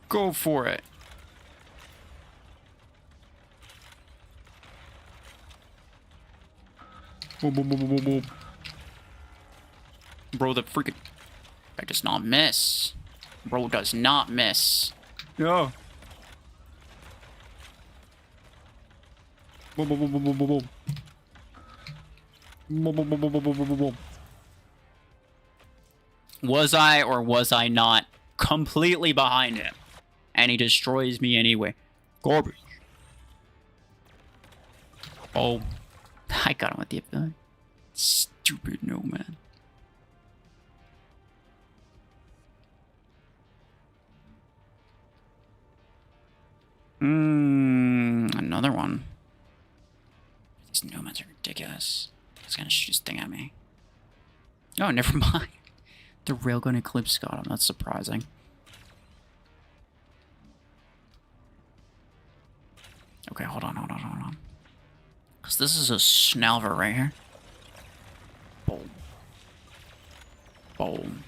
Go for it. Boom, boom, boom, boom, boom, boom. Bro, the freaking... I does not miss. Bro does not miss. Yeah. Boom, boom, boom, boom, boom, boom, boom. Boom, boom, boom, boom, boom, boom, boom, boom. Was I or was I not completely behind him? And he destroys me anyway. Garbage. Oh. I got him with the ability. Stupid no man. Another one. These nomads are ridiculous. He's gonna shoot his thing at me. Oh, never mind. The Railgun Eclipse got him. That's surprising. Okay, hold on. Because this is a Snalver right here. Boom. Boom.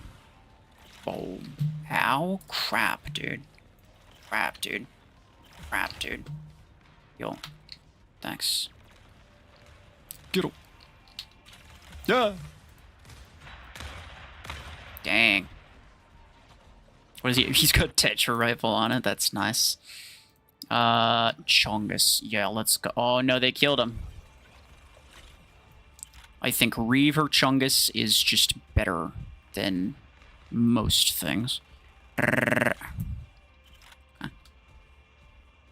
Boom. Ow. Crap, dude. Crap, dude. Yo. Thanks. Get him. Yeah. Dang. What is he? He's got a Tetra rifle on it. That's nice. Chongus. Yeah, let's go. Oh, no, they killed him. I think Reaver Chungus is just better than most things.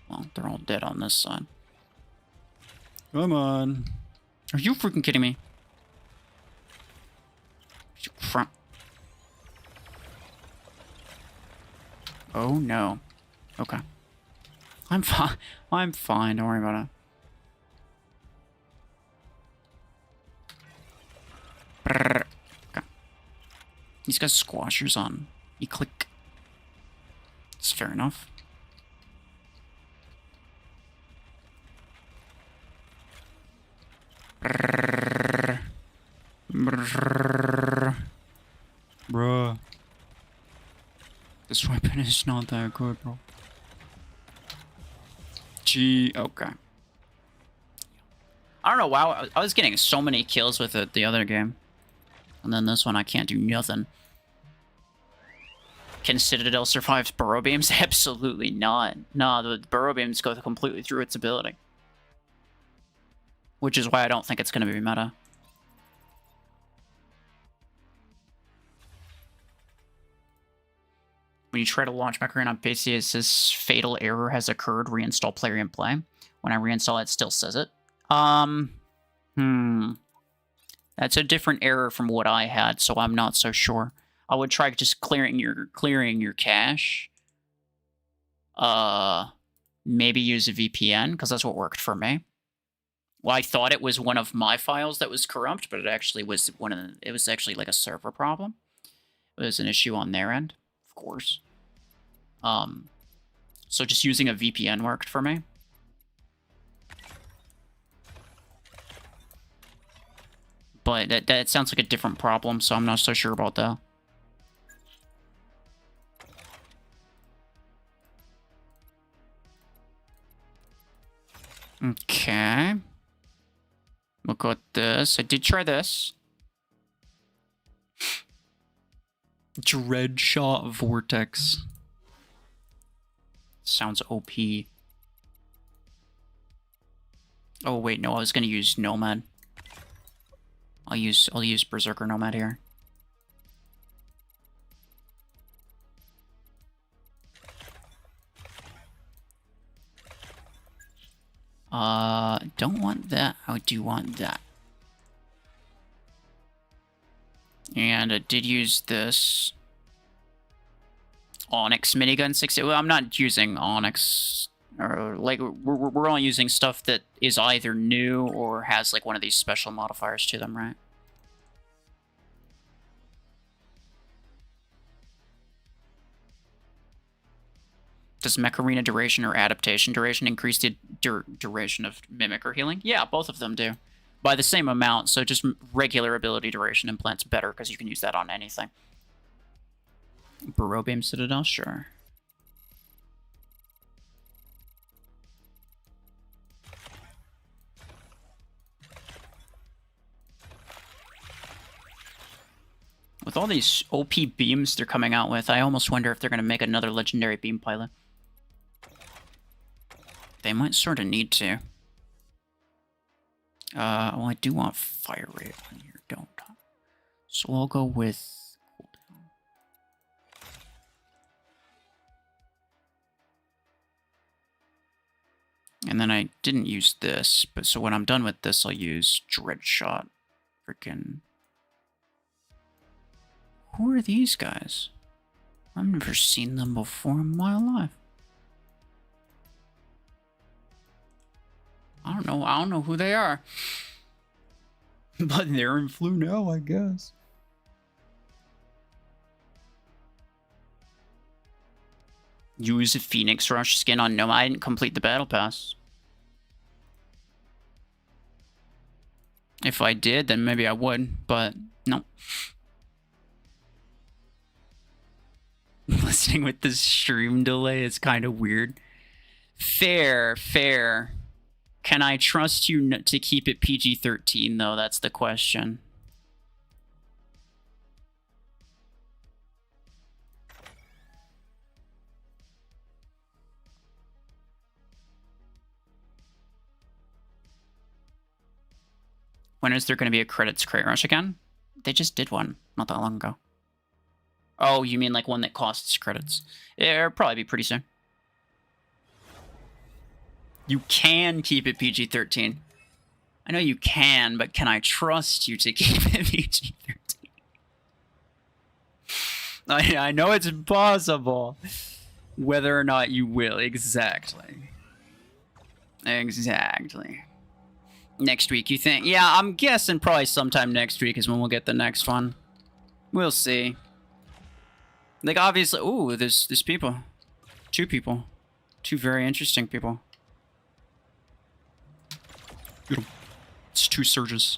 Well, they're all dead on this side. Come on. Are you freaking kidding me? Oh, no. Okay. I'm fine. I'm fine. Don't worry about it. Okay. He's got squashers on. You click. It's fair enough. Bruh. This weapon is not that good, bro. Gee, okay. I don't know, wow, I was getting so many kills with it the other game. And then this one, I can't do nothing. Can Citadel survive burrow beams? Absolutely not. No, the burrow beams go completely through its ability. Which is why I don't think it's going to be meta. When you try to launch Mech on PC, it says fatal error has occurred. Reinstall Plarium Play. When I reinstall it, it still says it. That's a different error from what I had, so I'm not so sure. I would try just clearing your cache. Maybe use a VPN, because that's what worked for me. Well, I thought it was one of my files that was corrupt, but it actually was it was actually like a server problem. It was an issue on their end, of course. So just using a VPN worked for me. But that sounds like a different problem, so I'm not so sure about that. Okay. Look at this. I did try this. Dreadshot Vortex. Sounds OP. Oh wait, no, I was gonna use Nomad. I'll use Berserker Nomad here. Don't want that. I do want that. And I did use this Onyx minigun 60. Well, I'm not using Onyx, or like we're only using stuff that is either new or has like one of these special modifiers to them, right? Does Mech Arena duration or adaptation duration increase the duration of Mimic or healing? Yeah, both of them do. By the same amount, so just regular ability duration implants better because you can use that on anything. Burrow Beam Citadel? Sure. With all these OP beams they're coming out with, I almost wonder if they're going to make another legendary beam pilot. They might sort of need to. Well, I do want fire rate on here, don't I? So I'll go with cooldown. And then I didn't use this, but so when I'm done with this, I'll use Dreadshot. Freaking. Who are these guys? I've never seen them before in my life. I don't know. I don't know who they are. But they're in Flu now, I guess. Use a Phoenix Rush skin on Gnome. I didn't complete the Battle Pass. If I did, then maybe I would, but no. Listening with the stream delay is kind of weird. Fair, fair. Can I trust you to keep it PG-13, though? That's the question. When is there going to be a credits crate rush again? They just did one not that long ago. Oh, you mean like one that costs credits? It'll probably be pretty soon. You can keep it PG-13. I know you can, but can I trust you to keep it PG-13? I know it's impossible. Whether or not you will. Exactly. Exactly. Next week, you think? Yeah, I'm guessing probably sometime next week is when we'll get the next one. We'll see. Like, obviously... Ooh, there's people. Two people. Two very interesting people. It's two surges.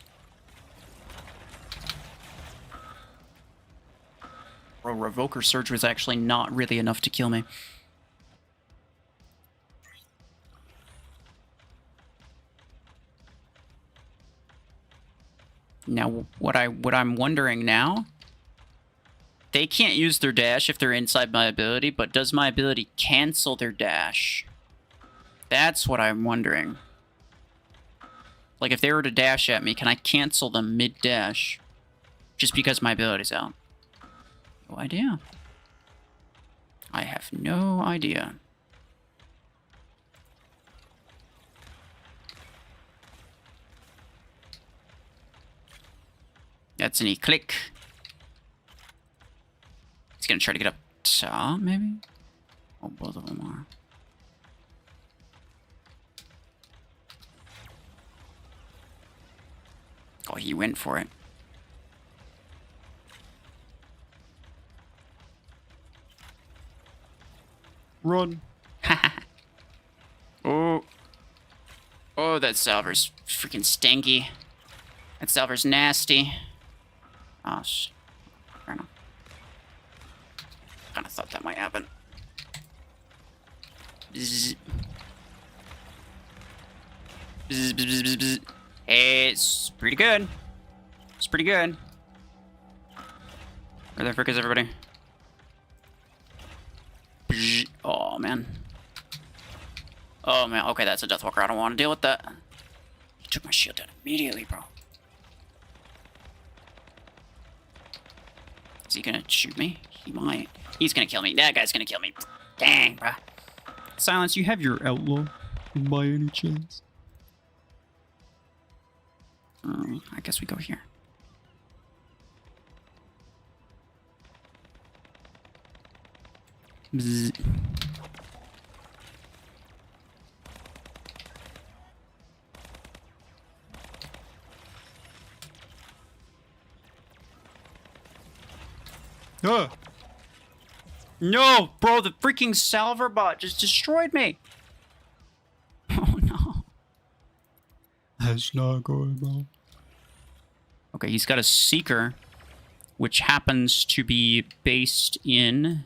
Bro, Revoker Surge was actually not really enough to kill me. Now, what I'm wondering now, they can't use their dash if they're inside my ability, but does my ability cancel their dash? That's what I'm wondering. Like, if they were to dash at me, can I cancel them mid-dash? Just because my ability's out? No idea. I have no idea. That's an E-click. He's gonna try to get up top, maybe? Oh, both of them are. Oh, he went for it. Run. Oh. Oh, that Salver's freaking stanky. That Salver's nasty. Oh, shit. Fair enough. Kinda thought that might happen. Bzz. Bzz, bzz, bzz, bzz, bzz. It's pretty good. It's pretty good. Where the frick is everybody? Bzz. Oh, man. Oh, man. Okay, that's a Deathwalker. I don't want to deal with that. He took my shield down immediately, bro. Is he gonna shoot me? He might. He's gonna kill me. That guy's gonna kill me. Dang, bro. Silence, you have your outlaw by any chance? I guess we go here. Bzz. No, bro, the freaking Salver bot just destroyed me. Oh, no. That's not good, bro. Okay, he's got a Seeker, which happens to be based in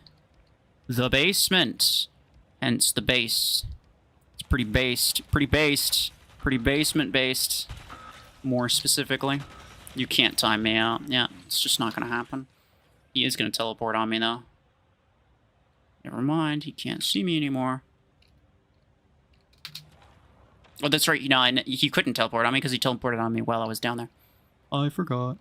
the basement. Hence the base. It's pretty based. Pretty based. Pretty basement-based. More specifically. You can't time me out. Yeah, it's just not going to happen. He is going to teleport on me, though. Never mind, he can't see me anymore. Oh, that's right. You know, he couldn't teleport on me because he teleported on me while I was down there. I forgot.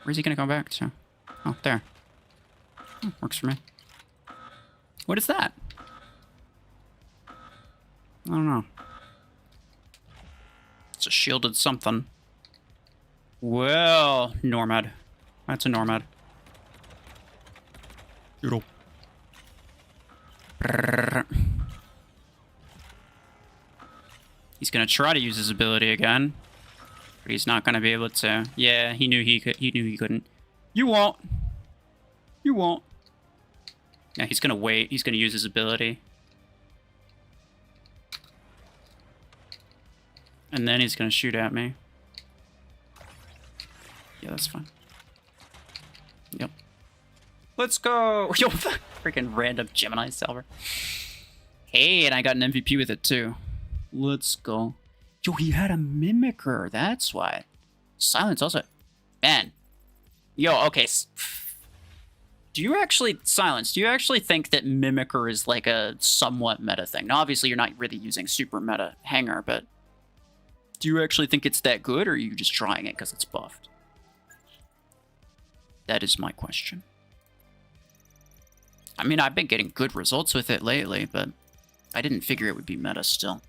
Where's he going to go back to? Oh, there. Oh, works for me. What is that? I don't know. It's a shielded something. Well, Normad. That's a Normad. Doodle. He's gonna try to use his ability again, but he's not gonna be able to. Yeah, he knew he could. He knew he couldn't. You won't. You won't. Yeah, he's gonna wait. He's gonna use his ability. And then he's gonna shoot at me. Yeah, that's fine. Yep. Let's go! Yo, freaking random Gemini Salver. Hey, and I got an MVP with it too. Let's go. Yo, he had a Mimicker. That's why. Silence also. Man. Yo, okay. Do you actually... Silence, do you actually think that Mimicker is like a somewhat meta thing? Now, obviously, you're not really using super meta Hanger, but... Do you actually think it's that good, or are you just trying it because it's buffed? That is my question. I mean, I've been getting good results with it lately, but I didn't figure it would be meta still.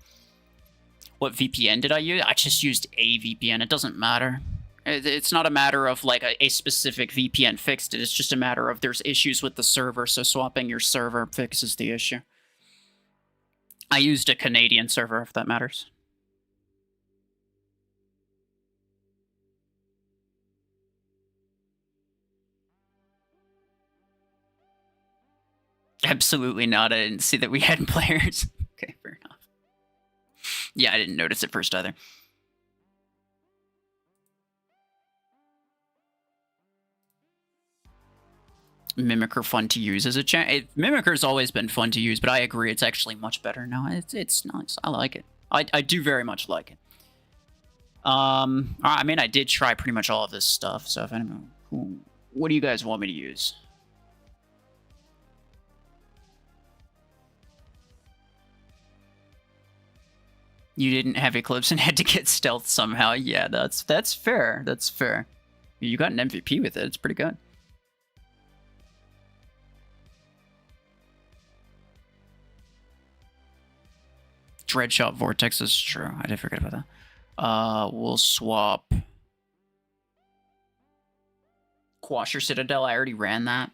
What VPN did I use? I just used a VPN. It doesn't matter. It's not a matter of like a specific VPN fixed it. It's just a matter of there's issues with the server, so swapping your server fixes the issue. I used a Canadian server, if that matters. Absolutely not. I didn't see that we had players. Okay, fair enough. Yeah, I didn't notice it first either. Mimicker fun to use as a Mimicker's always been fun to use, but I agree it's actually much better now. It's nice. I like it. I do very much like it. I mean, I did try pretty much all of this stuff, so if anyone, what do you guys want me to use? You didn't have Eclipse and had to get stealth somehow. Yeah, that's fair. That's fair. You got an MVP with it. It's pretty good. Dreadshot Vortex is true. I did forget about that. We'll swap Quasher Citadel. I already ran that.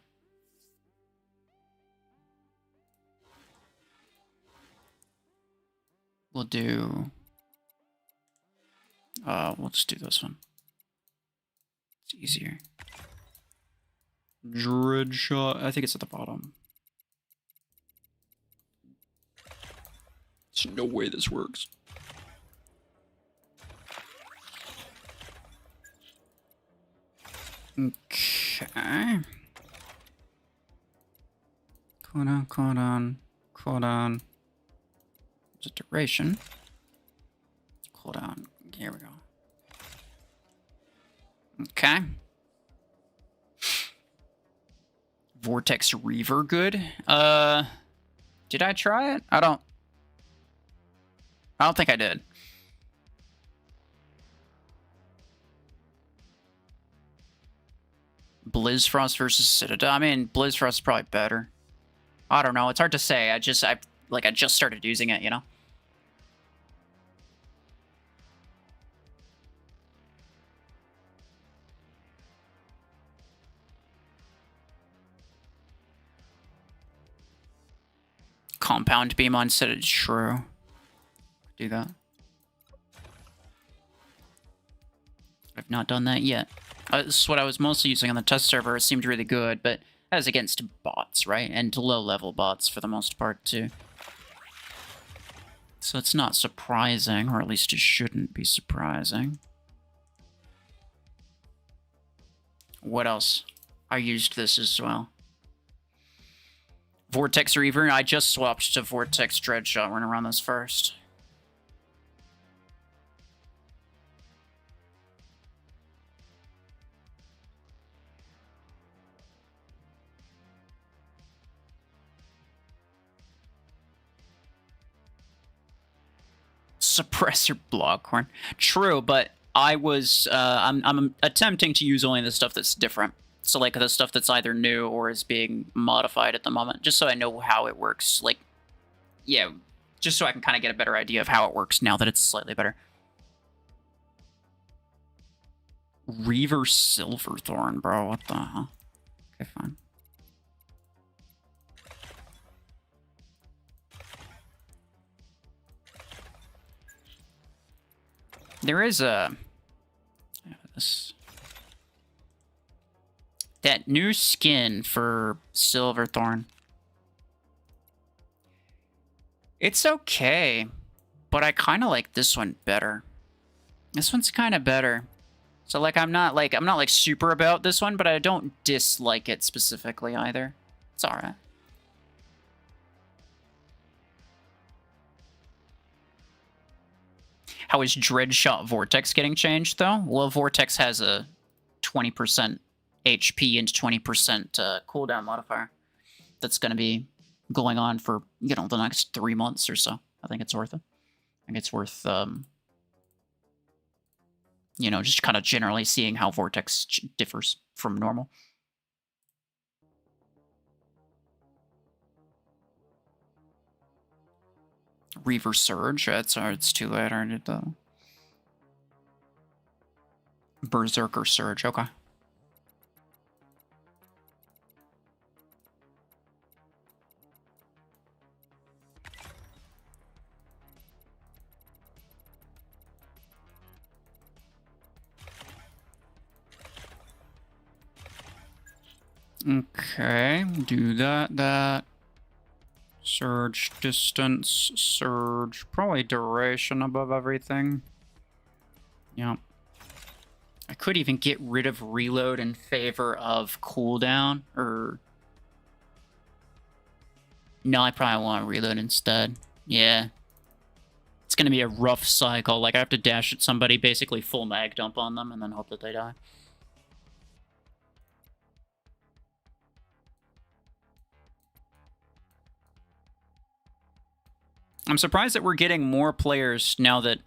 We'll do... we'll just do this one. It's easier. Dreadshot. I think it's at the bottom. There's no way this works. Okay. Cooldown. There's a duration. Cooldown. Here we go. Okay. Vortex Reaver good. Did I try it? I don't think I did. Blizzfrost versus Citadel. I mean, Blizzfrost is probably better. I don't know. It's hard to say. I just started using it, you know? Compound beam on Citadel. True. Do that. I've not done that yet. This is what I was mostly using on the test server. It seemed really good, but that was against bots, right? And low-level bots for the most part, too. So it's not surprising, or at least it shouldn't be surprising. What else? I used this as well. Vortex Reaver. I just swapped to Vortex Dreadshot. We're gonna run this first. Suppressor Blockhorn. True, but I was I'm attempting to use only the stuff that's different. So like the stuff that's either new or is being modified at the moment, just so I know how it works. Like, yeah, just so I can kind of get a better idea of how it works now that it's slightly better. Reaver Silverthorn, bro. What the hell? Okay, fine. There is a... That new skin for Silverthorn. It's okay, but I kind of like this one better. This one's kind of better. So like I'm not like super about this one, but I don't dislike it specifically either. It's all right. How is Dreadshot Vortex getting changed though? Well, Vortex has a 20% HP and 20% cooldown modifier. That's going to be going on for, you know, the next 3 months or so. I think it's worth it. I think it's worth, you know, just kind of generally seeing how Vortex differs from normal. Reaver Surge, it's too late, aren't it, though? Berserker Surge, okay. Okay, do that. Surge, distance, surge, probably duration above everything. Yep. I could even get rid of reload in favor of cooldown, or... No, I probably want reload instead. Yeah. It's gonna be a rough cycle. Like, I have to dash at somebody, basically full mag dump on them, and then hope that they die. I'm surprised that we're getting more players now that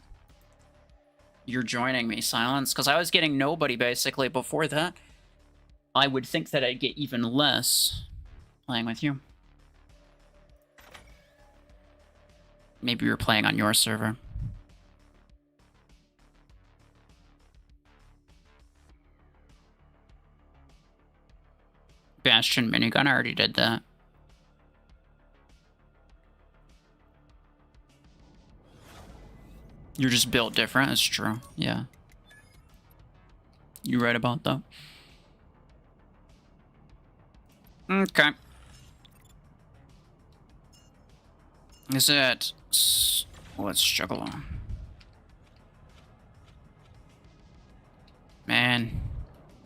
you're joining me, Silence, because I was getting nobody, basically, before that. I would think that I'd get even less playing with you. Maybe you were playing on your server. Bastion minigun, I already did that. You're just built different, that's true, yeah. You're right about that. Okay. Is it... Let's juggle on. Man.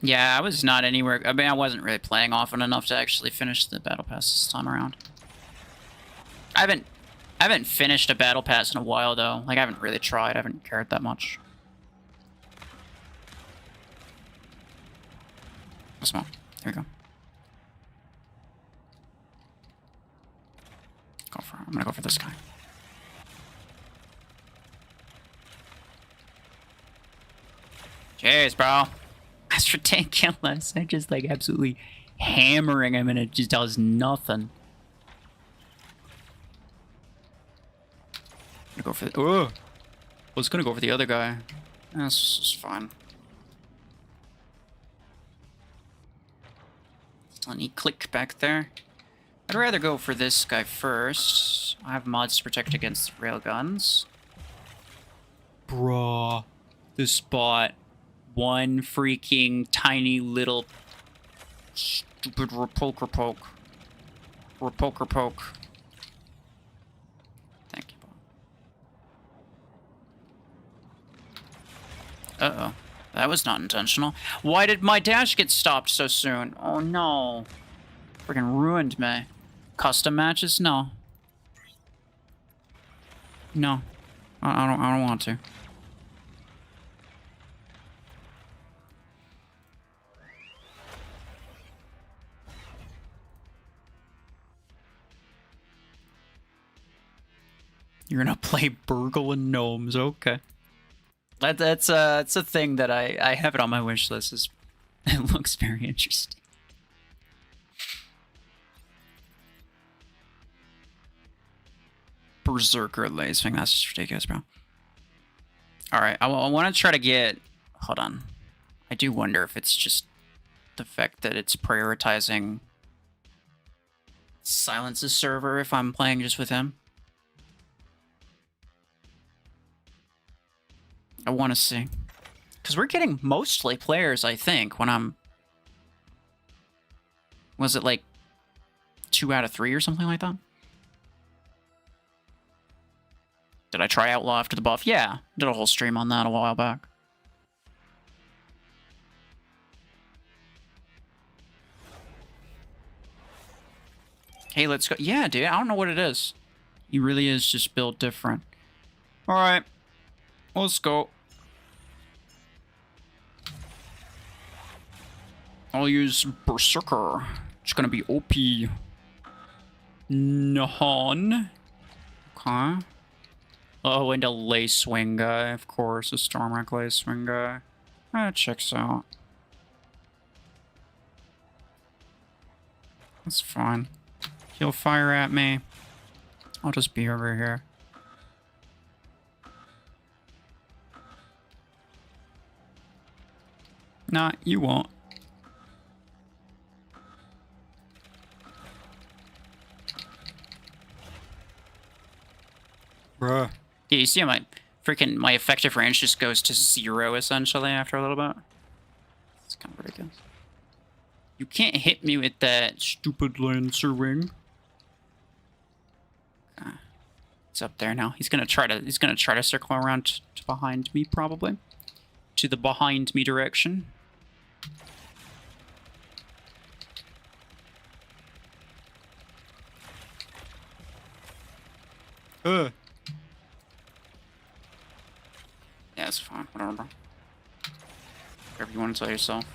Yeah, I was not anywhere... I mean, I wasn't really playing often enough to actually finish the battle pass this time around. I haven't finished a battle pass in a while, though. Like, I haven't really tried. I haven't cared that much. Small. There we go. I'm gonna go for this guy. Jeez, bro. That's ridiculous. I just, like, absolutely hammering him, and it just does nothing. I'm gonna go for the... Oh! I was gonna go for the other guy. That's fine. Let me click back there. I'd rather go for this guy first. I have mods to protect against railguns. Bruh. This spot. One freaking tiny little stupid repoker poke. Repoker poke. Thank you. Uh-oh. That was not intentional. Why did my dash get stopped so soon? Oh no. Freaking ruined me. Custom matches? No. No. I don't want to. You're gonna play Burgle and Gnomes, okay. That's a thing that I have it on my wish list. It looks very interesting. Berserker Lasewing, that's just ridiculous, bro. Alright, I want to try to get... Hold on. I do wonder if it's just the fact that it's prioritizing Silence's server if I'm playing just with him. I want to see. Because we're getting mostly players, I think, when I'm... Was it like 2 out of 3 or something like that? Did I try Outlaw after the buff? Yeah, did a whole stream on that a while back. Hey, let's go. Yeah, dude, I don't know what it is. He really is just built different. Alright, let's go. I'll use Berserker. It's gonna be OP. Nahan. Okay. Oh, and a Lace Swing guy, of course. A Stormwreck Lace Swing guy. That checks out. That's fine. He'll fire at me. I'll just be over here. Nah, you won't. Bruh. Yeah, you see how my effective range just goes to 0 essentially after a little bit? It's kind of ridiculous. You can't hit me with that stupid Lancer Ring. Okay. It's up there now. He's gonna try to circle around to behind me, probably. To the behind me direction. Yeah, it's fine. Whatever, bro. Whatever you want to tell yourself.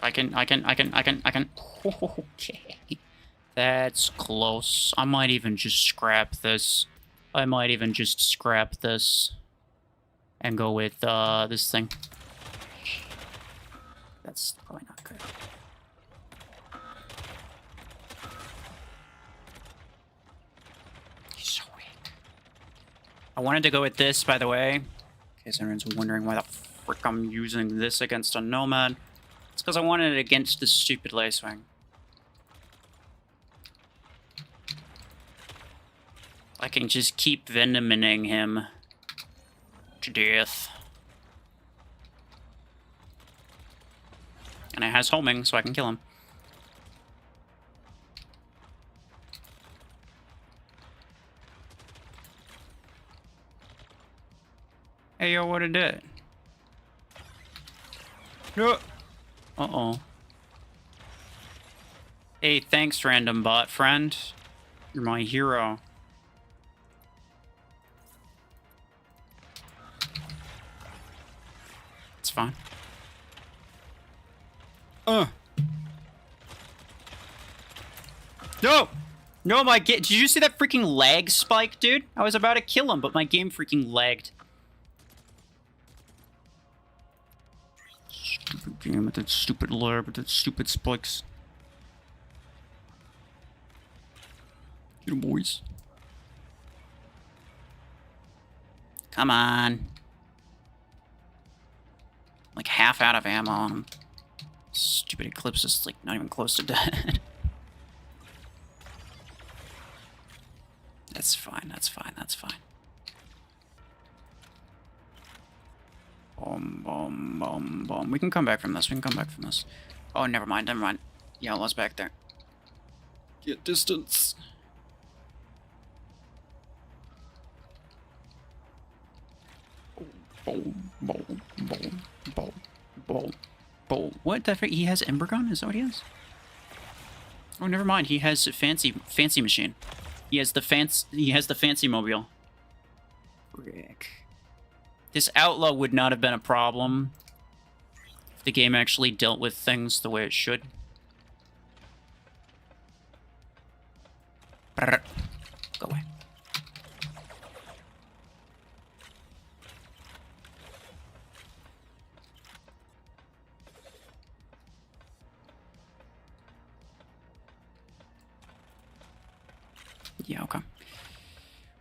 I can. Okay. That's close. I might even just scrap this. And go with, this thing. That's probably not good. He's so weak. I wanted to go with this, by the way. In case anyone's wondering why the frick I'm using this against a Nomad. It's because I wanted it against this stupid Lace Wing. I can just keep venoming him to death. And it has homing, so I can kill him. Hey, yo, what it did? Yeah. Uh-oh. Hey, thanks, random bot friend. You're my hero. It's fine. No! No, did you see that freaking lag spike, dude? I was about to kill him, but my game freaking lagged. Stupid game with that stupid lag, with that stupid spikes. Get him, boys. Come on. Like half out of ammo on him. Stupid Eclipse is like not even close to dead. That's fine, that's fine, that's fine. Boom, boom, boom, boom. We can come back from this, Oh, never mind, Yeah, Outlaw's back there. Get distance. Boom, boom, boom, boom, boom, boom. What the frick? He has Ember Gun? Is that what he has? Oh, never mind. He has a fancy machine. He has the fancy mobile. Frick. This Outlaw would not have been a problem if the game actually dealt with things the way it should. Brr. Go away. Yeah, okay.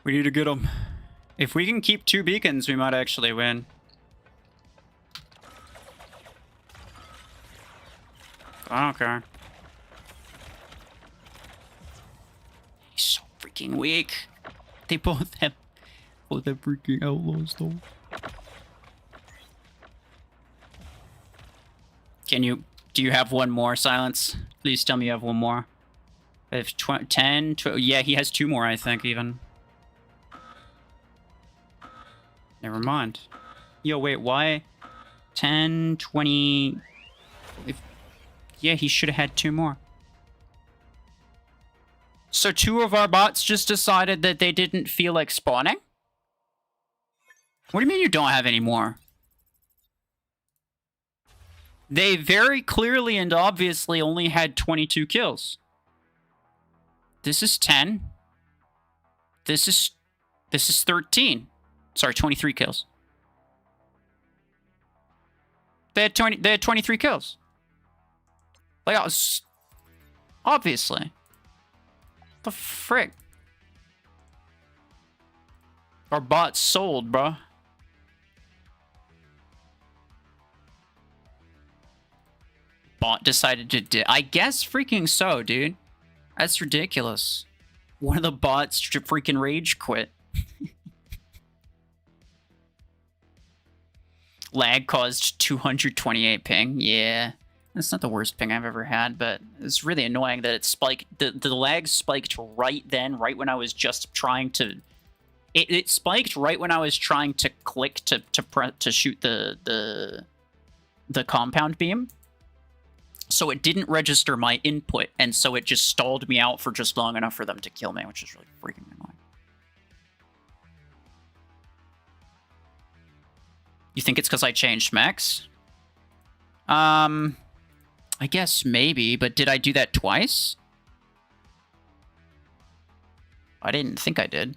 We need to get them. If we can keep 2 beacons, we might actually win. I don't care. He's so freaking weak. They both have Oh, the freaking outlaws, though. Can you... Do you have one more, Silence? Please tell me you have one more. If 10... yeah, he has 2 more, I think, even. Never mind. Yo, wait, why? 10, 20... If... Yeah, he should have had 2 more. So 2 of our bots just decided that they didn't feel like spawning? What do you mean you don't have any more? They very clearly and obviously only had 22 kills. This is 10. This is 13. Sorry, 23 kills. They had 23 kills. Like, obviously. The frick? Our bot sold, bro. Bot decided to I guess freaking so, dude. That's ridiculous. One of the bots freaking rage quit. Lag caused 228 ping. Yeah. That's not the worst ping I've ever had, but it's really annoying that it spiked. The lag spiked right then, right when I was just trying to... It spiked right when I was trying to click to shoot the compound beam. So it didn't register my input, and so it just stalled me out for just long enough for them to kill me, which is really freaking annoying. You think it's because I changed mechs? I guess maybe, but did I do that twice? I didn't think I did,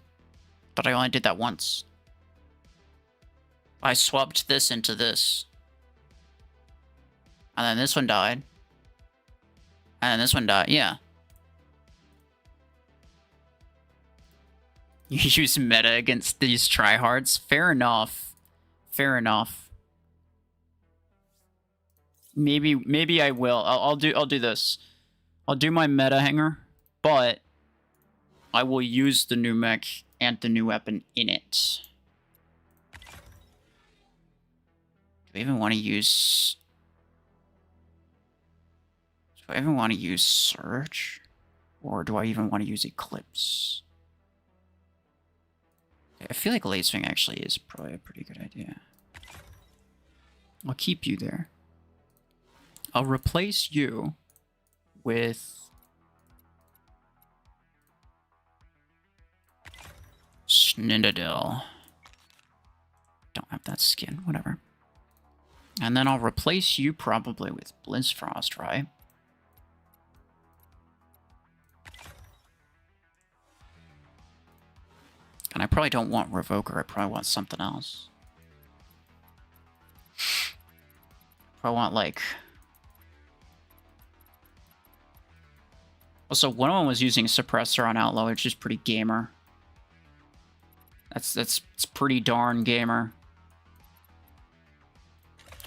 but I only did that once. I swapped this into this. And then this one died. And then this one died, yeah. You use meta against these tryhards? Fair enough. Fair enough. Maybe I will. I'll do this. I'll do my meta hanger, but I will use the new mech and the new weapon in it. Do I even want to use... Do I even want to use Surge? Or do I even want to use Eclipse? I feel like Lacewing actually is probably a pretty good idea. I'll keep you there. I'll replace you with... Snindadil. Don't have that skin, whatever. And then I'll replace you probably with Blizzfrost, right? And I probably don't want Revoker, I probably want something else. I want, like... Also, one of them was using Suppressor on Outlaw, which is pretty gamer. It's pretty darn gamer.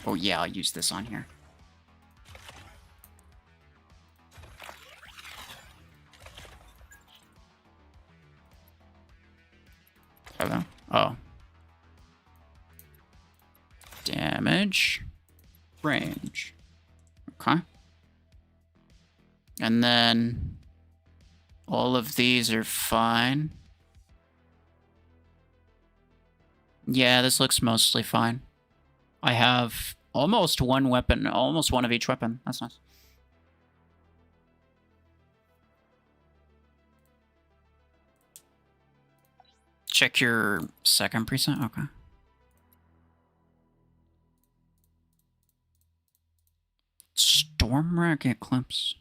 Oh yeah, I'll use this on here. Hello? Oh. Damage. Range. Okay. And then all of these are fine. Yeah, this looks mostly fine. I have almost one weapon, almost one of each weapon. That's nice. Check your second preset. Okay. Stormwreck Eclipse.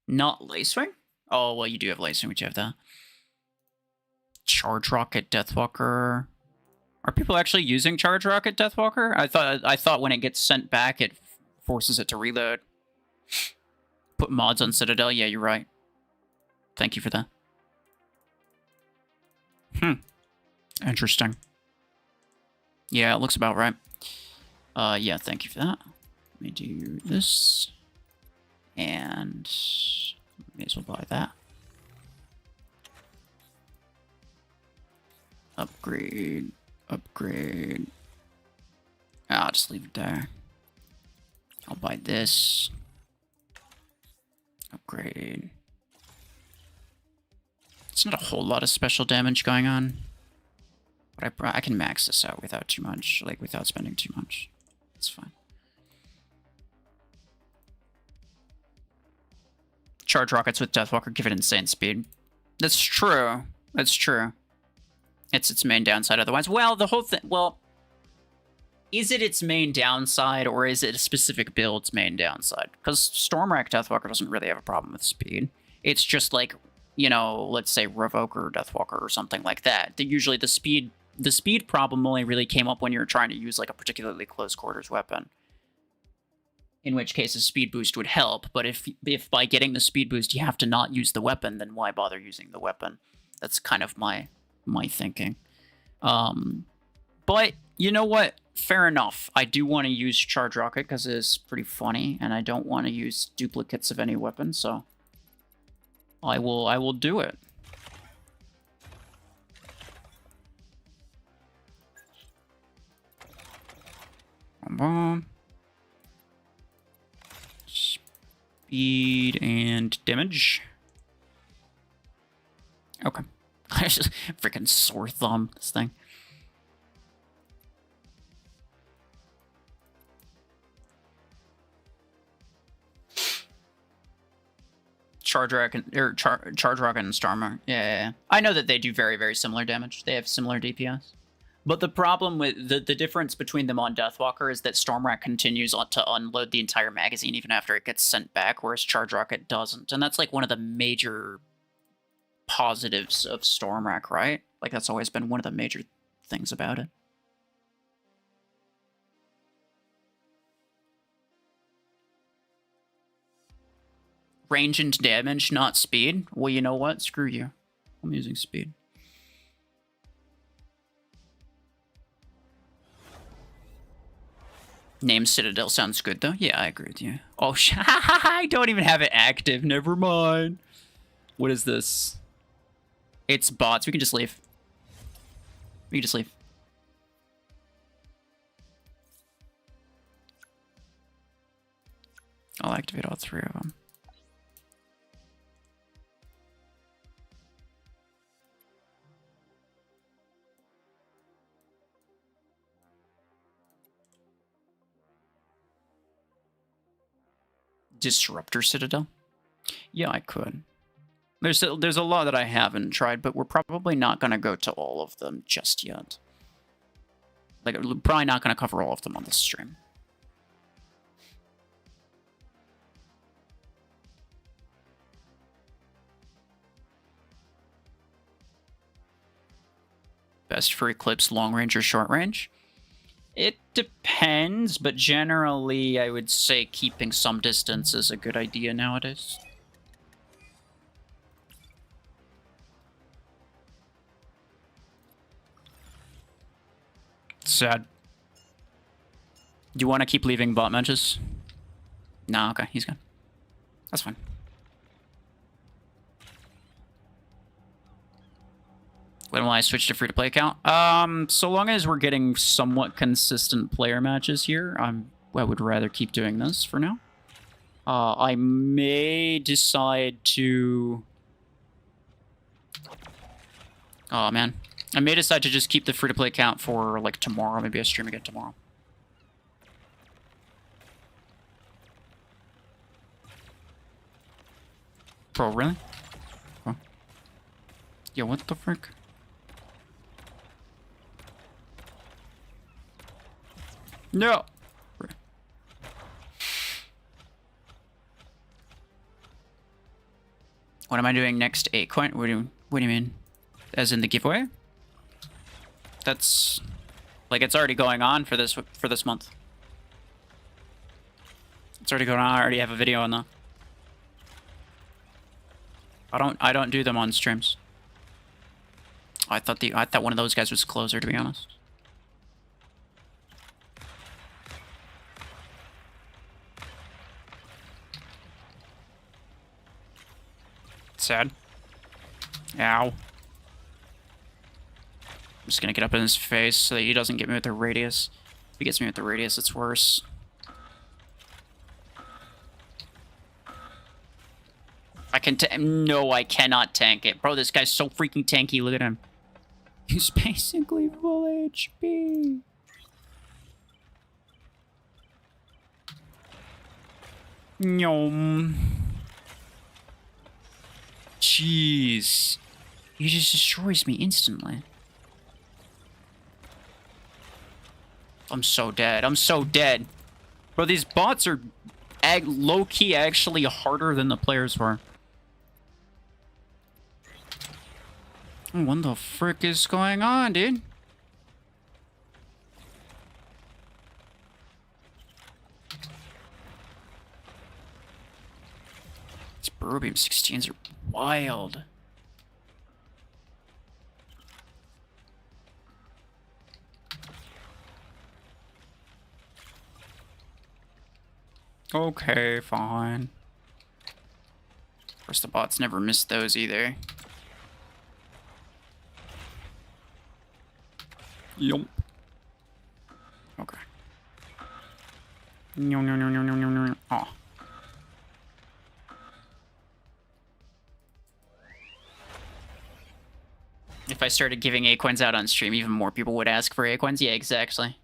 Not Lacewing? Oh, well, you do have Lacewing, but you have that. Charge Rocket Deathwalker. Are people actually using Charge Rocket Deathwalker? I thought when it gets sent back, it forces it to reload. Put mods on Citadel. Yeah, you're right. Thank you for that. Interesting. Yeah, it looks about right. Yeah, thank you for that. Let me do this. And may as well buy that. Upgrade. Upgrade. I'll just leave it there. I'll buy this. Upgrade. It's not a whole lot of special damage going on. But I can max this out without too much, like without spending too much. It's fine. Charge rockets with Deathwalker give it insane speed. That's true. That's true. It's its main downside otherwise. Well, the whole thing... Well, is it its main downside, or is it a specific build's main downside? Because Stormwreck Deathwalker doesn't really have a problem with speed. It's just like, you know, let's say Revoker Deathwalker or something like that. Usually the speed problem only really came up when you're trying to use like a particularly close quarters weapon. In which case a speed boost would help, but if by getting the speed boost you have to not use the weapon, then why bother using the weapon? That's kind of my thinking. But you know what? Fair enough. I do want to use Charge Rocket because it's pretty funny, and I don't want to use duplicates of any weapon, so I will do it. Boom. Speed and damage. Okay. I just freaking sore thumb this thing. Charge Rocket and Starmer. Yeah. I know that they do very, very similar damage. They have similar DPS. But the problem with the difference between them on Deathwalker is that Stormwreck continues to unload the entire magazine even after it gets sent back, whereas Charge Rocket doesn't. And that's like one of the major positives of Stormwreck, right? Like that's always been one of the major things about it. Range and damage, not speed. Well, you know what? Screw you. I'm using speed. Name Citadel sounds good, though. Yeah, I agree with you. Oh, I don't even have it active. Never mind. What is this? It's bots. We can just leave. We can just leave. I'll activate all three of them. Disruptor Citadel? Yeah, I could. There's a lot that I haven't tried, but we're probably not going to go to all of them just yet. Like, we're probably not going to cover all of them on this stream. Best for Eclipse, long range or short range? It depends, but generally I would say keeping some distance is a good idea nowadays. Sad. Do you want to keep leaving bot matches? No, okay, he's gone. That's fine. When will I switch to free-to-play account? So long as we're getting somewhat consistent player matches here, I would rather keep doing this for now. I may decide to... Oh, man. I may decide to just keep the free-to-play account for, like, tomorrow. Maybe I stream again tomorrow. Bro, really? Huh? Yo, what the frick? No! What am I doing next? 8 coin? What do you mean? As in the giveaway? That's... Like, it's already going on for this month. It's already going on. I already have a video on that. I don't do them on streams. I thought one of those guys was closer, to be honest. Sad. Ow. just gonna get up in his face so that he doesn't get me with the radius. If he gets me with the radius, it's worse. I can no, I cannot tank it. Bro, this guy's so freaking tanky. Look at him. He's basically full HP. Nyom. Jeez. He just destroys me instantly. I'm so dead. I'm so dead. Bro, these bots are low-key actually harder than the players were. What the frick is going on, dude? These Plarium 16s are wild. Okay, fine. Of course, the bots never miss those either. Yup. Okay. No, no, no, no, no, no, no. Oh. If I started giving Acorns out on stream, even more people would ask for Acorns. Yeah, exactly.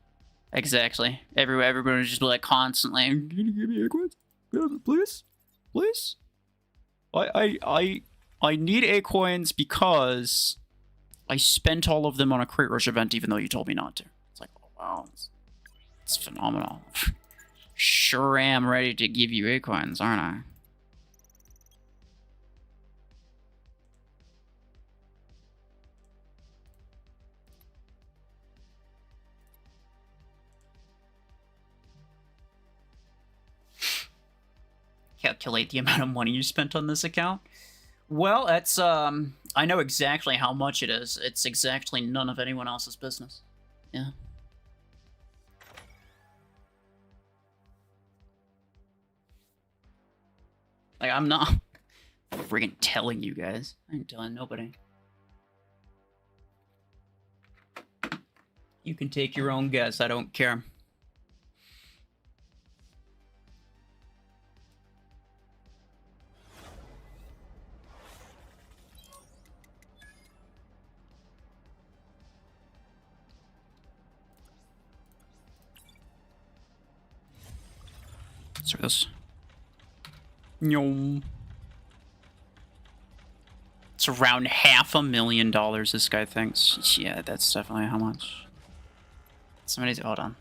Exactly. Everybody would just be like constantly, "Can you give me Acorns? Please? Please? I need Acorns because I spent all of them on a crate rush event, even though you told me not to." It's like, oh, wow, it's phenomenal. Sure am ready to give you Acorns, aren't I? Calculate the amount of money you spent on this account. Well, that's, I know exactly how much it is. It's exactly none of anyone else's business. Yeah. Like, I'm not friggin' telling you guys. I ain't telling nobody. You can take your own guess. I don't care. So this. No. It's around $500,000 this guy thinks. Yeah, that's definitely how much. Somebody's, hold on.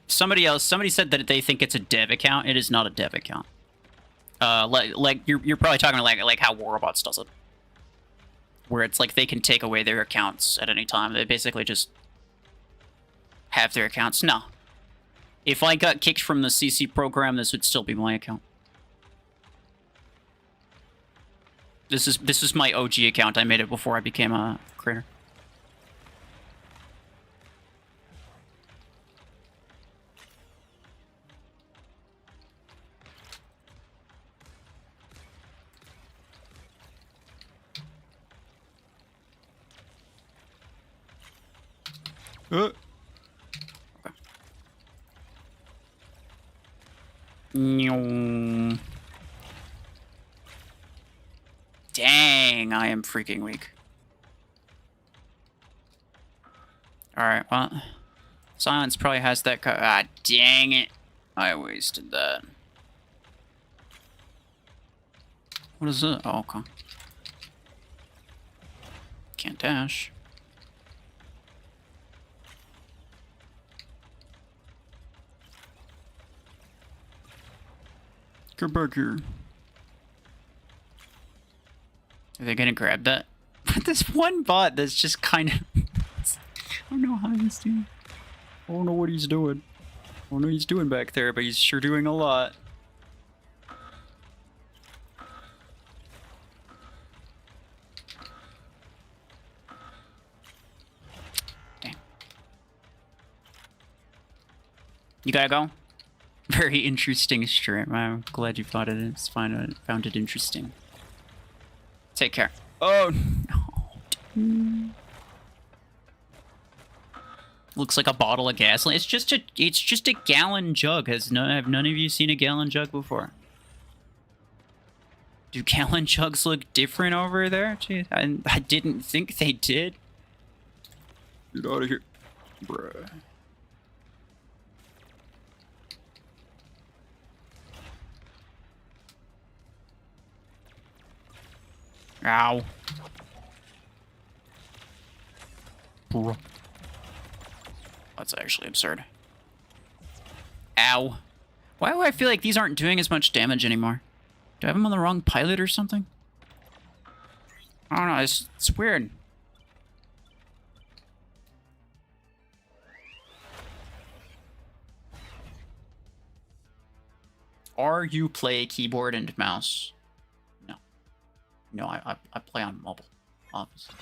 Somebody said that they think it's a dev account. It is not a dev account. Like you're probably talking like how Warrobots does it. Where it's like they can take away their accounts at any time. They basically just have their accounts. No. If I got kicked from the CC program, this would still be my account. This is my OG account. I made it before I became a creator. Okay. Dang, I am freaking weak. Alright, well. Silence probably has that ah, dang it. I wasted that. What is it? Oh, okay. Can't dash. Get back here. Are they gonna grab that? But this one bot that's just kind of... I don't know how he's doing. I don't know what he's doing. I don't know what he's doing back there, but he's sure doing a lot. Damn. You gotta go? Very interesting stream. I'm glad you thought it. Found it interesting. Take care. Oh no. Looks like a bottle of gasoline. It's just a gallon jug. Have none of you seen a gallon jug before? Do gallon jugs look different over there? Jeez, I didn't think they did. Get out of here, bruh. Ow. Bruh. That's actually absurd. Ow. Why do I feel like these aren't doing as much damage anymore? Do I have them on the wrong pilot or something? I don't know, it's weird. Are you play keyboard and mouse? No. No, I play on mobile, obviously.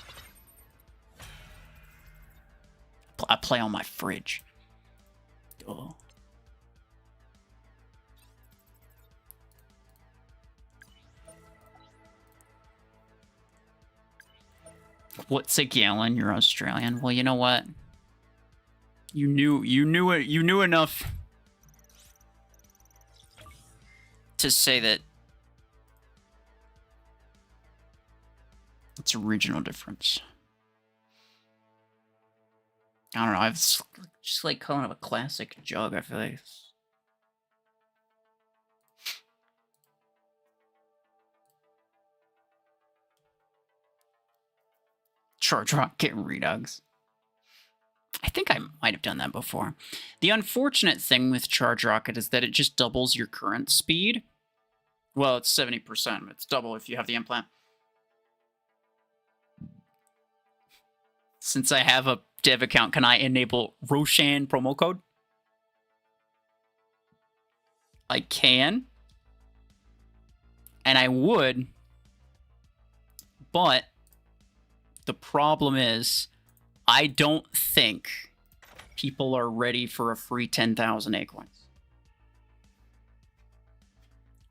I play on my fridge. Oh. What's a gallon? You're Australian. Well, you know what? You knew enough to say that it's a regional difference. I don't know. I've just like calling it a classic jug. I feel like. Charge rocket redogs. I think I might have done that before. The unfortunate thing with charge rocket is that it just doubles your current speed. Well, it's 70%. It's double if you have the implant. Since I have a dev account, can I enable Roshan promo code? I can. And I would. But the problem is, I don't think people are ready for a free 10,000 acorns.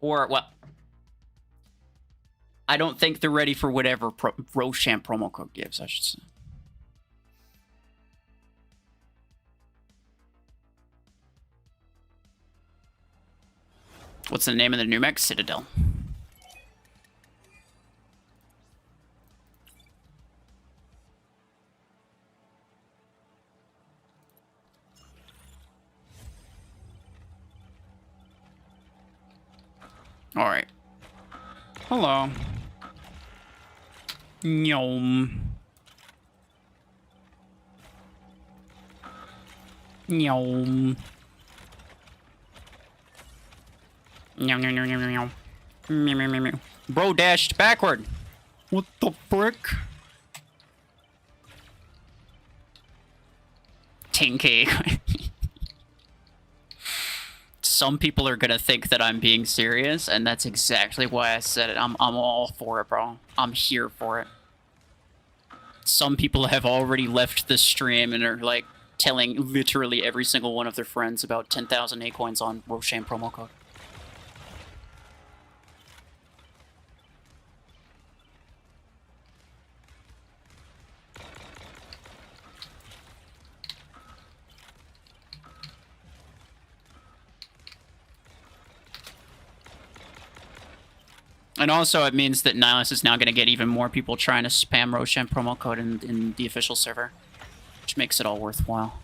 Or, well, I don't think they're ready for whatever Roshan promo code gives, I should say. What's the name of the new mech? Citadel. Alright. Hello. Nyom. Nyom. Meow. Bro dashed backward. What the frick? 10K. Some people are gonna think that I'm being serious, and that's exactly why I said it. I'm all for it, bro. I'm here for it. Some people have already left the stream and are like telling literally every single one of their friends about 10,000 A-coins on Roshan promo code. And also, it means that Nihilus is now going to get even more people trying to spam Roshan promo code in the official server, which makes it all worthwhile.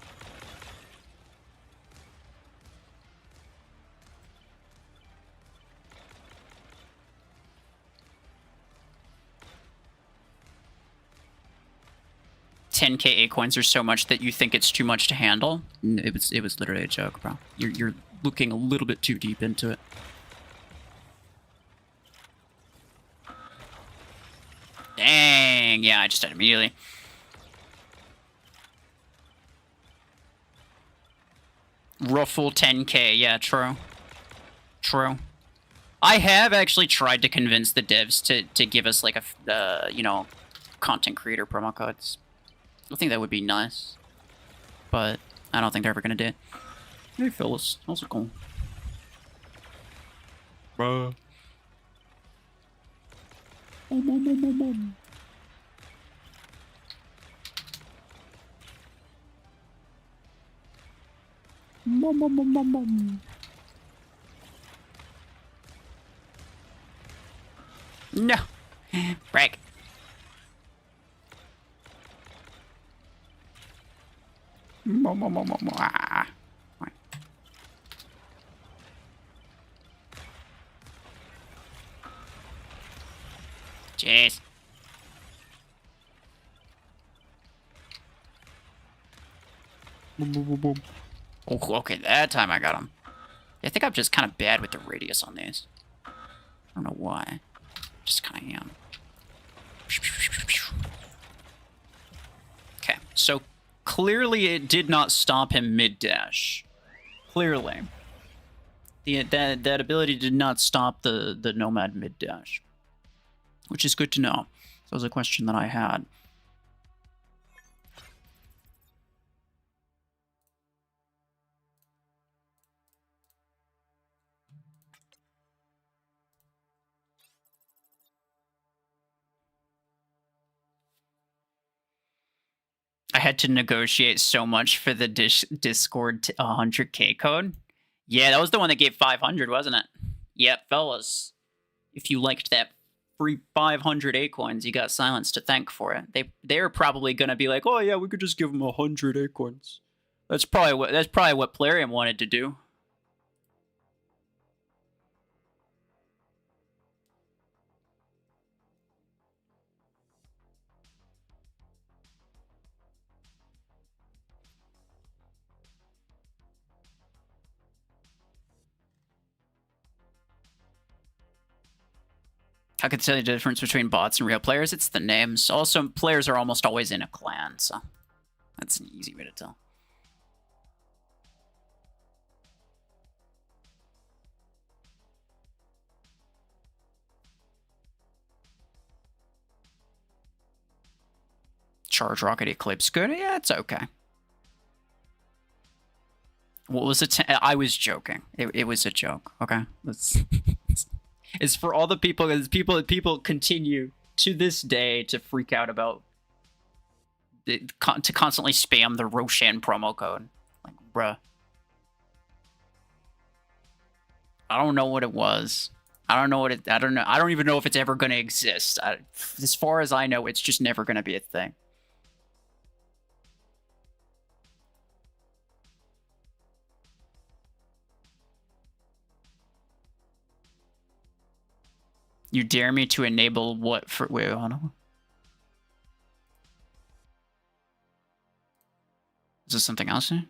$10K A-coins are so much that you think it's too much to handle. It was literally a joke, bro. You're looking a little bit too deep into it. Dang, yeah, I just did it immediately. Ruffle 10K, yeah, true. True. I have actually tried to convince the devs to give us like a, you know, content creator promo codes. I think that would be nice. But I don't think they're ever gonna do it. Hey, Phyllis, how's it going? Bruh. No. Break. Ah. Jeez. Boom, boom, boom, boom. Oh, okay, that time I got him. I think I'm just kind of bad with the radius on these. I don't know why. Just kind of am. Okay, so clearly it did not stop him mid-dash. Clearly. That ability did not stop the Nomad mid-dash. Which is good to know. That was a question that I had. I had to negotiate so much for the Discord 100k code. Yeah, that was the one that gave 500, wasn't it? Yep, fellas. If you liked that free 500 acorns, you got Silence to thank for it. They're probably gonna be like, oh yeah, we could just give them 100 acorns. That's probably what Plarium wanted to do. I could tell you the difference between bots and real players. It's the names. Also, players are almost always in a clan, so that's an easy way to tell. Charge Rocket Eclipse, good. Yeah, it's okay. What was it? I was joking. It was a joke. Okay, let's. It's for all the people, because people continue to this day to freak out about to constantly spam the Roshan promo code. Like, bruh. I don't know what it was. I don't know. I don't even know if it's ever going to exist. As far as I know, it's just never going to be a thing. You dare me to enable what for? Wait, hold on. Is this something else here?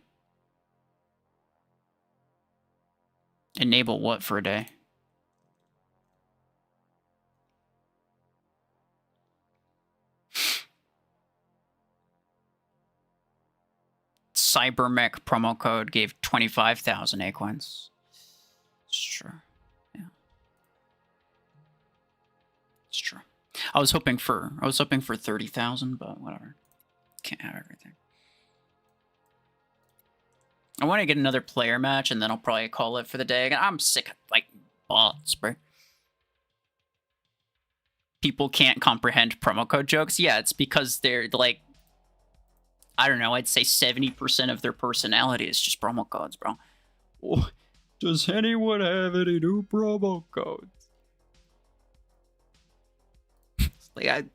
Enable what for a day? Cybermech promo code gave 25,000 acorns. It's true. Yeah. It's true. I was hoping for 30,000, but whatever. Can't have everything. I want to get another player match, and then I'll probably call it for the day. I'm sick of, like, bots, bro. People can't comprehend promo code jokes. Yeah, it's because they're, like, I don't know, I'd say 70% of their personality is just promo codes, bro. Oh, does anyone have any new promo codes? Like,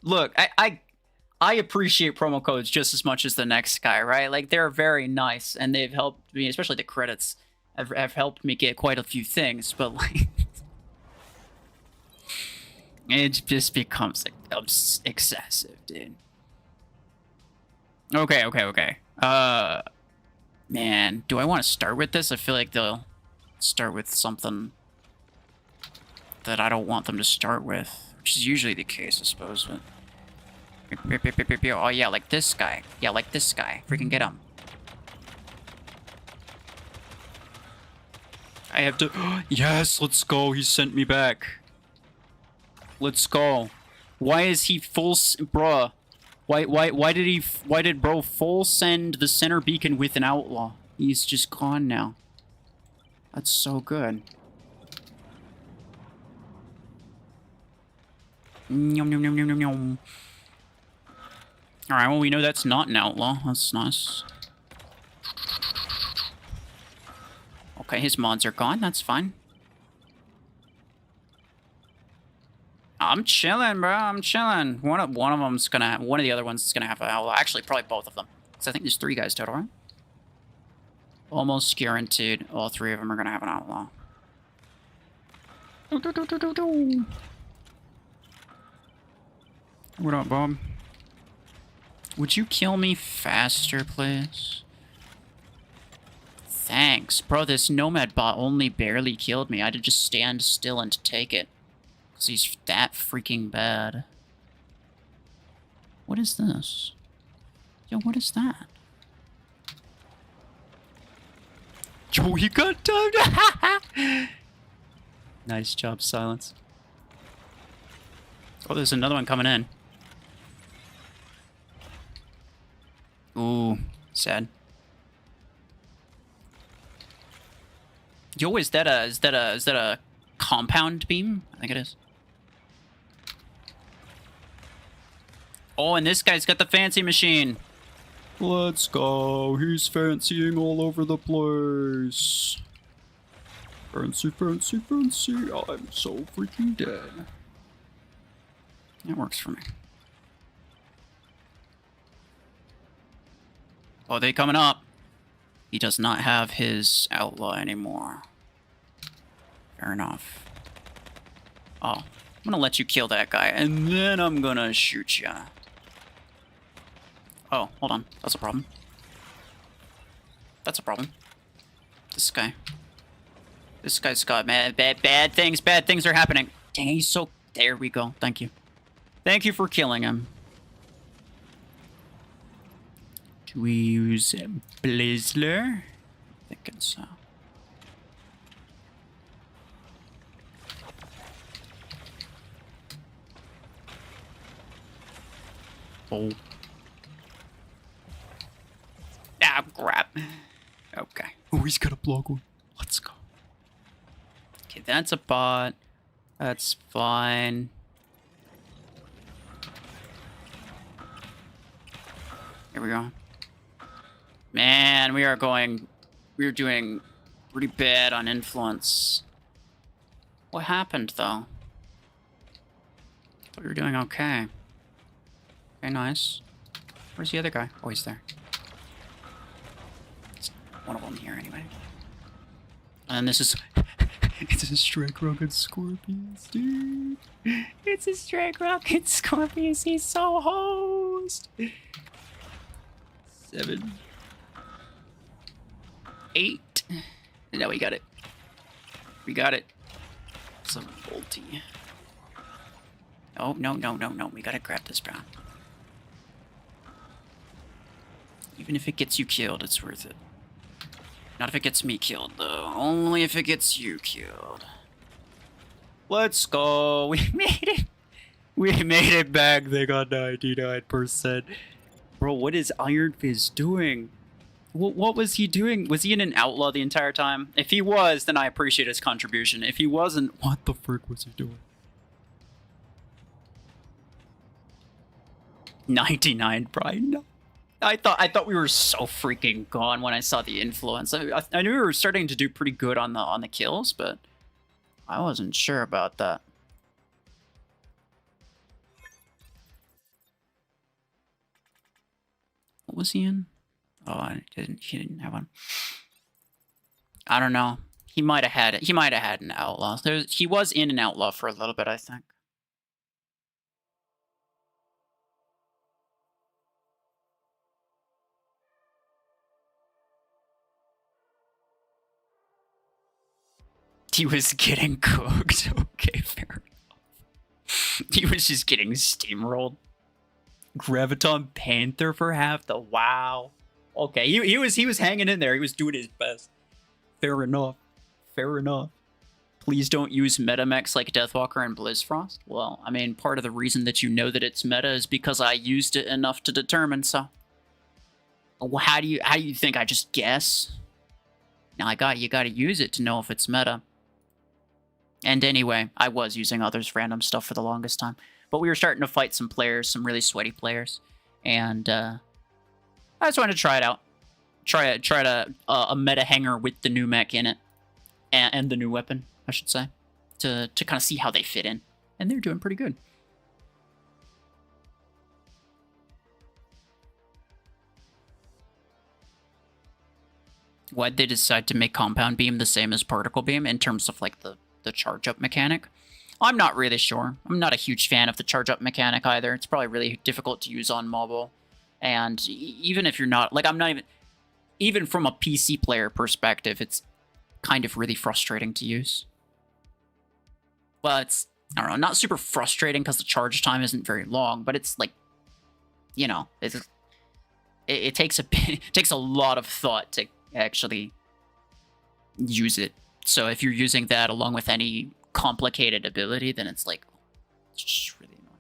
I appreciate promo codes just as much as the next guy, right? Like, they're very nice, and they've helped me, especially the credits, have helped me get quite a few things, but, like, it just becomes, like, excessive, dude. Okay. Man, do I want to start with this? I feel like they'll start with something that I don't want them to start with, which is usually the case, I suppose, but... Oh, yeah, like this guy. Yeah, like this guy. Freaking get him. I have to... Yes, let's go. He sent me back. Let's go. Why is he full... Bruh. Why did bro full send the center beacon with an outlaw? He's just gone now. That's so good. Yum, yum, yum, yum, yum, yum. Alright, well, we know that's not an outlaw. That's nice. Okay, his mods are gone. That's fine. I'm chilling, bro. I'm chilling. One of them's gonna. One of the other ones is gonna have an outlaw. Actually, probably both of them. Because I think there's 3 guys total, right? Almost guaranteed. All 3 of them are gonna have an outlaw. What up, Bob? Would you kill me faster, please? Thanks. Bro, this Nomad bot only barely killed me. I had to just stand still and take it. Because he's that freaking bad. What is this? Yo, what is that? Yo, he got timed! Nice job, Silence. Oh, there's another one coming in. Ooh, sad. Yo, is that a compound beam? I think it is. Oh, and this guy's got the fancy machine. Let's go. He's fancying all over the place. Fancy, fancy, fancy. I'm so freaking dead. That works for me. Oh, they coming up. He does not have his outlaw anymore. Fair enough. Oh, I'm gonna let you kill that guy, and then I'm gonna shoot ya. Oh, hold on. That's a problem. That's a problem. This guy. This guy's got bad things. Bad things are happening. Dang, he's so... There we go. Thank you. Thank you for killing him. Do we use Blizzler? Thinking so. Oh. Ah, crap. Okay. Oh, he's got a block one. Let's go. Okay, that's a bot. That's fine. Here we go. Man, we're doing pretty bad on influence. What happened, though? Thought we were doing okay. Okay, nice. Where's the other guy? Oh, he's there. It's one of them here, anyway. And this is... It's a Strike Rocket Scorpions, dude. It's a Strike Rocket Scorpions. He's so hosed. 7, 8. No, we got it. We got it. Some ulti. Oh, no, no, no, no. We gotta grab this brown. Even if it gets you killed, it's worth it. Not if it gets me killed, though. Only if it gets you killed. Let's go. We made it. We made it back. They got 99%. Bro, what is Iron Fist doing? What was he doing? Was he in an outlaw the entire time? If he was, then I appreciate his contribution. If he wasn't, what the frick was he doing? 99 pride. No. I thought we were so freaking gone when I saw the influence. I knew we were starting to do pretty good on the kills, but I wasn't sure about that. What was he in? Oh, he didn't have one. I don't know. He might have had it. He might have had an outlaw. He was in an outlaw for a little bit, I think. He was getting cooked. Okay, fair enough. He was just getting steamrolled. Graviton Panther for half the... Wow. Okay, he was hanging in there. He was doing his best. Fair enough. Fair enough. Please don't use meta mechs like Deathwalker and Blizzfrost. Well, I mean, part of the reason that you know that it's meta is because I used it enough to determine so. How do you think I just guess? Now you gotta use it to know if it's meta. And anyway, I was using others' random stuff for the longest time. But we were starting to fight some players, some really sweaty players, and I just wanted to try it out. Try to a meta hanger with the new mech in it, and the new weapon, I should say, to kind of see how they fit in, and they're doing pretty good. Why'd they decide to make Compound Beam the same as Particle Beam in terms of like the charge up mechanic? I'm not really sure. I'm not a huge fan of the charge up mechanic either. It's probably really difficult to use on mobile, and even if you're not, like, I'm not even from a PC player perspective, it's kind of really frustrating to use. Well, it's, I don't know, not super frustrating because the charge time isn't very long, but it's like, you know, it takes a lot of thought to actually use it. So if you're using that along with any complicated ability, then it's like, it's just really annoying.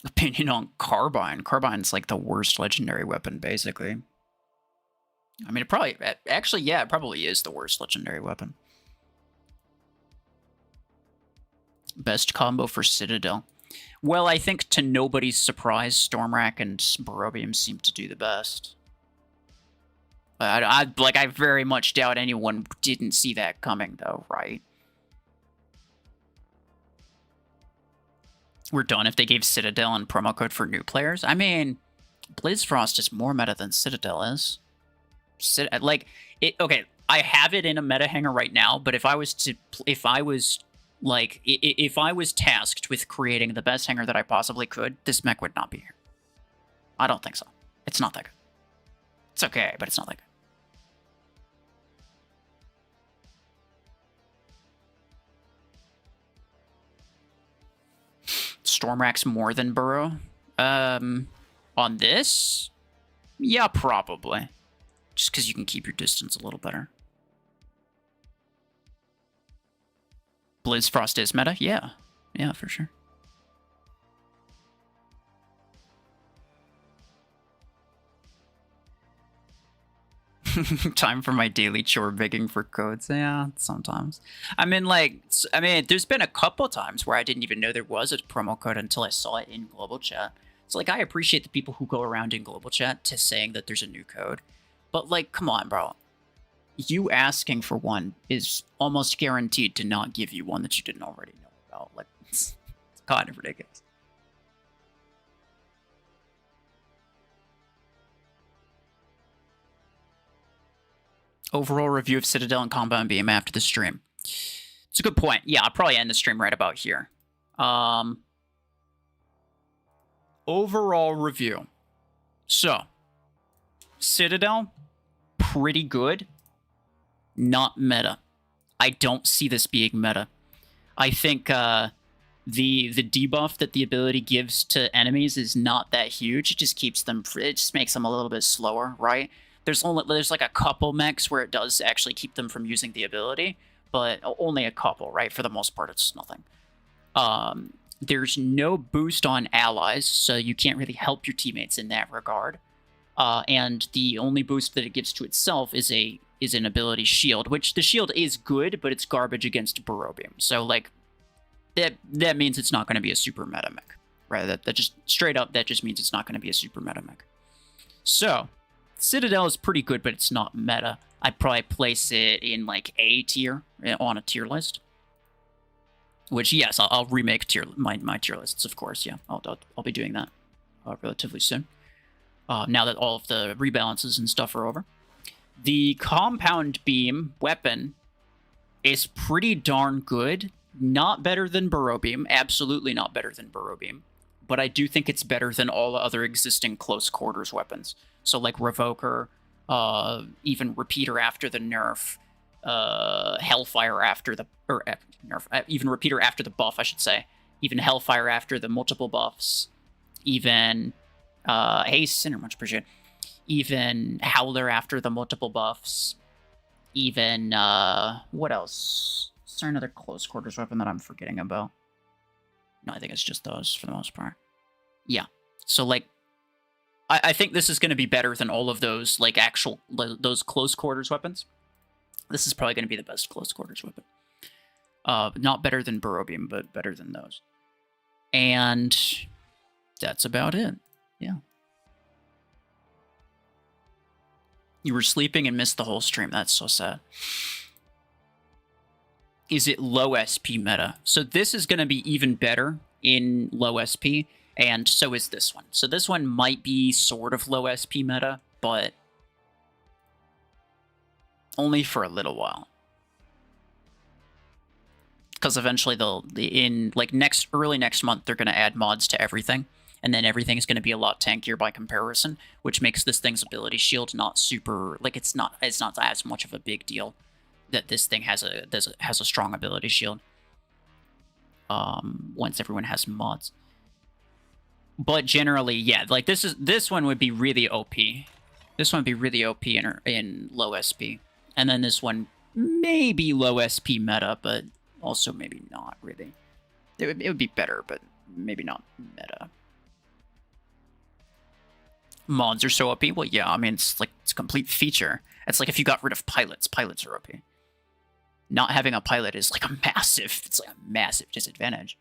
Opinion on Carbine. Carbine's like the worst legendary weapon, basically. I mean, it probably, actually, yeah, it probably is the worst legendary weapon. Best combo for Citadel. Well, I think to nobody's surprise, Stormrack and Barobium seem to do the best. I very much doubt anyone didn't see that coming, though, right? We're done if they gave Citadel and promo code for new players. I mean, Blizzfrost is more meta than Citadel is. Okay, I have it in a meta hanger right now, but if I was tasked with creating the best hanger that I possibly could, this mech would not be here. I don't think so. It's not that good. It's okay, but it's not that good. Stormrack's more than Burrow? On this? Yeah, probably. Just because you can keep your distance a little better. Blizzfrost is meta? Yeah. Yeah, for sure. Time for my daily chore begging for codes. Yeah, sometimes. I mean, there's been a couple times where I didn't even know there was a promo code until I saw it in global chat. So, like, I appreciate the people who go around in global chat to saying that there's a new code. But, like, come on, bro. You asking for one is almost guaranteed to not give you one that you didn't already know about. Like, it's kind of ridiculous. Overall review of Citadel and Compound Beam after the stream. It's a good point. Yeah, I'll probably end the stream right about here. Overall review. So, Citadel, pretty good. Not meta. I don't see this being meta. I think the debuff that the ability gives to enemies is not that huge. It just keeps them. It just makes them a little bit slower, right? There's like a couple mechs where it does actually keep them from using the ability, but only a couple, right? For the most part, it's nothing. There's no boost on allies, so you can't really help your teammates in that regard. And the only boost that it gives to itself is an ability shield, which the shield is good, but it's garbage against Barobium. So, like, that means it's not going to be a super meta mech, right? That just straight up, that just means it's not going to be a super meta mech. So, Citadel is pretty good, but it's not meta. I'd probably place it in, like, A tier on a tier list. Which, yes, I'll remake my tier lists, of course. Yeah, I'll be doing that relatively soon. Now that all of the rebalances and stuff are over. The Compound Beam weapon is pretty darn good. Not better than Barobium. Absolutely not better than Barobium. But I do think it's better than all the other existing close quarters weapons. So, like, Revoker, even Repeater after the nerf, Hellfire after the... nerf, even Repeater after the buff, I should say. Even Hellfire after the multiple buffs. Even... Hey, Sinner, much appreciated. Even Howler after the multiple buffs. Even, what else? Is there another close quarters weapon that I'm forgetting about? No, I think it's just those for the most part. Yeah. So, like, I think this is going to be better than all of those, like, those close quarters weapons. This is probably going to be the best close quarters weapon. Not better than Burrow Beam, but better than those. And that's about it. Yeah. You were sleeping and missed the whole stream. That's so sad. Is it low SP meta? So this is going to be even better in low SP, and so is this one. So this one might be sort of low SP meta, but only for a little while. Because eventually early next month, they're going to add mods to everything, and then everything is going to be a lot tankier by comparison, which makes this thing's ability shield not super, like, it's not as much of a big deal that this thing has a strong ability shield. Once everyone has mods. But generally, yeah, like this one would be really OP. This one would be really OP in low SP. And then this one maybe low SP meta, but also maybe not really. It would be better, but maybe not meta. Mods are so OP. Well, yeah, I mean, it's a complete feature. It's like if you got rid of pilots. Pilots are OP. Not having a pilot is like a massive disadvantage.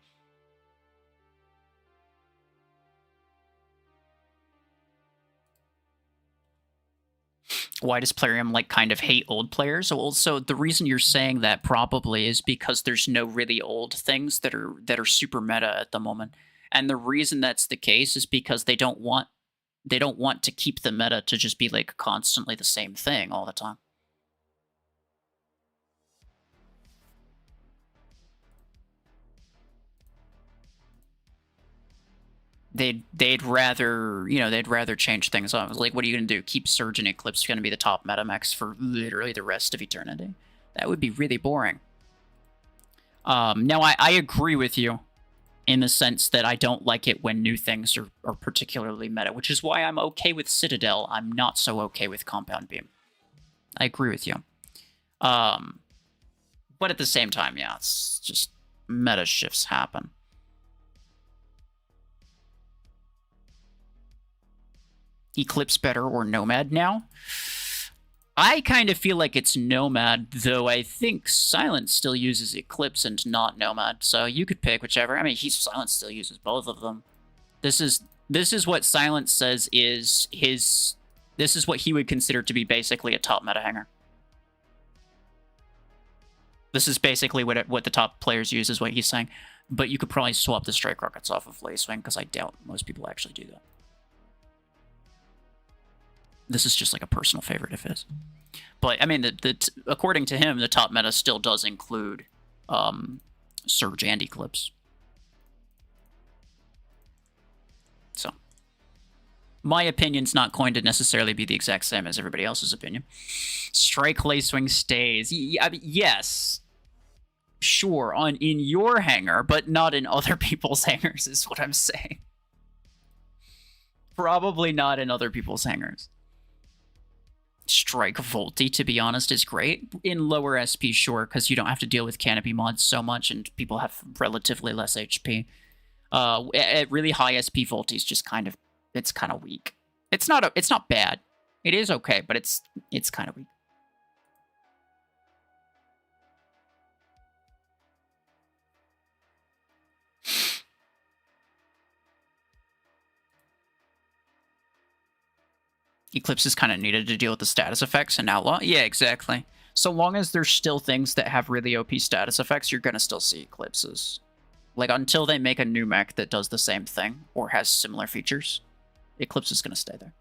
Why does Plarium like kind of hate old players? Well, so the reason you're saying that probably is because there's no really old things that are super meta at the moment. And the reason that's the case is because they don't want to keep the meta to just be like constantly the same thing all the time. They'd rather change things up. Like, what are you gonna do? Keep Surge and Eclipse gonna be the top meta mechs for literally the rest of eternity? That would be really boring. Now I agree with you in the sense that I don't like it when new things are particularly meta, which is why I'm okay with Citadel. I'm not so okay with Compound Beam. I agree with you. But at the same time, yeah, it's just meta shifts happen. Eclipse better or Nomad now? I kind of feel like it's Nomad, though I think Silence still uses Eclipse and not Nomad, so you could pick whichever. I mean, Silence still uses both of them. This is what Silence says is his... This is what he would consider to be basically a top meta hanger. This is basically what the top players use, is what he's saying. But you could probably swap the Strike Rockets off of Lacewing, because I doubt most people actually do that. This is just like a personal favorite of his. But, I mean, according to him, the top meta still does include Surge and Eclipse. So, my opinion's not going to necessarily be the exact same as everybody else's opinion. Strike Lacewing stays. I mean, yes. Sure, in your hangar, but not in other people's hangars, is what I'm saying. Probably not in other people's hangars. Strike Volti, to be honest, is great. In lower SP, sure, because you don't have to deal with canopy mods so much, and people have relatively less HP. At really high SP, Volti is just kind of weak. It's not bad. It is okay, but it's kind of weak. Eclipse is kind of needed to deal with the status effects and Outlaw. Yeah, exactly. So long as there's still things that have really OP status effects, you're going to still see Eclipses. Like, until they make a new mech that does the same thing or has similar features, Eclipse is going to stay there.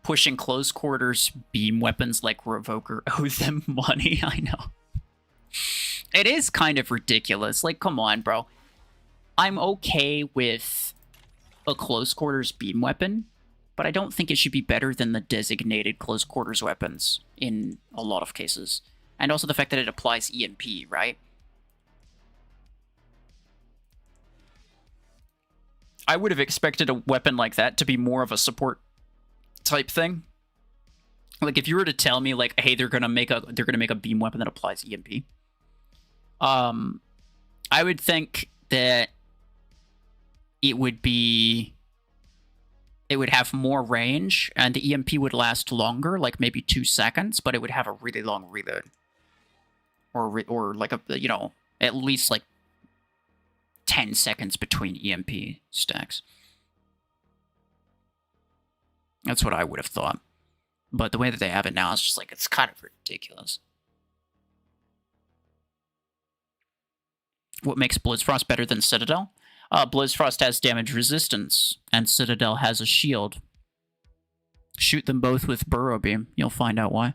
Pushing close quarters beam weapons like Revoker owe them money. I know. It is kind of ridiculous. Like, come on, bro. I'm okay with a close quarters beam weapon, but I don't think it should be better than the designated close quarters weapons in a lot of cases. And also the fact that it applies EMP, right? I would have expected a weapon like that to be more of a support type thing. Like, if you were to tell me, like, hey, they're gonna make a beam weapon that applies EMP, I would think that it would be it would have more range, and the EMP would last longer, like maybe 2 seconds, but it would have a really long reload. Or like a, you know, at least like 10 seconds between EMP stacks. That's what I would have thought. But the way that they have it now, it's just like, it's kind of ridiculous. What makes Blizzfrost better than Citadel? Blizzfrost has damage resistance, and Citadel has a shield. Shoot them both with Burrow Beam. You'll find out why.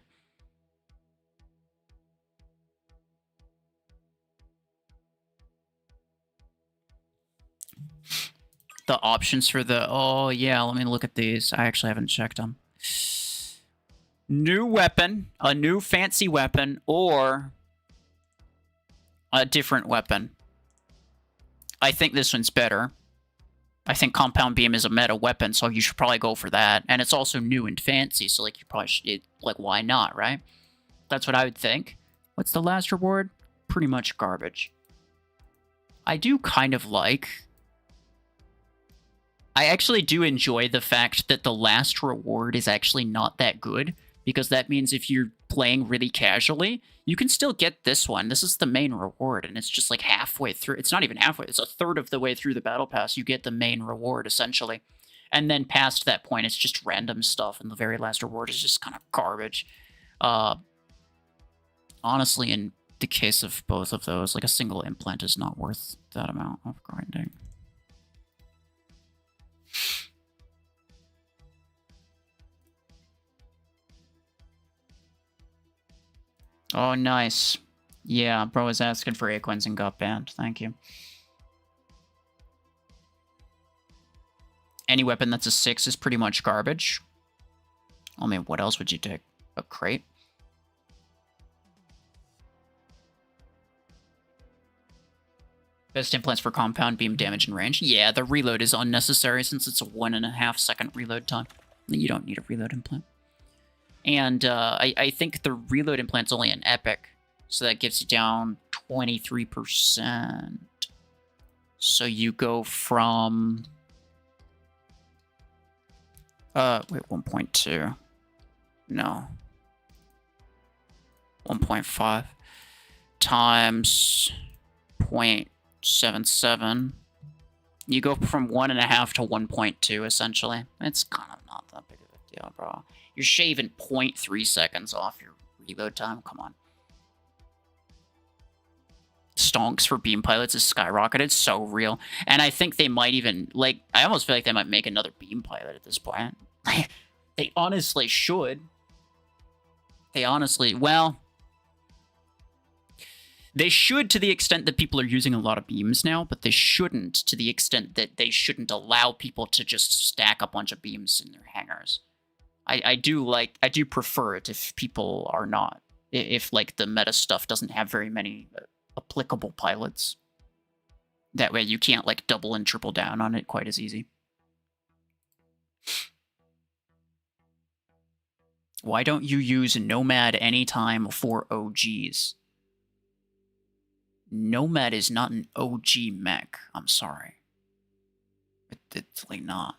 The options for the... Oh, yeah, let me look at these. I actually haven't checked them. New weapon, a new fancy weapon, or a different weapon. I think this one's better. I think Compound Beam is a meta weapon, so you should probably go for that. And it's also new and fancy, so like you probably should, like, why not, right? That's what I would think. What's the last reward? Pretty much garbage. I do kind of like... I actually do enjoy the fact that the last reward is actually not that good, because that means if you're playing really casually, you can still get this one. This is the main reward, and it's just like halfway through. It's not even halfway. It's a third of the way through the battle pass. You get the main reward, essentially. And then past that point, it's just random stuff, and the very last reward is just kind of garbage. Honestly, in the case of both of those, like a single implant is not worth that amount of grinding. Oh, nice. Yeah, bro was asking for Aquins and got banned. Thank you. Any weapon that's a 6 is pretty much garbage. I mean, what else would you take? A crate? Best implants for compound beam damage and range. Yeah, the reload is unnecessary since it's a 1.5 second reload time. You don't need a reload implant. And I think the reload implant's only an epic, so that gives you down 23%. So you go from... wait, 1.2. No. 1.5 times 0.77. You go from 1.5 to 1.2, essentially. It's kind of not that big of a deal, bro. You're shaving 0.3 seconds off your reload time. Come on. Stonks for beam pilots is skyrocketed. So real. And I think they might even, like, I almost feel like they might make another beam pilot at this point. They honestly should. They honestly, well... They should to the extent that people are using a lot of beams now, but they shouldn't to the extent that they shouldn't allow people to just stack a bunch of beams in their hangars. I do prefer it if people are not. If, like, the meta stuff doesn't have very many applicable pilots. That way you can't, like, double and triple down on it quite as easy. Why don't you use Nomad anytime for OGs? Nomad is not an OG mech. I'm sorry. It's like not.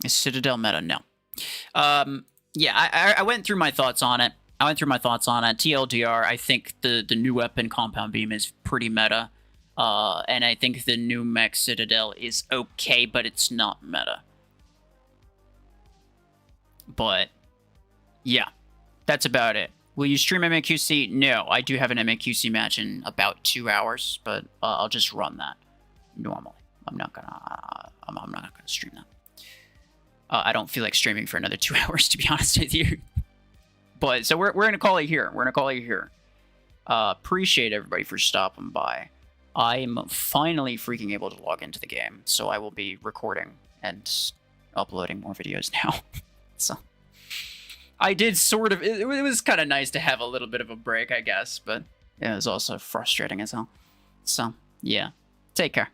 Is Citadel meta? No. Yeah, I went through my thoughts on it. TLDR, I think the new weapon, Compound Beam, is pretty meta. And I think the new mech Citadel is okay, but it's not meta. But, yeah, that's about it. Will you stream MAQC? No, I do have an MAQC match in about 2 hours, but I'll just run that normally. I'm not gonna stream that. I don't feel like streaming for another 2 hours, to be honest with you. But, so we're gonna call it here. Appreciate everybody for stopping by. I'm finally freaking able to log into the game, so I will be recording and uploading more videos now. So, I did sort of... It was kind of nice to have a little bit of a break, I guess, but it was also frustrating as hell. So, yeah. Take care.